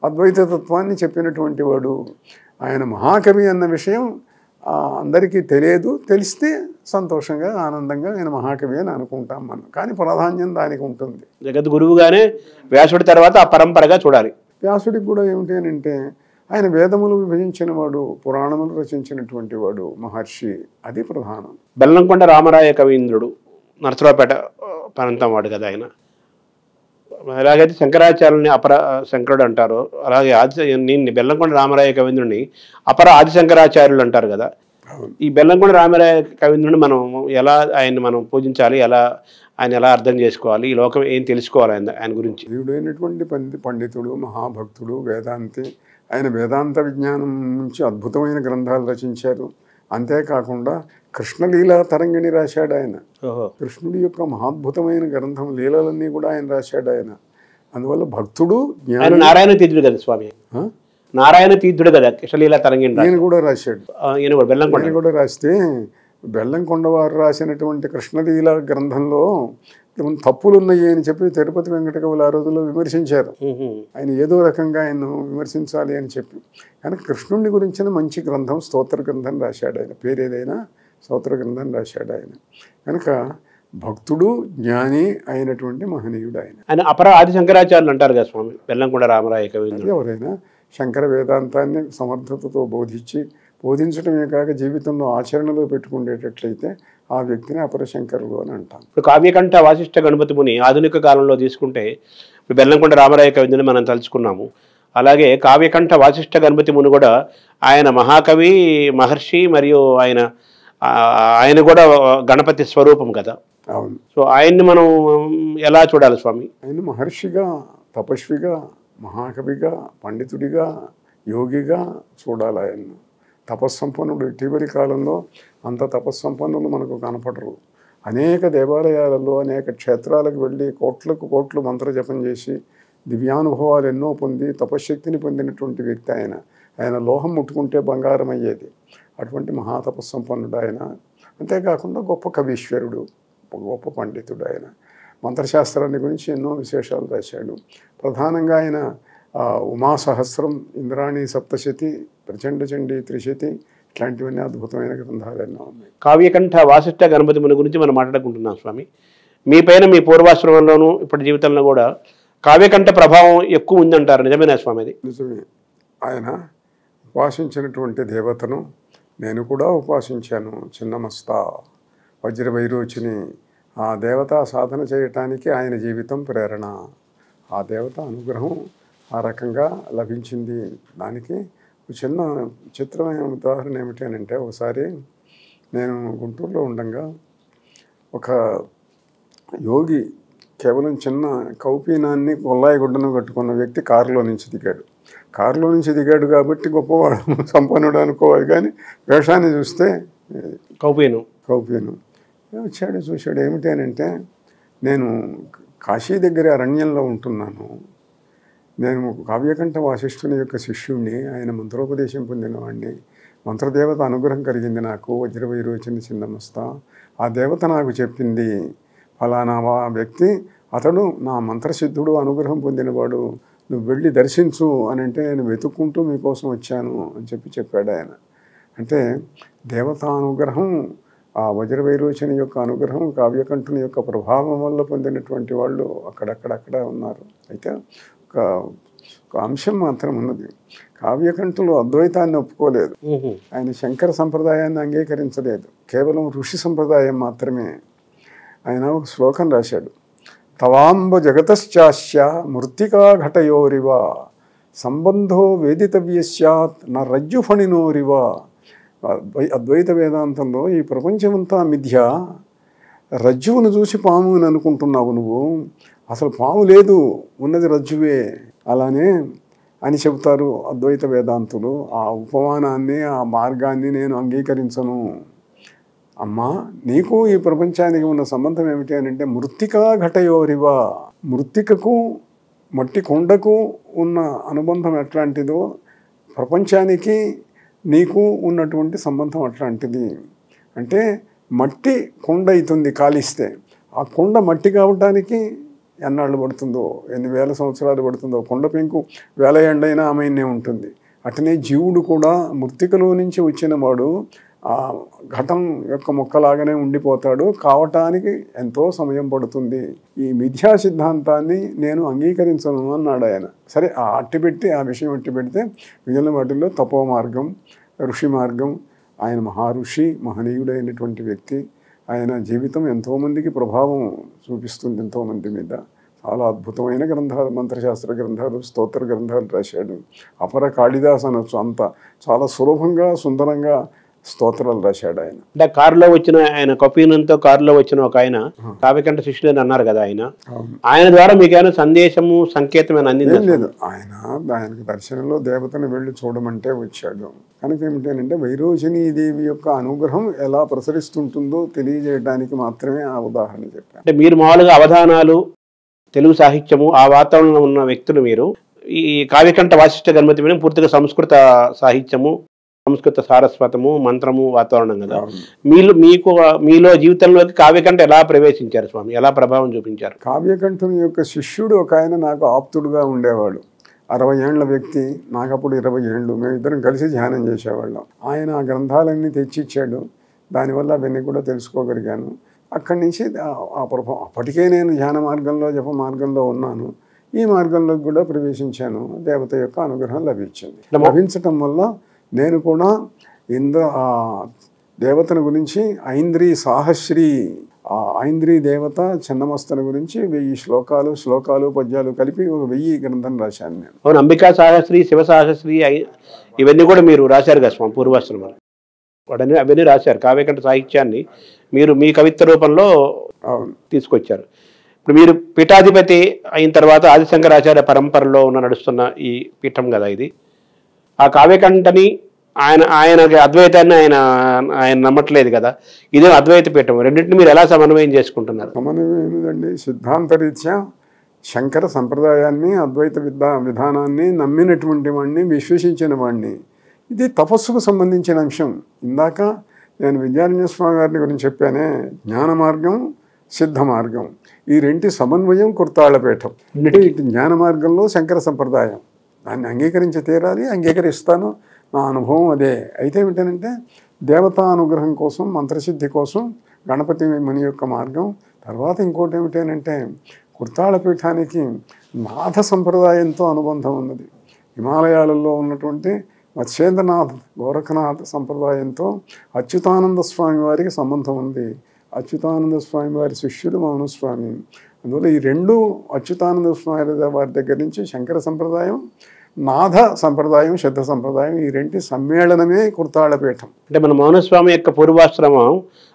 అద్వైత తత్వాన్ని చెప్పినటువంటి వాడు. ఆయన మహాకవి అన్న విషయం అందరికీ తెలియదు, తెలిస్తే సంతోషంగా ఆనందంగా ఆయన మహాకవి అని అనుకుంటాం మనం, కానీ ప్రాధాన్యం దానికి ఉంటుంది. జగద్గురువుగానే వ్యాసుడి తర్వాత ఆ పరంపరగా చూడాలి. వ్యాసుడికి కూడా ఏమిటి అని అంటే, ఆయన వేదములు విభజించిన వాడు, పురాణములు రచించినటువంటి వాడు మహర్షి. అది ప్రధానం. బెల్లంకొండ రామరాయ కవీంద్రుడు నరసరావుపేట ప్రాంతం వాడు కదా ఆయన. ఎలాగైతే శంకరాచార్యుల్ని అపర శంకరుడు అంటారు, అలాగే నేను బెల్లంకొండ రామరాయ కవీంద్రుని అపర ఆదిశంకరాచార్యులు అంటారు కదా. ఈ బెల్లంకొండ రామరాయ కవీంద్రుని మనం ఎలా ఆయన్ని మనం పూజించాలి, ఆయన ఎలా అర్థం చేసుకోవాలి, ఈ లోకం ఏం తెలుసుకోవాలి ఆయన గురించి? దేవుడైనటువంటి పండితుడు, మహాభక్తుడు, వేదాంతి. ఆయన వేదాంత విజ్ఞానం నుంచి అద్భుతమైన గ్రంథాలు రచించారు. అంతేకాకుండా కృష్ణలీలా తరంగిణి రాశాడు ఆయన. కృష్ణుడి యొక్క మహాద్భుతమైన గ్రంథం లీలలన్నీ కూడా ఆయన రాశాడు ఆయన. అందువల్ల భక్తుడు, నారాయణ తీర్థుడు కదా స్వామి, నారాయణ తీర్థుడు కదా కృష్ణలీలా తరంగిణి. ఆయన కూడా రాశాడు. ఆయన కూడా రాస్తే బెల్లంకొండ వారు రాసినటువంటి కృష్ణలీల గ్రంథంలో తప్పులు ఉన్నాయి అని చెప్పి తిరుపతి వెంకట కవులు ఆ రోజుల్లో విమర్శించారు. ఆయన ఏదో రకంగా ఆయన విమర్శించాలి అని చెప్పి. కానీ కృష్ణుడి గురించిన మంచి గ్రంథం, స్తోత్ర గ్రంథం రాశాడు ఆయన. పేరేదైనా స్తోత్ర గ్రంథం రాశాడు ఆయన. కనుక భక్తుడు, జ్ఞాని అయినటువంటి మహనీయుడు ఆయన. ఆయన అపర ఆది శంకరాచార్యులు అంటారు కదా స్వామి బెల్లంకొండ రామరాయ కవీంద్రుడు. ఎవరైనా శంకర వేదాంతాన్ని సమర్థతతో బోధించడమే కాక జీవితంలో ఆచరణలో పెట్టుకునేటట్లయితే ఆ వ్యక్తిని అపరశంకరులు అని అంటాం. ఇప్పుడు కావ్యకంఠ వాసిష్ఠ గణపతి ముని ఆధునిక కాలంలో తీసుకుంటే ఇప్పుడు బెల్లంకొండ రామరాయ కవీంద్రుని మనం తలుచుకున్నాము. అలాగే కావ్యకంఠ వాసిష్ఠ గణపతి ముని కూడా ఆయన మహాకవి, మహర్షి, మరియు ఆయన కూడా గణపతి స్వరూపం కదా. అవును. సో ఆయన్ని మనం ఎలా చూడాలి స్వామి? ఆయన మహర్షిగా, తపస్విగా, మహాకవిగా, పండితుడిగా, యోగిగా చూడాలి ఆయన్ను. తపస్సంపన్నుడు. ఇటీవలి కాలంలో అంత తపస్సంపన్నులు మనకు కనపడరు. అనేక దేవాలయాలలో, అనేక క్షేత్రాలకు వెళ్ళి కోట్లకు కోట్లు మంత్రజపం చేసి దివ్యానుభవాలు ఎన్నో పొంది తపశ్శక్తిని పొందినటువంటి వ్యక్తి ఆయన. ఆయన లోహం ముట్టుకుంటే బంగారం అయ్యేది. అటువంటి మహాతపస్సంపన్నుడు ఆయన. అంతేకాకుండా గొప్ప కవీశ్వరుడు, గొప్ప పండితుడు ఆయన. మంత్రశాస్త్రాన్ని గురించి ఎన్నో విశేషాలు రాశాడు. ప్రధానంగా ఆయన ఉమాసహస్రం, ఇంద్రాణి సప్తశతి, ప్రచండ చండీ త్రిశతి, ఇట్లాంటివన్నీ అద్భుతమైన గ్రంథాలు ఎన్నో ఉన్నాయి. కావ్యకంఠ వాసిష్ఠ గణపతి ముని గురించి మనం మాట్లాడుకుంటున్నాం స్వామి. మీ పైన మీ పూర్వాశ్రమంలోనూ ఇప్పటి జీవితంలో కూడా కావ్యకంఠ ప్రభావం ఎక్కువ ఉందంటారు, నిజమేనా స్వామి? అది నిజమే. ఆయన ఉపాసించినటువంటి దేవతను నేను కూడా ఉపాసించాను. చిన్నమస్తా వజ్రవైరోచిని. ఆ దేవత సాధన చేయటానికి ఆయన జీవితం ప్రేరణ. ఆ దేవత అనుగ్రహం ఆ రకంగా లభించింది. దానికి చిన్న చిత్రమైన ఉదాహరణ ఏమిటి అని అంటే, ఒకసారి నేను గుంటూరులో ఉండగా ఒక యోగి కేవలం చిన్న కౌపీనాన్ని కొల్లాయి గుడ్డను కట్టుకున్న వ్యక్తి కారులో నుంచి దిగాడు కాబట్టి గొప్పవాడు, సంపన్నుడు అనుకోవాలి. కానీ వేషాన్ని చూస్తే కౌపీను వచ్చాడు. చూశాడు. ఏమిటి అని అంటే, నేను కాశీ దగ్గర అరణ్యంలో ఉంటున్నాను. నేను కావ్యకంఠ వాసిష్ఠుని యొక్క శిష్యుణ్ణి. ఆయన మంత్రోపదేశం పొందినవాడిని. మంత్రదేవత అనుగ్రహం కలిగింది నాకు. వజ్రవైరోచిని చిన్నమస్తా. ఆ దేవత నాకు చెప్పింది, ఫలానా వ్యక్తి అతడు నా మంత్రసిద్ధుడు, అనుగ్రహం పొందినవాడు, నువ్వు వెళ్ళి దర్శించు అని అంటే నేను వెతుక్కుంటూ మీకోసం వచ్చాను అని చెప్పాడు ఆయన. అంటే దేవతానుగ్రహం, ఆ వజ్రవైరోచని యొక్క అనుగ్రహం, కావ్యకంఠుని యొక్క ప్రభావం వల్ల పొందినటువంటి వాళ్ళు అక్కడక్కడ ఉన్నారు. అయితే ఒక అంశం మాత్రం ఉన్నది. కావ్యకంఠులు అద్వైతాన్ని ఒప్పుకోలేదు. ఆయన శంకర సంప్రదాయాన్ని అంగీకరించలేదు. కేవలం ఋషి సంప్రదాయం మాత్రమే. ఆయన ఒక శ్లోకం రాశాడు. తవాంబ జగతశ్చాస్య మృత్తికా ఘటయోరివ సంబంధో వేదితవ్యస్యాత్ న రజ్జుఫణినోరివ. అద్వైత వేదాంతంలో ఈ ప్రపంచమంతా మిథ్య, రజ్జువును చూసి పాము అని అనుకుంటున్నావు నువ్వు, అసలు పాము లేదు, ఉన్నది రజ్జువే. అలానే అని చెబుతారు అద్వైత వేదాంతులు. ఆ ఉపమానాన్ని, ఆ మార్గాన్ని నేను అంగీకరించను. అమ్మా, నీకు ఈ ప్రపంచానికి ఉన్న సంబంధం ఏమిటి అని అంటే, మృత్తికా ఘటయోరివ. మృత్తికకు, మట్టి కొండకు ఉన్న అనుబంధం ఎట్లాంటిదో ప్రపంచానికి నీకు ఉన్నటువంటి సంబంధం అట్లాంటిది. అంటే మట్టి కొండ అవుతుంది కాలిస్తే, ఆ కొండ మట్టి కావడానికి ఎన్నాళ్ళు పడుతుందో, ఎన్ని వేల సంవత్సరాలు పడుతుందో. కొండ పెంకు వేల ఎండైనా ఆమెనే ఉంటుంది. అటనే జీవుడు కూడా మృత్తికలో నుంచి వచ్చిన వాడు ఆ ఘటం యొక్క ముక్కలాగానే ఉండిపోతాడు. కావటానికి ఎంతో సమయం పడుతుంది. ఈ మిథ్యా సిద్ధాంతాన్ని నేను అంగీకరించను అన్నాడు ఆయన. సరే అట్టిపెట్టి ఆ విషయం అట్టిపెడితే మిగిలిన వాటిల్లో తపో మార్గం, ఋషి మార్గం, ఆయన మహారుషి, మహనీయుడైనటువంటి వ్యక్తి. ఆయన జీవితం ఎంతోమందికి ప్రభావం చూపిస్తుంది, ఎంతోమంది మీద. చాలా అద్భుతమైన గ్రంథాలు, మంత్రశాస్త్ర గ్రంథాలు, స్తోత్ర గ్రంథాలు రాశాడు. అపర కాళిదాస్ అనొచ్చు. అంత చాలా సులభంగా సుందరంగా స్తోత్రాలు రాశాడు ఆయన. అంటే కారులో వచ్చిన ఆయన కపీనంతో కారులో వచ్చిన ఒక ఆయన కావ్యకంఠ శిష్యులు అని అన్నారు కదా ఆయన. ఆయన ద్వారా మీకు ఏమైనా సందేశము సంకేతమైన అందింది? లేదు, ఆయనకి దర్శనంలో దేవతను వెళ్ళి చూడమంటే వచ్చాడు. కనుక ఏమిటంటే వైరోచినీ దేవి యొక్క అనుగ్రహం ఎలా ప్రసరిస్తుంటుందో తెలియజేయడానికి మాత్రమే ఆ ఉదాహరణ చెప్పాను. అంటే మీరు మామూలుగా అవధానాలు, తెలుగు సాహిత్యము, ఆ వాతావరణంలో ఉన్న వ్యక్తులు మీరు. ఈ కావ్యకంఠ వాసిష్ఠ గణపతి మీద పూర్తిగా సంస్కృత సాహిత్యము, సంస్కృత సారస్వతము, మంత్రము వాతావరణం కదా. మీలో జీవితంలోకి కావ్యకంఠ ఎలా ప్రవేశించారు స్వామి? ఎలా ప్రభావం చూపించారు? కావ్యకంఠుని యొక్క శిష్యుడు ఒక ఆయన నాకు ఆప్తుడుగా ఉండేవాడు. 60 ఏళ్ల వ్యక్తి, నాకు అప్పుడు 20 ఏళ్ళు. మేమిద్దరం కలిసి ధ్యానం చేసేవాళ్ళం. ఆయన ఆ గ్రంథాలన్నీ తెచ్చిచ్చాడు. దానివల్ల అవన్నీ కూడా తెలుసుకోగలిగాను. అక్కడి నుంచి ఆ ప్రభావం, అప్పటికే నేను ధ్యాన మార్గంలో, జప మార్గంలో ఉన్నాను. ఈ మార్గంలోకి కూడా ప్రవేశించాను. దేవత యొక్క అనుగ్రహం లభించింది. లభించటం వల్ల నేను కూడా ఆ దేవతను గురించి ఐంద్రీ సాహశ్రీ, ఆ ఐంద్రీ దేవత చిన్నమస్తను గురించి 1000 శ్లోకాలు పద్యాలు కలిపి ఒక 1000 గ్రంథం రాశాను నేను. అవును, అంబికా సాహశ్రీ, శివ సాహశ్రీ ఇవన్నీ కూడా మీరు రాశారు కదా స్వామి పూర్వాశ్రమం. అవన్నీ రాశారు. కావ్యకంఠ సాహిత్యాన్ని మీరు మీ కవిత్వ రూపంలో తీసుకొచ్చారు. ఇప్పుడు మీరు పీఠాధిపతి అయిన తర్వాత ఆదిశంకరాచార్య పరంపరలో నడుస్తున్న ఈ పీఠం కదా ఇది. ఆ కావ్యకంఠని ఆయనకి అద్వైతాన్ని ఆయన నమ్మట్లేదు కదా. ఇదే అద్వైత పీఠం. రెండింటిని మీరు ఎలా సమన్వయం చేసుకుంటున్నారు? సమన్వయం ఏమిటండి? సిద్ధాంతరీత్యా శంకర సంప్రదాయాన్ని, అద్వైత విధానాన్ని నమ్మినటువంటి వాడిని, విశ్వసించిన వాడిని. ఇది తపస్సుకు సంబంధించిన అంశం. ఇందాక నేను విద్యారణ్య స్వామి గారిని గురించి చెప్పానే, జ్ఞాన మార్గం, సిద్ధ మార్గం, ఈ రెంటి సమన్వయం కుర్తాళ్లపీఠం. అంటే ఇటు జ్ఞాన మార్గంలో శంకర సంప్రదాయం, దాన్ని అంగీకరించి తీరాలి, అంగీకరిస్తాను. నా అనుభవం అదే. అయితే ఏమిటంటే దేవతా అనుగ్రహం కోసం, మంత్రసిద్ధి కోసం గణపతి ముని యొక్క మార్గం. తర్వాత ఇంకోటి ఏమిటంటే కుర్తాళ్లపీఠానికి నాథ సంప్రదాయంతో అనుబంధం ఉన్నది. హిమాలయాలలో ఉన్నటువంటి మత్స్యేంద్రనాథ్, గోరఖనాథ్ సంప్రదాయంతో అచ్యుతానంద స్వామి వారికి సంబంధం ఉంది. అచ్యుతానంద స్వామి వారి శిష్యుడు మౌనస్వామి. అందువల్ల ఈ రెండు అచ్యుతానంద స్వామి వారి దగ్గర నుంచి శంకర సంప్రదాయం, నాథ సంప్రదాయం, సిద్ధ సంప్రదాయం, ఈ రెంటి సమ్మేళనమే కుర్తాళ్లపీఠం. అంటే మన మౌనస్వామి యొక్క పూర్వాశ్రమం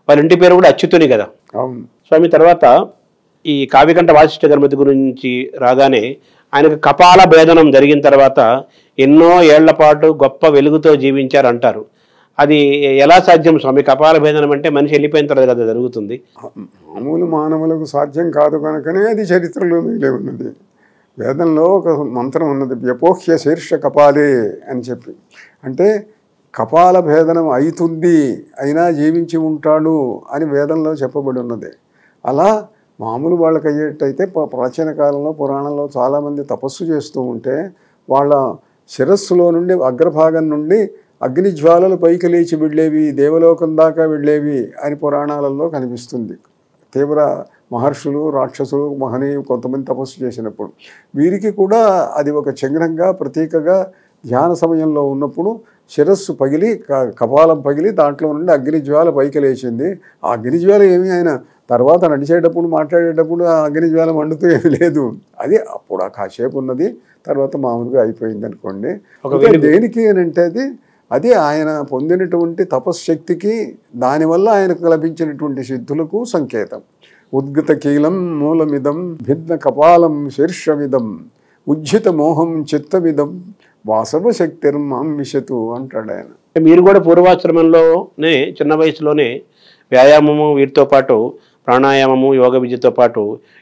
వాళ్ళ ఇంటి పేరు కూడా అచ్యుతుని కదా. అవును స్వామి. తర్వాత ఈ కావ్యకంఠ వాసిష్ఠ గణపతి గురించి రాగానే ఆయనకు కపాల భేదనం జరిగిన తర్వాత ఎన్నో ఏళ్ల పాటు గొప్ప వెలుగుతో జీవించారు అంటారు. అది ఎలా సాధ్యం స్వామి? కపాల భేదనం అంటే మనిషి వెళ్ళిపోయిన తర్వాత కదా జరుగుతుంది. మామూలు మానవులకు సాధ్యం కాదు కనుకనే అది చరిత్రలో మిగిలే ఉన్నది. వేదంలో ఒక మంత్రం ఉన్నది, వ్యపోహ్య శీర్ష కపాలే అని చెప్పి. అంటే కపాల భేదనం అవుతుంది, అయినా జీవించి ఉంటాడు అని వేదంలో చెప్పబడి ఉన్నది. అలా మామూలు వాళ్ళకి అయ్యేటైతే ప్రాచీన కాలంలో పురాణంలో చాలామంది తపస్సు చేస్తూ ఉంటే వాళ్ళ శిరస్సులో నుండి, అగ్రభాగం నుండి అగ్నిజ్వాలలు పైకి లేచి వెళ్ళేవి, దేవలోకం దాకా వెళ్ళేవి అని పురాణాలలో కనిపిస్తుంది. తీవ్ర మహర్షులు, రాక్షసులు, మహనీయులు కొంతమంది తపస్సు చేసినప్పుడు వీరికి కూడా అది ఒక చిహ్నంగా, ప్రతీకగా ధ్యాన సమయంలో ఉన్నప్పుడు శిరస్సు పగిలి, కపాలం పగిలి దాంట్లో నుండి అగ్నిజ్వాల పైకి లేచింది. ఆ అగ్నిజ్వాల ఏమీ ఆయన తర్వాత నడిచేటప్పుడు, మాట్లాడేటప్పుడు ఆ అగ్నిజ్వాల మండుతూ ఏమీ లేదు. అది అప్పుడు ఆ కాసేపు ఉన్నది, తర్వాత మామూలుగా అయిపోయింది అనుకోండి. దేనికి అని అంటే అది ఆయన పొందినటువంటి తపశ్శక్తికి, దానివల్ల ఆయనకు లభించినటువంటి సిద్ధులకు సంకేతం. ఉద్గత కీలం మూలమిదం, భిన్న కపాలం శీర్షమిదం, ఉజ్జిత మోహం చిత్తమిదం, వాసవ శక్తిర్మాం విశతు అంటాడు ఆయన. మీరు కూడా పూర్వాశ్రమంలోనే చిన్న వయసులోనే వ్యాయామము, వీటితో పాటు ప్రాణాయామము, యోగ విద్యతో పాటు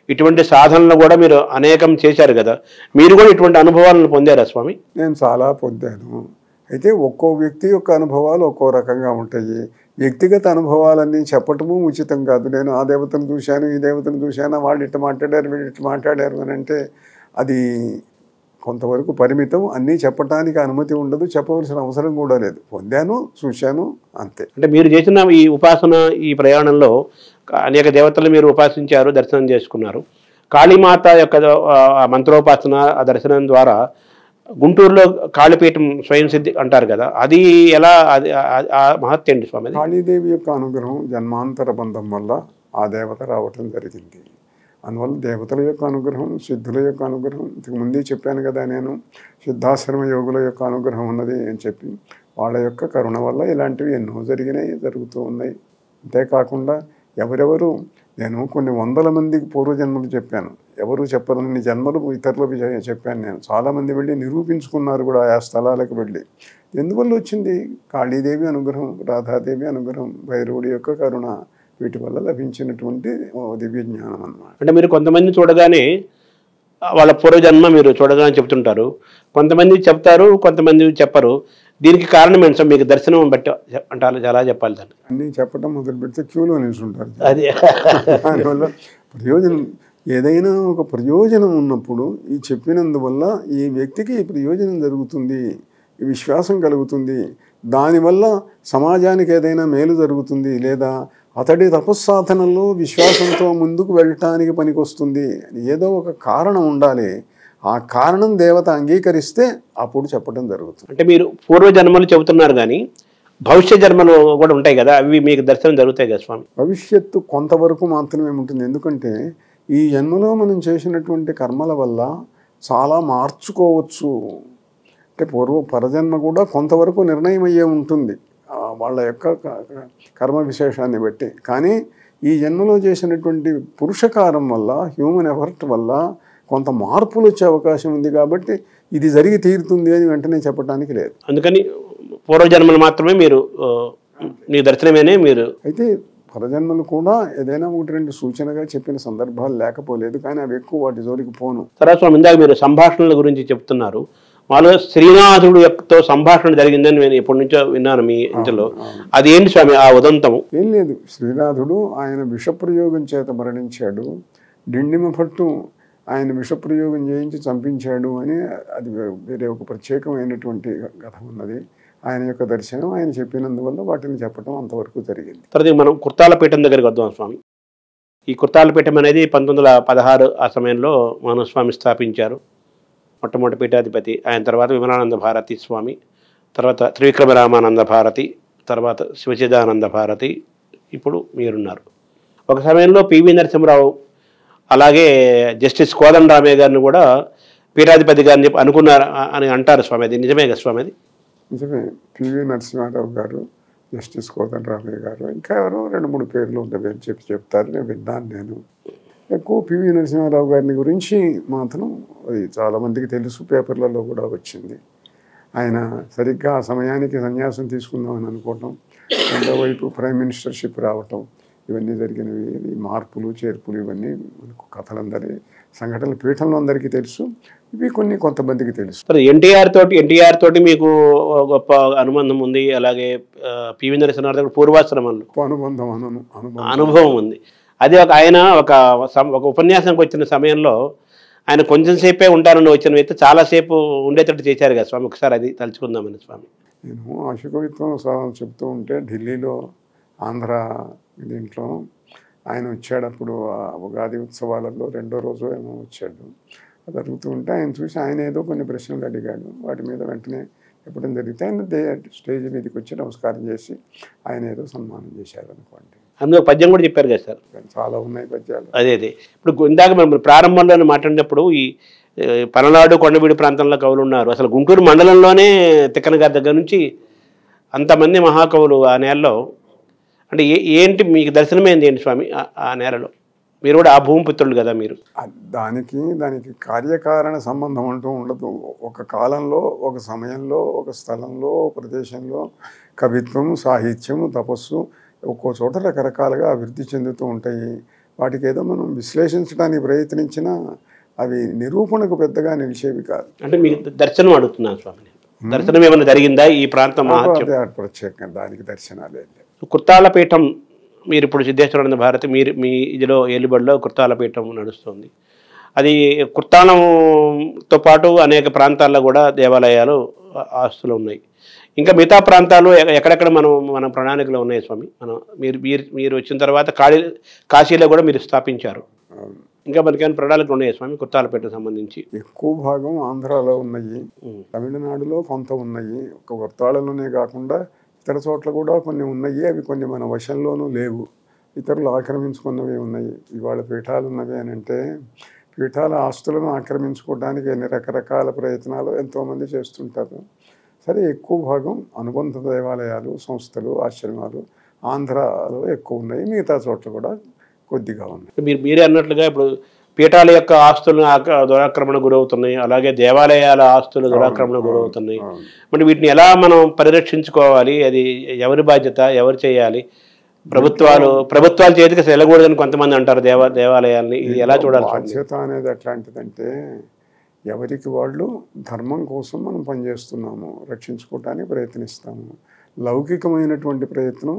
ఇటువంటి సాధనలు కూడా మీరు అనేకం చేశారు కదా. మీరు కూడా ఇటువంటి అనుభవాలను పొందారా స్వామి? నేను చాలా పొందాను. అయితే ఒక్కో వ్యక్తి యొక్క అనుభవాలు ఒక్కో రకంగా ఉంటాయి. వ్యక్తిగత అనుభవాలన్నీ చెప్పటము ఉచితం కాదు. నేను ఆ దేవతను చూశాను, ఈ దేవతను చూశాను, వాళ్ళు ఇట్లా మాట్లాడారు, వీళ్ళు ఇట్లా మాట్లాడారు అని అంటే అది కొంతవరకు పరిమితం, అన్నీ చెప్పటానికి అనుమతి ఉండదు, చెప్పవలసిన అవసరం కూడా లేదు. పొందాను, చూశాను, అంతే. అంటే మీరు చేసిన ఈ ఉపాసన, ఈ ప్రయాణంలో అనేక దేవతలు మీరు ఉపాసించారు, దర్శనం చేసుకున్నారు. కాళీమాత యొక్క మంత్రోపాసన, ఆ దర్శనం ద్వారా గుంటూరులో కాళీపీఠం స్వయం సిద్ధి అంటారు కదా, అది ఎలా, అది ఆ మహత్యం ఏంటి స్వామి? కాళీదేవి యొక్క అనుగ్రహం, జన్మాంతర బంధం వల్ల ఆ దేవత రావటం జరిగింది. అందువల్ల దేవతల యొక్క అనుగ్రహం, సిద్ధుల యొక్క అనుగ్రహం, ఇంతకు ముందే చెప్పాను కదా నేను, సిద్ధాశ్రమ యోగుల యొక్క అనుగ్రహం ఉన్నది అని చెప్పి, వాళ్ళ యొక్క కరుణ వల్ల ఇలాంటివి ఎన్నో జరిగినాయి, జరుగుతూ ఉన్నాయి. అంతేకాకుండా ఎవరెవరు, నేను కొన్ని వందల మందికి పూర్వజన్మలు చెప్పాను, ఎవరు చెప్పరన్ని జన్మలు ఇతరులకు చెప్పాను నేను. చాలామంది వెళ్ళి నిరూపించుకున్నారు కూడా ఆ స్థలాలకు వెళ్ళి. ఎందువల్ల వచ్చింది? కాళీదేవి అనుగ్రహం, రాధాదేవి అనుగ్రహం, భైరవుడి యొక్క కరుణ, వీటి వల్ల లభించినటువంటి దివ్య జ్ఞానం అన్నమాట. అంటే మీరు కొంతమంది చూడగానే వాళ్ళ పూర్వజన్మ మీరు చూడగానే చెప్తుంటారు, కొంతమంది చెప్తారు, కొంతమంది చెప్పరు. దీనికి కారణం ఏంటి సార్? మీకు దర్శనం బట్టి అంటారు, చాలా చెప్పాలి దాన్ని. అన్నీ చెప్పడం మొదలు పెడితే క్యూలో నిల్చుంటారు. అది దానివల్ల ప్రయోజనం, ఏదైనా ఒక ప్రయోజనం ఉన్నప్పుడు ఈ చెప్పినందువల్ల ఈ వ్యక్తికి ఈ ప్రయోజనం జరుగుతుంది, ఈ విశ్వాసం కలుగుతుంది, దానివల్ల సమాజానికి ఏదైనా మేలు జరుగుతుంది, లేదా అతడి తపస్సాధనలో విశ్వాసంతో ముందుకు వెళ్ళటానికి పనికొస్తుంది, ఏదో ఒక కారణం ఉండాలి. ఆ కారణం దేవత అంగీకరిస్తే అప్పుడు చెప్పడం జరుగుతుంది. అంటే మీరు పూర్వజన్మలు చెబుతున్నారు కానీ భవిష్య జన్మలు కూడా ఉంటాయి కదా, అవి మీకు దర్శనం జరుగుతాయి కదా స్వామి? భవిష్యత్తు కొంతవరకు మాత్రమే ఉంటుంది. ఎందుకంటే ఈ జన్మలో మనం చేసినటువంటి కర్మల వల్ల చాలా మార్చుకోవచ్చు. అంటే పరజన్మ కూడా కొంతవరకు నిర్ణయం అయ్యే ఉంటుంది వాళ్ళ యొక్క కర్మ విశేషాన్ని బట్టి. కానీ ఈ జన్మలో చేసినటువంటి పురుషకారం వల్ల, హ్యూమన్ ఎఫర్ట్ వల్ల కొంత మార్పులు వచ్చే అవకాశం ఉంది. కాబట్టి ఇది జరిగి తీరుతుంది అని వెంటనే చెప్పడానికి లేదు. అందుకని పూర్వజన్మలు మాత్రమే మీరు మీ దర్శనమేనే మీరు. అయితే పరజన్మలు కూడా ఏదైనా ఒకటి రెండు సూచనగా చెప్పిన సందర్భాలు లేకపోలేదు, కానీ అవి ఎక్కువ వాటి జోలికి పోను. తర్వాత స్వామి, ఇందాక మీరు సంభాషణల గురించి చెప్తున్నారు. మాలో శ్రీనాథుడు యొక్కతో సంభాషణ జరిగిందని నేను ఎప్పటి నుంచో విన్నాను మీ ఇంట్లో. అది ఏంటి స్వామి ఆ ఉదంతము? ఏం లేదు, శ్రీనాథుడు ఆయన విషప్రయోగం చేత మరణించాడు, డిండిమ పట్టు ఆయన విషప్రయోగం చేయించి చంపించాడు అని అది వేరే ఒక ప్రత్యేకమైనటువంటి కథ ఉన్నది. ఆయన యొక్క దర్శనం ఆయన చెప్పినందువల్ల వాటిని చెప్పడం అంతవరకు జరిగింది. తర్వాత మనం కుర్తాలపీఠం దగ్గరికి వద్దాం స్వామి. ఈ కుర్తాలపీఠం అనేది 1916 ఆ సమయంలో మానస్వామి స్థాపించారు, మొట్టమొదటి పీఠాధిపతి. ఆయన తర్వాత విమలానంద భారతి స్వామి, తర్వాత త్రివిక్రమ రామానంద భారతి, తర్వాత శివచిదానంద భారతి, ఇప్పుడు మీరున్నారు. ఒక సమయంలో పివి నరసింహరావు, అలాగే జస్టిస్ కోదండరామయ్య గారిని కూడా పీఠాధిపతి గారిని చెప్పి అనుకున్నారు అని అంటారు స్వామి. అది నిజమే కదా స్వామి? అది నిజమే. పివి నరసింహారావు గారు, జస్టిస్ కోదండరామయ్య గారు, ఇంకా ఎవరో 2-3 పేర్లు ఉండవి అని చెప్తారు, నేను విన్నాను. నేను ఎక్కువ పివి నరసింహారావు గారిని గురించి మాత్రం అది చాలామందికి తెలుసు, పేపర్లలో కూడా వచ్చింది. ఆయన సరిగ్గా ఆ సమయానికి సన్యాసం తీసుకుందామని అనుకోవటం, రెండో వైపు ప్రైమ్ మినిస్టర్షిప్ రావటం, ఇవన్నీ జరిగినవి. మార్పులు చేర్పులు ఇవన్నీ మనకు కథలందరి సంఘటనలు పీఠంలో అందరికీ తెలుసు, ఇవి కొన్ని కొంతమందికి తెలుసు. ఎన్టీఆర్ తోటి మీకు గొప్ప అనుబంధం ఉంది, అలాగే పివి నరసింహారావు పూర్వాశ్రమంలో అనుభవం ఉంది. అది ఆయన ఒక ఉపన్యాసానికి వచ్చిన సమయంలో ఆయన కొంచెం సేపే ఉంటారని వచ్చిన వ్యక్తి చాలాసేపు ఉండేటట్టు చేశారు కదా స్వామి, ఒకసారి అది తలుచుకుందామని స్వామి. నేను అశుకవిత్వం చెప్తూ ఉంటే ఢిల్లీలో ఆంధ్ర దీంట్లో ఆయన వచ్చాడప్పుడు ఉగాది ఉత్సవాలలో 2వ రోజు ఏమో వచ్చాడు. జరుగుతూ ఉంటే ఆయన చూసి ఆయన ఏదో కొన్ని ప్రశ్నలు అడిగాడు, వాటి మీద వెంటనే చెప్పడం జరిగితే ఆయన స్టేజ్ మీదకి వచ్చి నమస్కారం చేసి ఆయన ఏదో సన్మానం చేశారు అనుకోండి. అందులో పద్యం కూడా చెప్పారు కదా సార్? చాలా ఉన్నాయి పద్యాలు. అదే ఇప్పుడు ఇందాక మనం ప్రారంభంలో మాట్లాడినప్పుడు ఈ పలనాడు కొండవీడు ప్రాంతంలో కవులు ఉన్నారు. అసలు గుంటూరు మండలంలోనే తిక్కన గారి దగ్గర నుంచి అంతమంది మహాకవులు ఆ నేలలో. అంటే ఏంటి మీకు దర్శనమైంది ఏంటి స్వామి ఆ నేలలో? మీరు కూడా ఆ భూమిపుత్రులు కదా మీరు. దానికి కార్యకారణ సంబంధం అంటూ ఉండదు. ఒక కాలంలో, ఒక సమయంలో, ఒక స్థలంలో, ప్రదేశంలో కవిత్వము, సాహిత్యము, తపస్సు ఒక్కో చోట రకరకాలుగా అభివృద్ధి చెందుతూ ఉంటాయి. వాటికి ఏదో మనం విశ్లేషించడానికి ప్రయత్నించినా అవి నిరూపణకు పెద్దగా నిలిచేవి కాదు. అంటే మీకు దర్శనం అడుగుతున్నాను స్వామి, దర్శనం ఏమైనా జరిగిందా ఈ ప్రాంతం? ప్రత్యేకంగా దానికి దర్శనాలే. కుర్తాలపీఠం మీరు ఇప్పుడు సిద్ధేశ్వరానంద భారతి మీ ఇదిలో ఏలుబడిలో కుర్తాలపీఠం నడుస్తుంది. అది కుర్తానంతో పాటు అనేక ప్రాంతాల్లో కూడా దేవాలయాలు ఆస్తులు ఉన్నాయి. ఇంకా మిగతా ప్రాంతాలు ఎక్కడెక్కడ మన ప్రణాళికలో ఉన్నాయి స్వామి? మీరు మీరు మీరు వచ్చిన తర్వాత కాశీలో కూడా మీరు స్థాపించారు. ఇంకా మనకేమైనా ప్రణాళికలు ఉన్నాయి స్వామి కుర్తాలపేటకు సంబంధించి? ఎక్కువ భాగం ఆంధ్రాలో ఉన్నాయి, తమిళనాడులో కొంత ఉన్నాయి. ఒక కుర్తాళలోనే కాకుండా ఇతర చోట్ల కూడా కొన్ని ఉన్నాయి. అవి కొన్ని మన వశంలోనూ లేవు, ఇతరులు ఆక్రమించుకున్నవి ఉన్నాయి. ఇవాళ పీఠాలు ఉన్నవి అని అంటే పీఠాల ఆస్తులను ఆక్రమించుకోవడానికి ఎన్ని రకరకాల ప్రయత్నాలు ఎంతోమంది చేస్తుంటారు. సరే, ఎక్కువ భాగం అనుబంధ దేవాలయాలు, సంస్థలు, ఆశ్రమాలు ఆంధ్రాలో ఎక్కువ ఉన్నాయి. మిగతా చోట్ల కూడా కొద్దిగా ఉన్నాయి. మీరే అన్నట్లుగా ఇప్పుడు పీఠాల యొక్క ఆస్తులు దురాక్రమణ గురవుతున్నాయి, అలాగే దేవాలయాల ఆస్తులు దురాక్రమణ గురవుతున్నాయి. మరి వీటిని ఎలా మనం పరిరక్షించుకోవాలి? అది ఎవరి బాధ్యత? ఎవరు చేయాలి? ప్రభుత్వాల చేతికి వెళ్ళకూడదని కొంతమంది అంటారు దేవాలయాల్ని. ఇది ఎలా చూడాలి? బాధ్యత అనేది ఎట్లాంటిదంటే ఎవరికి వాళ్ళు ధర్మం కోసం మనం పనిచేస్తున్నాము, రక్షించుకోవటానికి ప్రయత్నిస్తాము. లౌకికమైనటువంటి ప్రయత్నం,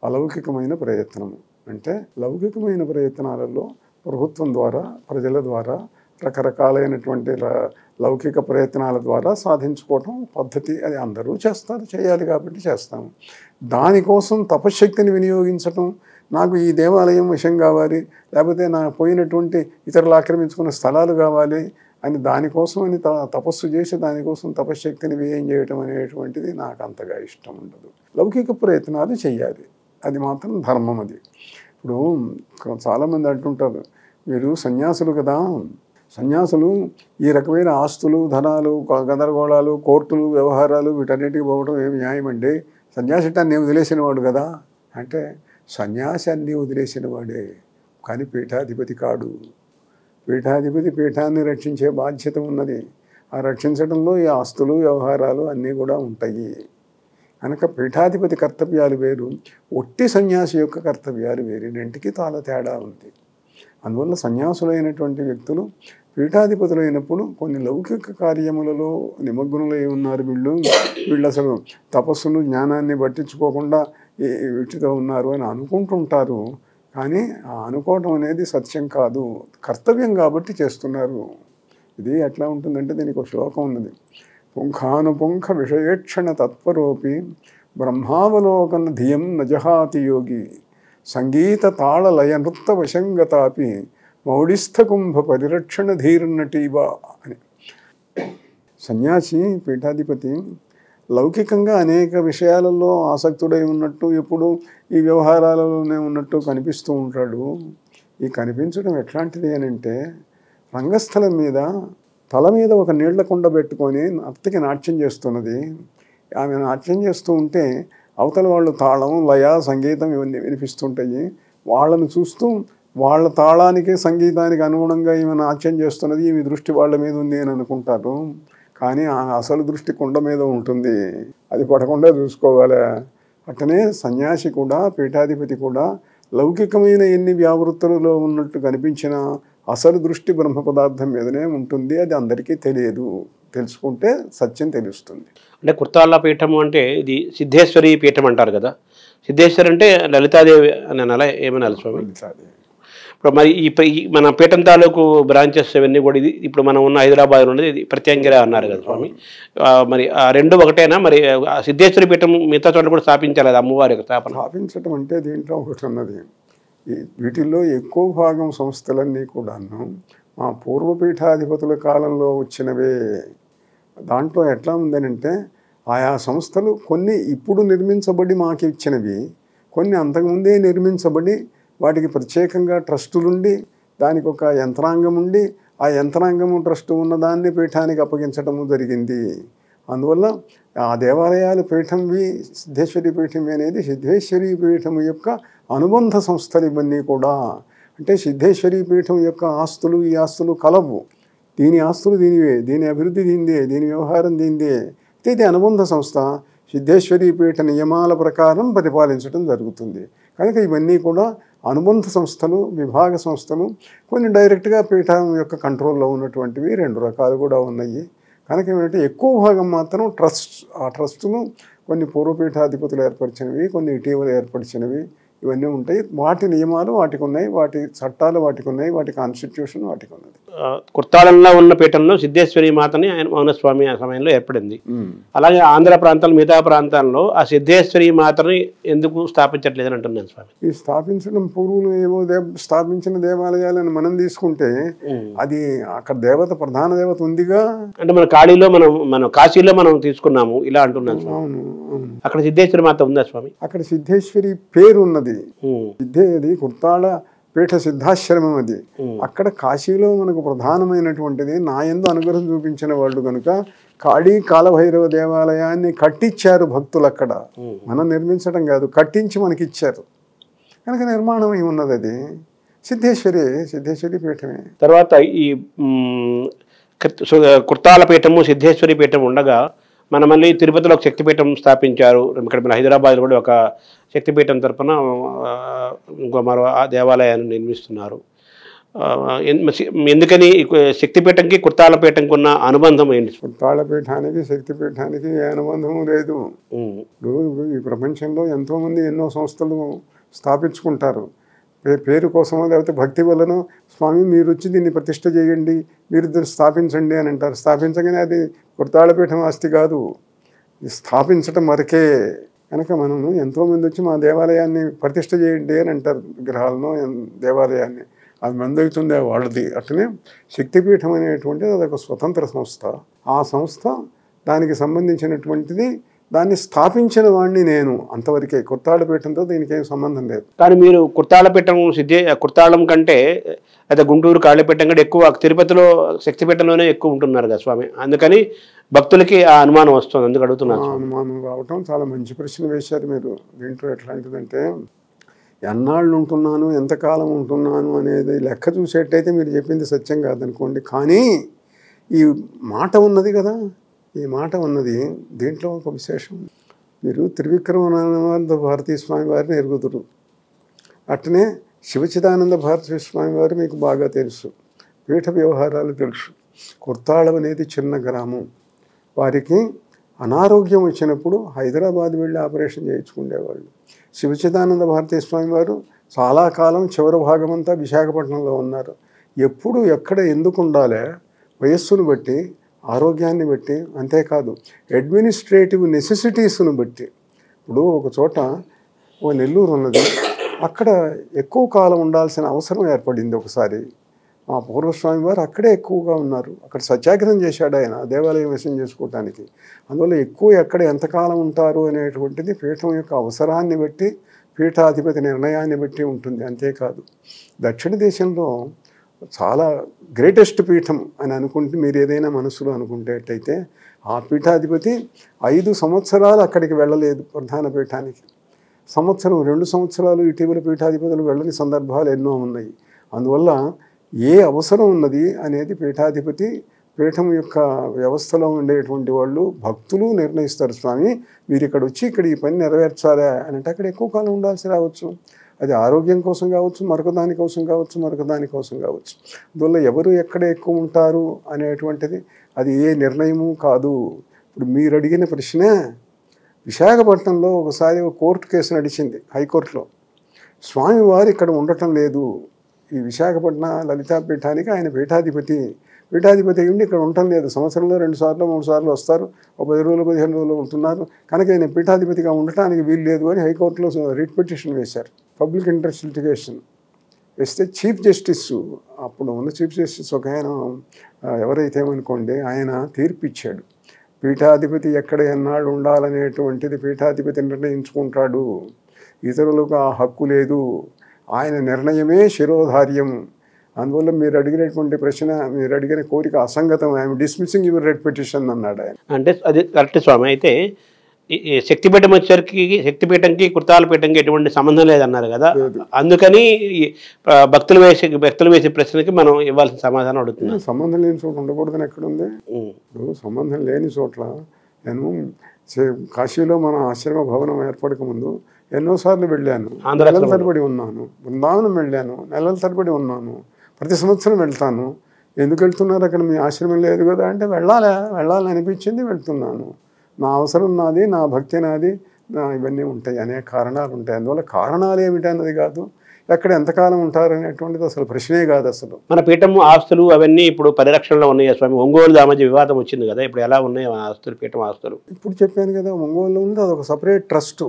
అలౌకికమైన ప్రయత్నము. అంటే లౌకికమైన ప్రయత్నాలలో ప్రభుత్వం ద్వారా, ప్రజల ద్వారా రకరకాలైనటువంటి లౌకిక ప్రయత్నాల ద్వారా సాధించుకోవటం పద్ధతి. అది అందరూ చేస్తారు, చేయాలి కాబట్టి చేస్తాము. దానికోసం తపశ్శక్తిని వినియోగించటం, నాకు ఈ దేవాలయం విషయం కావాలి, లేకపోతే నా పోయినటువంటి ఇతరులు ఆక్రమించుకున్న స్థలాలు కావాలి అని దానికోసం అని తపస్సు చేసి దానికోసం తపశ్శక్తిని వ్యయం చేయటం అనేటువంటిది నాకు అంతగా ఇష్టం ఉండదు. లౌకిక ప్రయత్నాలు చేయాలి, అది మాత్రం ధర్మం. అది ఇప్పుడు చాలామంది అంటుంటారు, మీరు సన్యాసులు కదా, సన్యాసులు ఈ రకమైన ఆస్తులు, ధనాలు, గందరగోళాలు, కోర్టులు, వ్యవహారాలు వీటన్నిటికీ పోవడం ఏమి న్యాయమండి? సన్యాసి అన్నీ వదిలేసిన వాడు కదా అంటే, సన్యాసి అన్నీ వదిలేసిన వాడే కానీ పీఠాధిపతి కాడు. పీఠాధిపతి పీఠాన్ని రక్షించే బాధ్యత ఉన్నది. ఆ రక్షించడంలో ఈ ఆస్తులు, వ్యవహారాలు అన్నీ కూడా ఉంటాయి. కనుక పీఠాధిపతి కర్తవ్యాలు వేరు, ఒట్టి సన్యాసి యొక్క కర్తవ్యాలు వేరు. రెంటికి చాలా తేడా ఉంది. అందువల్ల సన్యాసులైనటువంటి వ్యక్తులు పీఠాధిపతులైనప్పుడు కొన్ని లౌకిక కార్యములలో నిమగ్నులై ఉన్నారు. వీళ్ళు అసలు తపస్సును, జ్ఞానాన్ని పట్టించుకోకుండా వీటితో ఉన్నారు అని అనుకుంటుంటారు. కానీ ఆ అనుకోవటం అనేది సత్యం కాదు, కర్తవ్యం కాబట్టి చేస్తున్నారు. ఇది ఎట్లా ఉంటుందంటే దీనికి ఒక శ్లోకం ఉన్నది. పుంఖానుపుంఖ విషయేక్షణ తత్పరోపి బ్రహ్మావలోకన ధియం నజహాతి యోగి సంగీత తాళ లయ నృత్త వశంగతాపి మౌడిస్థ కుంభ పరిరక్షణ ధీర్నటీవా అని. సన్యాసి, పీఠాధిపతి లౌకికంగా అనేక విషయాలలో ఆసక్తుడై ఉన్నట్టు, ఎప్పుడు ఈ వ్యవహారాలలోనే ఉన్నట్టు కనిపిస్తూ ఉంటాడు. ఈ కనిపించడం ఎట్లాంటిది అని అంటే, రంగస్థలం మీద తల మీద ఒక నీళ్ల కుండ పెట్టుకొని నర్తకి నాట్యం చేస్తున్నది. ఆమె నాట్యం చేస్తూ ఉంటే అవతల వాళ్ళు తాళం, లయ, సంగీతం ఇవన్నీ వినిపిస్తుంటాయి. వాళ్ళను చూస్తూ వాళ్ళ తాళానికి, సంగీతానికి అనుగుణంగా ఈమె నాట్యం చేస్తున్నది, ఈమె దృష్టి వాళ్ళ మీద ఉంది అని అనుకుంటారు. కానీ ఆ అసలు దృష్టి కుండ మీద ఉంటుంది, అది పడకుండా చూసుకోవాలి. అట్టనే సన్యాసి కూడా, పీఠాధిపతి కూడా లౌకికమైన ఎన్ని వ్యావృత్తులలో ఉన్నట్టు కనిపించిన అసలు దృష్టి బ్రహ్మ పదార్థం మీదనే ఉంటుంది. అది అందరికీ తెలియదు, తెలుసుకుంటే సత్యం తెలుస్తుంది. అంటే కుర్తాళ్ళ పీఠం అంటే ఇది సిద్ధేశ్వరి పీఠం అంటారు కదా. సిద్ధేశ్వరి అంటే లలితాదేవి అని అలా ఏమనాలి స్వామి? లలితాదేవి. ఇప్పుడు మరి ఈ మన పీఠం తాలూకు బ్రాంచెస్ ఇవన్నీ కూడా ఇది ఇప్పుడు మనం ఉన్న హైదరాబాద్ ఉన్నది ఇది ప్రత్యంగిర అన్నారు కదా స్వామి. మరి ఆ రెండు ఒకటేనా? మరి సిద్ధేశ్వరి పీఠం మిగతా చోట్ల కూడా స్థాపించాలి అది అమ్మవారి యొక్క స్థాపన? స్థాపించడం అంటే దీంట్లో ఒకటి ఉన్నది. వీటిల్లో ఎక్కువ భాగం సంస్థలన్నీ కూడాను మా పూర్వపీఠాధిపతుల కాలంలో వచ్చినవే. దాంట్లో ఎట్లా ఉందనంటే, ఆయా సంస్థలు కొన్ని ఇప్పుడు నిర్మించబడి మాకు ఇచ్చినవి, కొన్ని అంతకుముందే నిర్మించబడి వాటికి ప్రత్యేకంగా ట్రస్టులుండి దానికి ఒక యంత్రాంగం ఉండి ఆ యంత్రాంగము ట్రస్టు ఉన్నదాన్ని పీఠానికి అప్పగించడము జరిగింది. అందువల్ల ఆ దేవాలయాలు పీఠంవి సిద్ధేశ్వరి పీఠం అనేది సిద్ధేశ్వరి పీఠం యొక్క అనుబంధ సంస్థలు ఇవన్నీ కూడా. అంటే సిద్ధేశ్వరి పీఠం యొక్క ఆస్తులు ఈ ఆస్తులు కలవు. దీని ఆస్తులు దీనివే, దీని అభివృద్ధి దీనిదే, దీని వ్యవహారం దీనిదే. ఇది అనుబంధ సంస్థ సిద్ధేశ్వరి పీఠ నియమాల ప్రకారం పరిపాలించడం జరుగుతుంది. కనుక ఇవన్నీ కూడా అనుబంధ సంస్థలు, విభాగ సంస్థలు. కొన్ని డైరెక్ట్గా పీఠం యొక్క కంట్రోల్లో ఉన్నటువంటివి రెండు రకాలు కూడా ఉన్నాయి. కనుక ఏమంటే ఎక్కువ భాగం మాత్రం ట్రస్ట్. ఆ ట్రస్టును కొన్ని పూర్వపీఠాధిపతులు ఏర్పరిచినవి, కొన్ని ఇటీవల ఏర్పరిచినవి. ఇవన్నీ ఉంటాయి. వాటి నియమాలు వాటికి ఉన్నాయి, వాటి చట్టాలు వాటికి ఉన్నాయి, వాటి కాన్స్టిట్యూషన్ వాటికి ఉన్నది. కుర్తాళంలో ఉన్న పీఠంలో సిద్ధేశ్వరి మాతని ఆయన మౌనస్వామి ఆ సమయంలో ఏర్పడింది. అలాగే ఆంధ్ర ప్రాంతాలు మిగతా ప్రాంతాల్లో ఆ సిద్ధేశ్వరి మాతని ఎందుకు స్థాపించట్లేదని అంటున్నాను స్వామి. ఈ స్థాపించడం పూర్వులు ఏవో స్థాపించిన దేవాలయాలను మనం తీసుకుంటే అది అక్కడ దేవత ప్రధాన దేవత ఉందిగా. అంటే మన కాళీలో మనం కాశీలో మనం తీసుకున్నాము ఇలా అంటున్నాను స్వామి. అవును, అక్కడ సిద్ధేశ్వరి మాత ఉందా స్వామి? అక్కడ సిద్ధేశ్వరి పేరు ఉన్నది. అది కుర్తాళ పీఠ సిద్ధాశ్రమం అది. అక్కడ కాశీలో మనకు ప్రధానమైనటువంటిది నాయందు అనుగ్రహం చూపించిన వాళ్ళు కనుక కాళీ కాలభైరవ దేవాలయాన్ని కట్టించారు భక్తులు. అక్కడ మనం నిర్మించడం కాదు, కట్టించి మనకి ఇచ్చారు కనుక నిర్మాణం అయి ఉన్నది. అది సిద్ధేశ్వరి పీఠమే. తర్వాత ఈ కుర్తాల పీఠము సిద్ధేశ్వరి పీఠం ఉండగా మన మళ్ళీ తిరుపతిలో ఒక శక్తిపీఠం స్థాపించారు. ఇక్కడ మన హైదరాబాద్లో కూడా ఒక శక్తిపీఠం తరపున ఇంకో మరో దేవాలయాన్ని నిర్మిస్తున్నారు. ఎందుకని శక్తిపీఠంకి కుర్తాల పీఠంకి ఉన్న అనుబంధం ఏంటి? కుర్తాళ పీఠానికి శక్తిపీఠానికి ఏ అనుబంధం లేదు. ఈ ప్రపంచంలో ఎంతోమంది ఎన్నో సంస్థలు స్థాపించుకుంటారు పేరు కోసమో లేకపోతే భక్తి వలన. స్వామి మీరు వచ్చి దీన్ని ప్రతిష్ఠ చేయండి, మీరు దీన్ని స్థాపించండి అని అంటారు. స్థాపించగానే అది కుర్తాళపీఠం ఆస్తి కాదు, స్థాపించటం వరకే. కనుక మనము ఎంతోమంది వచ్చి మా దేవాలయాన్ని ప్రతిష్ఠ చేయండి అని అంటారు, విగ్రహాలను దేవాలయాన్ని. అది మందవుతుంది వాళ్ళది. అట్లనే శక్తిపీఠం అనేటువంటిది అదొక స్వతంత్ర సంస్థ. ఆ సంస్థ దానికి సంబంధించినటువంటిది, దాన్ని స్థాపించిన వాడిని నేను, అంతవరకే. కుర్తాళపీఠంతో దీనికి ఏం సంబంధం లేదు. కానీ మీరు కుర్తాళపీఠం కుర్తాళం కంటే అయితే గుంటూరు కాళీపీఠం కంటే ఎక్కువ తిరుపతిలో శక్తిపీఠంలోనే ఎక్కువ ఉంటున్నారు కదా స్వామి. అందుకని భక్తులకి ఆ అనుమానం వస్తుంది, అందుకు అడుగుతున్నాను. అనుమానం రావటం చాలా మంచి ప్రశ్న వేశారు మీరు. దీంట్లో ఎట్లాంటిదంటే ఎన్నాళ్ళు ఉంటున్నాను, ఎంతకాలం ఉంటున్నాను అనేది లెక్క చూసేటైతే మీరు చెప్పింది సత్యం కాదనుకోండి. కానీ ఈ మాట ఉన్నది కదా, ఈ మాట ఉన్నది, దీంట్లో ఒక విశేషం. మీరు త్రివిక్రమానంద భారతీ స్వామి వారిని ఎరుగుదురు. అట్లనే శివచిదానంద భారతీ స్వామి వారు మీకు బాగా తెలుసు, పీఠ వ్యవహారాలు తెలుసు. కుర్తాళం అనేది చిన్న గ్రామం. వారికి అనారోగ్యం వచ్చినప్పుడు హైదరాబాద్ వెళ్ళి ఆపరేషన్ చేయించుకునేవాళ్ళు. శివచిదానంద భారతీ స్వామి వారు చాలా కాలం చివరి భాగమంతా విశాఖపట్నంలో ఉన్నారు. ఎప్పుడు ఎక్కడ ఎందుకు ఉండాలి, వయస్సును బట్టి, ఆరోగ్యాన్ని బట్టి, అంతేకాదు అడ్మినిస్ట్రేటివ్ నెసెసిటీస్ను బట్టి. ఇప్పుడు ఒక చోట ఓ నెల్లూరు ఉన్నది, అక్కడ ఎక్కువ కాలం ఉండాల్సిన అవసరం ఏర్పడింది ఒకసారి. మా పూర్వస్వామి వారు అక్కడే ఎక్కువగా ఉన్నారు. అక్కడ సత్యాగ్రహం చేశాడు ఆయన దేవాలయం వశం చేసుకోవటానికి. అందువల్ల ఎక్కువ ఎక్కడ ఎంతకాలం ఉంటారు అనేటువంటిది పీఠం యొక్క అవసరాన్ని బట్టి, పీఠాధిపతి నిర్ణయాన్ని బట్టి ఉంటుంది. అంతేకాదు దక్షిణ దేశంలో చాలా గ్రేటెస్ట్ పీఠం అని అనుకుంటే, మీరు ఏదైనా మనసులో అనుకుంటేటైతే, ఆ పీఠాధిపతి 5 సంవత్సరాలు అక్కడికి వెళ్ళలేదు ప్రధాన పీఠానికి. సంవత్సరం 2 సంవత్సరాలు ఇటీవల పీఠాధిపతులు వెళ్ళని సందర్భాలు ఎన్నో ఉన్నాయి. అందువల్ల ఏ అవసరం ఉన్నది అనేది పీఠాధిపతి, పీఠం యొక్క వ్యవస్థలో ఉండేటువంటి వాళ్ళు, భక్తులు నిర్ణయిస్తారు. స్వామి మీరు ఇక్కడ వచ్చి ఇక్కడ ఈ పని నెరవేర్చాలా అని అంటే అక్కడ ఎక్కువ కాలం ఉండాల్సి రావచ్చు. అది ఆరోగ్యం కోసం కావచ్చు, మరొక దానికోసం కావచ్చు, మరొక దానికోసం కావచ్చు. అందువల్ల ఎవరు ఎక్కడ ఎక్కువ ఉంటారు అనేటువంటిది అది ఏ నిర్ణయము కాదు. ఇప్పుడు మీరు అడిగిన ప్రశ్న, విశాఖపట్నంలో ఒకసారి ఒక కోర్టు కేసు నడిచింది హైకోర్టులో. స్వామివారు ఇక్కడ ఉండటం లేదు, ఈ విశాఖపట్నం లలితాపీఠానికి ఆయన పీఠాధిపతి ఉండి ఇక్కడ ఉండటం లేదు. సంవత్సరంలో 2 సార్లు 3 సార్లు వస్తారు, ఒక 10 రోజులు 15 రోజులు ఉంటున్నారు. కనుక ఆయన పీఠాధిపతిగా ఉండటానికి వీలు లేదు అని హైకోర్టులో రిట్ పిటిషన్ వేశారు. పబ్లిక్ ఇంట్రెస్ట్ లిటిగేషన్ వేస్తే చీఫ్ జస్టిస్, అప్పుడు ఉన్న చీఫ్ జస్టిస్ ఒక ఆయన ఎవరైతే ఏమనుకోండి, ఆయన తీర్పు ఇచ్చాడు. పీఠాధిపతి ఎక్కడ ఎన్నాళ్ళు ఉండాలనేటువంటిది పీఠాధిపతి నిర్ణయించుకుంటాడు, ఇతరులకు ఆ హక్కు లేదు, ఆయన నిర్ణయమే శిరోధార్యం. అందువల్ల మీరు అడిగినటువంటి ప్రశ్న, మీరు అడిగిన కోరిక అసంగతం, I'm dismissing your writ petition అన్నాడు ఆయన. అంటే అది కరెక్ట్ స్వామి. అయితే శక్తిపీఠం వచ్చేసరికి శక్తిపీఠంకి కుర్తాలపీఠంకి ఎటువంటి సంబంధం లేదన్నారు కదా, అందుకని భక్తులు వేసే ప్రశ్నకి మనం ఇవ్వాల్సిన సమాధానం అడుగుతున్నాం. సంబంధం లేని చోట ఉండకూడదని ఎక్కడుంది? ఇప్పుడు సంబంధం లేని చోట్ల నేను కాశీలో మన ఆశ్రమ భవనం ఏర్పడక ముందు ఎన్నోసార్లు వెళ్ళాను, నెలల తరబడి ఉన్నాను. బృందావనం వెళ్ళాను, నెలల తరబడి ఉన్నాను. ప్రతి సంవత్సరం వెళ్తాను. ఎందుకు వెళ్తున్నారు, అక్కడ మీ ఆశ్రమం లేదు కదా అంటే వెళ్ళాలని అనిపించింది, వెళ్తున్నాను. నా అవసరం నాది, నా భక్తి నాది, ఇవన్నీ ఉంటాయి, అనేక కారణాలు ఉంటాయి. అందువల్ల కారణాలు ఏమిటి అన్నది కాదు, ఎక్కడ ఎంతకాలం ఉంటారు అనేటువంటిది అసలు ప్రశ్నే కాదు అసలు. మన పీఠం ఆస్తులు అవన్నీ ఇప్పుడు పరిరక్షణలో ఉన్నాయి స్వామి. ఒంగోలు ఆ మధ్య వివాదం వచ్చింది కదా, ఇప్పుడు ఎలా ఉన్నాయి ఆ ఆస్తులు, పీఠం ఆస్తులు? ఇప్పుడు చెప్పాను కదా, ఒంగోలులో ఉంది, అదొక సపరేట్ ట్రస్ట్.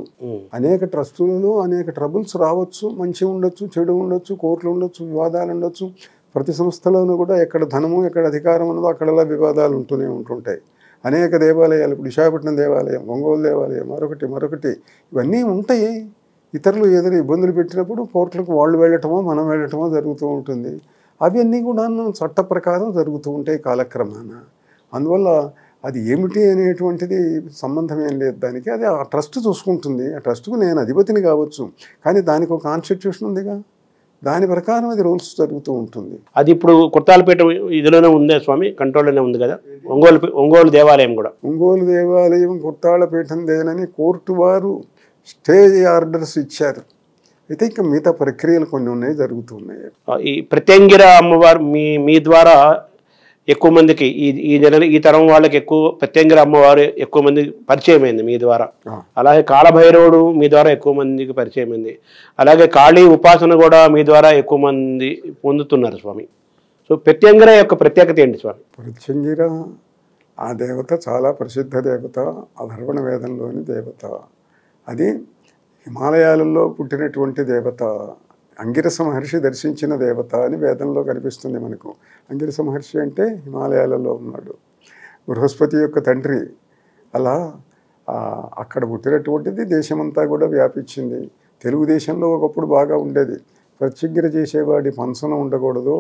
అనేక ట్రస్టులలో అనేక ట్రబుల్స్ రావచ్చు, మంచి ఉండొచ్చు, చెడు ఉండొచ్చు, కోర్టులు ఉండొచ్చు, వివాదాలు ఉండొచ్చు. ప్రతి సంస్థలోనూ కూడా ఎక్కడ ధనము ఎక్కడ అధికారం ఉన్నదో అక్కడలా వివాదాలు ఉంటుంటాయి. అనేక దేవాలయాలు, ఇప్పుడు విశాఖపట్నం దేవాలయం, ఒంగోలు దేవాలయం, మరొకటి ఇవన్నీ ఉంటాయి. ఇతరులు ఏదైనా ఇబ్బందులు పెట్టినప్పుడు కోర్టులకు వాళ్ళు వెళ్ళటమో మనం వెళ్ళటమో జరుగుతూ ఉంటుంది. అవన్నీ కూడా చట్ట ప్రకారం జరుగుతూ ఉంటాయి కాలక్రమాన. అందువల్ల అది ఏమిటి అనేటువంటిది సంబంధం ఏం లేదు దానికి. అది ఆ ట్రస్ట్ చూసుకుంటుంది. ఆ ట్రస్ట్కు నేను అధిపతిని కావచ్చు, కానీ దానికి ఒక కాన్స్టిట్యూషన్ ఉందిగా, దాని ప్రకారం అది రూల్స్ జరుగుతూ ఉంటుంది. అది ఇప్పుడు కుర్తాలపేట ఇదిలోనే ఉందే స్వామి, కంట్రోల్లోనే ఉంది కదా ఒంగోలు దేవాలయం కూడా? ఒంగోలు దేవాలయం కుర్తాళపీఠం దేనని కోర్టు వారు స్టే ఆర్డర్స్ ఇచ్చారు. అయితే ఇంకా మిగతా ప్రక్రియలు కొన్ని ఉన్నాయి, జరుగుతున్నాయి. ఈ ప్రత్యంగిర అమ్మవారు మీ ద్వారా ఎక్కువ మందికి ఈ తరం వాళ్ళకి ఎక్కువ ప్రత్యంగిర అమ్మవారు ఎక్కువ మంది పరిచయం అయింది మీ ద్వారా. అలాగే కాళభైరవుడు మీ ద్వారా ఎక్కువ మందికి పరిచయం అయింది. అలాగే కాళీ ఉపాసన కూడా మీ ద్వారా ఎక్కువ మంది పొందుతున్నారు స్వామి. సో ప్రత్యంగిర యొక్క ప్రత్యేకత ఏంటి స్వామి? ప్రత్యంగిర ఆ దేవత చాలా ప్రసిద్ధ దేవత, అధర్వణ వేదంలోని దేవత. అది హిమాలయాలలో పుట్టినటువంటి దేవత. అంగిరస మహర్షి దర్శించిన దేవత అని వేదంలో కనిపిస్తుంది మనకు. అంగిరస మహర్షి అంటే హిమాలయాలలో ఉన్నాడు, బృహస్పతి యొక్క తండ్రి. అలా అక్కడ పుట్టినటువంటిది దేశమంతా కూడా వ్యాపించింది. తెలుగుదేశంలో ఒకప్పుడు బాగా ఉండేది. ప్రత్యంగిర చేసేవాడి పంచనం ఉండకూడదు,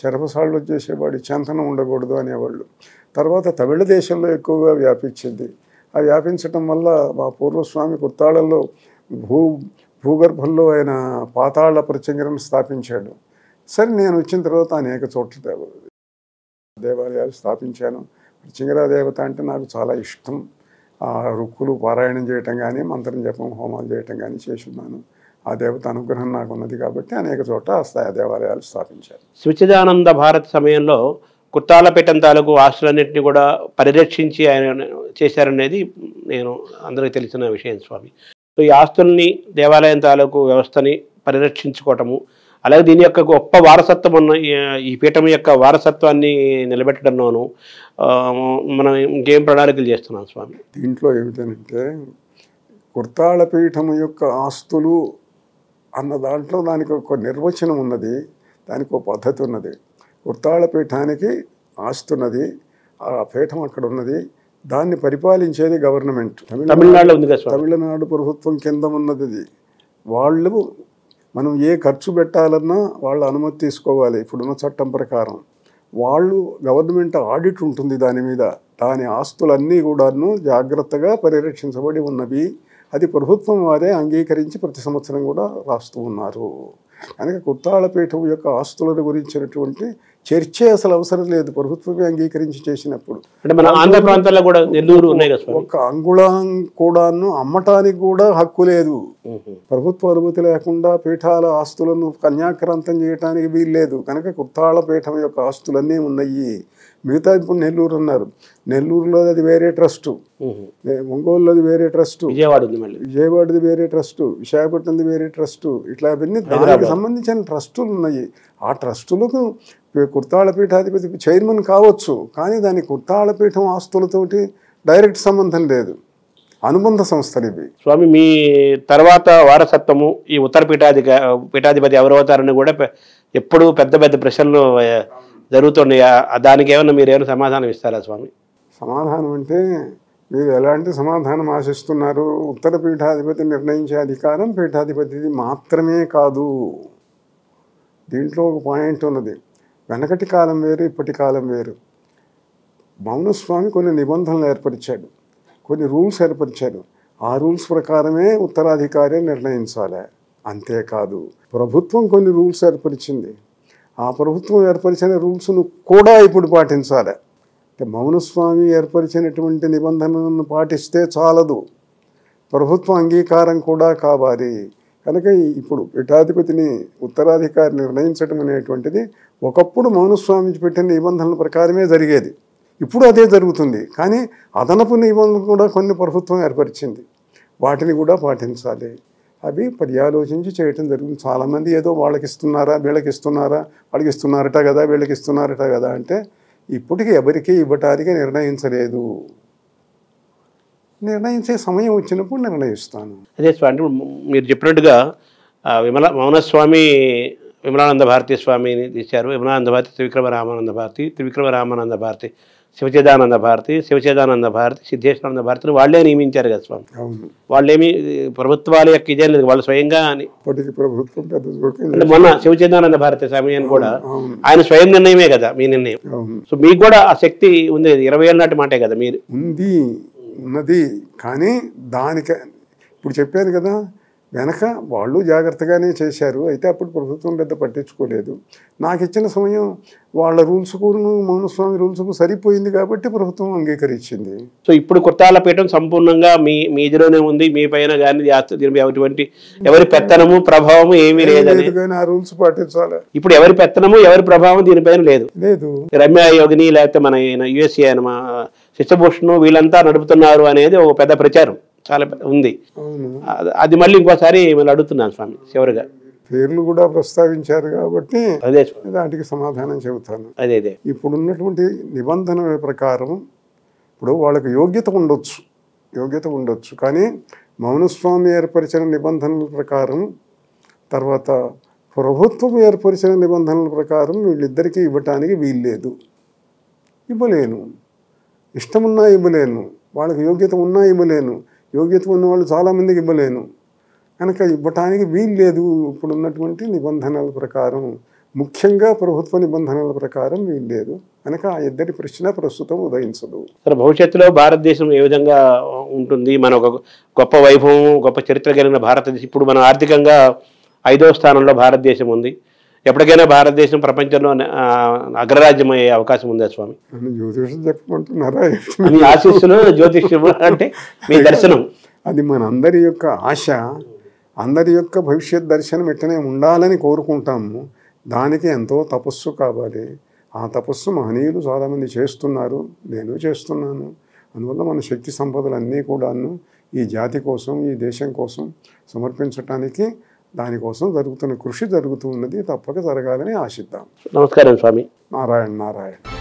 శరభసాళ్ళు చేసేవాడి చంతనం ఉండకూడదు అనేవాళ్ళు. తర్వాత తమిళ దేశంలో ఎక్కువగా వ్యాపించింది. ఆ వ్యాపించటం వల్ల మా పూర్వస్వామి కుర్తాళల్లో భూగర్భంలో ఆయన పాతాళ ప్రత్యంగిరను స్థాపించాడు. సరే, నేను వచ్చిన తర్వాత అనేక చోట్ల దేవాలయాలు స్థాపించాను. ప్రత్యంగిర దేవత అంటే నాకు చాలా ఇష్టం. ఆ రుక్కులు పారాయణం చేయటం కానీ, మంత్రం జపం, హోమాలు చేయటం కానీ చేస్తున్నాను. ఆ దేవత అనుగ్రహం నాకు ఉన్నది కాబట్టి అనేక చోట్ల ఆ దేవాలయాలు స్థాపించాను. స్వచ్ఛదానంద భారత్ సమయంలో కుర్తాలపేటం తాలూకు ఆస్తులన్నింటినీ కూడా పరిరక్షించి ఆయన చేశారనేది నేను అందరికీ తెలిసిన విషయం స్వామి. సో ఈ ఆస్తుల్ని, దేవాలయం తాలూకు వ్యవస్థని పరిరక్షించుకోవటము, అలాగే దీని యొక్క గొప్ప వారసత్వం ఉన్న ఈ పీఠం యొక్క వారసత్వాన్ని నిలబెట్టడంలోనూ మనం ఇంకేం ప్రణాళికలు చేస్తున్నాం స్వామి? దీంట్లో ఏమిటంటే కుర్తాళపీఠం యొక్క ఆస్తులు అన్న దాంట్లో దానికి ఒక నిర్వచనం ఉన్నది, దానికి ఒక పద్ధతి ఉన్నది. కుర్తాళపీఠానికి ఆస్తి ఉన్నది, ఆ పీఠం అక్కడ ఉన్నది, దాన్ని పరిపాలించేది గవర్నమెంట్. తమిళనాడు ప్రభుత్వం కింద ఉన్నది. వాళ్ళు మనం ఏ ఖర్చు పెట్టాలన్నా వాళ్ళ అనుమతి తీసుకోవాలి. ఇప్పుడున్న చట్టం ప్రకారం వాళ్ళు గవర్నమెంట్ ఆడిట్ ఉంటుంది దాని మీద. దాని ఆస్తులన్నీ కూడాను జాగ్రత్తగా పరిరక్షించబడి ఉన్నవి. అది ప్రభుత్వం వారే అంగీకరించి ప్రతి సంవత్సరం కూడా రాస్తూ ఉన్నారు. కనుక కుర్తాళపీఠం యొక్క ఆస్తుల గురించినటువంటి చర్చే అసలు అవసరం లేదు, ప్రభుత్వమే అంగీకరించి చేసినప్పుడు. అంటే మన ఆంధ్ర ప్రాంతాల్లో కూడా నెల్లూరు ఉన్నాయి కదా, ఒక అంగుళం కూడాను అమ్మటానికి కూడా హక్కు లేదు. ప్రభుత్వ అనుమతి లేకుండా పీఠాల ఆస్తులను కన్యాక్రాంతం చేయడానికి వీల్లేదు. కనుక కుర్తాళపీఠం యొక్క ఆస్తులన్నీ ఉన్నాయి. మిగతా ఇప్పుడు నెల్లూరు అన్నారు, నెల్లూరులో అది వేరే ట్రస్టు, ఒంగోలులో అది వేరే ట్రస్టు, విజయవాడది వేరే ట్రస్టు, విశాఖపట్నంది వేరే ట్రస్టు, ఇట్లా అవన్నీ దానికి సంబంధించిన ట్రస్టులు ఉన్నాయి. ఆ ట్రస్టులకు కుర్తాళపీఠాధిపతి చైర్మన్ కావచ్చు, కానీ దాని కుర్తాళపీఠం ఆస్తులతోటి డైరెక్ట్ సంబంధం లేదు, అనుబంధ సంస్థలు ఇవి. స్వామి, మీ తర్వాత వారసత్వము ఈ ఉత్తర పీఠాధిపతి ఎవరవుతారని కూడా ఎప్పుడు పెద్ద పెద్ద ప్రశ్నలు జరుగుతున్నాయి. దానికి ఏమన్నా మీరు ఏమైనా సమాధానం ఇస్తారా స్వామి? సమాధానం అంటే మీరు ఎలాంటి సమాధానం ఆశిస్తున్నారు? ఉత్తర పీఠాధిపతి నిర్ణయించే అధికారం పీఠాధిపతిది మాత్రమే కాదు. దీంట్లో ఒక పాయింట్ ఉన్నది. వెనకటి కాలం వేరు, ఇప్పటి కాలం వేరు. మౌనస్వామి కొన్ని నిబంధనలు ఏర్పరిచాడు, కొన్ని రూల్స్ ఏర్పరిచాడు. ఆ రూల్స్ ప్రకారమే ఉత్తరాధికారి నిర్ణయించాలి. అంతేకాదు, ప్రభుత్వం కొన్ని రూల్స్ ఏర్పరిచింది. ఆ ప్రభుత్వం ఏర్పరిచిన రూల్స్ను కూడా ఇప్పుడు పాటించాలి. అంటే మౌనస్వామి ఏర్పరిచినటువంటి నిబంధనలను పాటిస్తే చాలదు, ప్రభుత్వ అంగీకారం కూడా కావాలి. కనుక ఇప్పుడు పీఠాధిపతిని ఉత్తరాధికారి నిర్ణయించడం అనేటువంటిది ఒకప్పుడు మౌనస్వామి పెట్టిన నిబంధనల ప్రకారమే జరిగేది. ఇప్పుడు అదే జరుగుతుంది. కానీ అదనపు నిబంధనలు కూడా కొన్ని ప్రభుత్వం ఏర్పరిచింది. వాటిని కూడా పాటించాలి. అవి పర్యాలోచించి చేయటం జరుగుతుంది. చాలామంది ఏదో వాళ్ళకి ఇస్తున్నారా, వీళ్ళకి ఇస్తున్నారా, వాళ్ళకి ఇస్తున్నారట కదా, వీళ్ళకి ఇస్తున్నారట కదా అంటే ఇప్పటికీ ఎవరికి ఇవ్వటానికి నిర్ణయించలేదు. నిర్ణయించే సమయం వచ్చినప్పుడు నిర్ణయిస్తాను. అదే స్వామి, అంటే మీరు చెప్పినట్టుగా మౌనస్వామి విమలానంద భారతి స్వామిని తీశారు. విమలానంద భారతి, త్రివిక్రమ రామానంద భారతి, త్రివిక్రమ రామానంద భారతి, శివచేదానంద భారతి, శివచేదానంద భారతి, సిద్ధేశ్వరానంద భారతిని వాళ్ళే నియమించారు కదా స్వామి. అవును, వాళ్ళేమి ప్రభుత్వాల యొక్క ఇదే లేదు, వాళ్ళు స్వయంగా అని. ఇప్పటికి ప్రభుత్వం పెద్ద జోక్యం అంటే మొన్న శివచేదానంద భారతి స్వామి అని కూడా అవును, ఆయన స్వయం నిర్ణయమే కదా మీ నిర్ణయం. అవును. సో మీకు కూడా ఆ శక్తి ఉంది. 20 ఏళ్ళ నాటి మాటే కదా మీరు. ఉన్నది. కానీ దానికి ఇప్పుడు చెప్పాను కదా, వెనక వాళ్ళు జాగ్రత్తగానే చేశారు. అయితే అప్పుడు ప్రభుత్వం పెద్ద పట్టించుకోలేదు. నాకు ఇచ్చిన సమయం వాళ్ళ రూల్స్కు, మౌనస్వామి రూల్స్కు సరిపోయింది కాబట్టి ప్రభుత్వం అంగీకరించింది. సో ఇప్పుడు కుర్తాలపీఠం సంపూర్ణంగా మీదిలోనే ఉంది. మీ పైన కానీ అటువంటి ఎవరి పెత్తనము ప్రభావము ఏమీ లేదని. కానీ ఆ రూల్స్ పాటించాలి. ఇప్పుడు ఎవరి పెత్తనము ఎవరి ప్రభావం దీనిపైన లేదు. రమ్య యోగిని లేకపోతే మన యుఎస్ఏ మా శిశభూషణ్ వీళ్ళంతా నడుపుతున్నారు అనేది ఒక పెద్ద ప్రచారం చాలా ఉంది. అది మళ్ళీ ఇంకోసారి మిమ్మల్ని అడుగుతున్నాను స్వామి చివరిగా. పేర్లు కూడా ప్రస్తావించారు కాబట్టి అదే దానికి సమాధానం చెబుతాను. అదే అదే ఇప్పుడున్నటువంటి నిబంధనల ప్రకారం ఇప్పుడు వాళ్ళకి యోగ్యత ఉండొచ్చు, కానీ మౌనస్వామి ఏర్పరిచిన నిబంధనల ప్రకారం, తర్వాత ప్రభుత్వం ఏర్పరిచిన నిబంధనల ప్రకారం వీళ్ళిద్దరికీ ఇవ్వటానికి వీల్లేదు. ఇవ్వలేను. ఇష్టమున్నా ఇవ్వలేను. వాళ్ళకి యోగ్యత ఉన్నా ఇవ్వలేను. యోగ్యత ఉన్న వాళ్ళు చాలామందికి ఇవ్వలేను. కనుక ఇవ్వటానికి వీల్లేదు. ఇప్పుడున్నటువంటి నిబంధనల ప్రకారం, ముఖ్యంగా ప్రభుత్వ నిబంధనల ప్రకారం వీల్లేదు. కనుక ఆ ఇద్దరి ప్రశ్న ప్రస్తుతం ఉదయించదు. సరే, భవిష్యత్తులో భారతదేశం ఏ విధంగా ఉంటుంది? మన ఒక గొప్ప వైభవం, గొప్ప చరిత్ర కలిగిన భారతదేశం. ఇప్పుడు మన ఆర్థికంగా 5వ స్థానంలో భారతదేశం ఉంది. ఎప్పటికైనా భారతదేశం ప్రపంచంలో అగ్రరాజ్యం అయ్యే అవకాశం ఉందా స్వామి? జ్యోతిషం చెప్పమంటున్నారా? మీ ఆశీస్సులు, జ్యోతిష్యం అంటే మీ దర్శనం. అది మనందరి యొక్క ఆశ. అందరి యొక్క భవిష్యత్ దర్శనం ఎట్టనే ఉండాలని కోరుకుంటాము. దానికి ఎంతో తపస్సు కావాలి. ఆ తపస్సు మహనీయులు చాలామంది చేస్తున్నారు, నేను చేస్తున్నాను. అందువల్ల మన శక్తి సంపదలన్నీ కూడాను ఈ జాతి కోసం, ఈ దేశం కోసం సమర్పించటానికి, దానికోసం జరుగుతున్న కృషి జరుగుతూ ఉన్నది. తప్పక జరగాలని ఆశిద్దాం. నమస్కారం స్వామి. నారాయణ.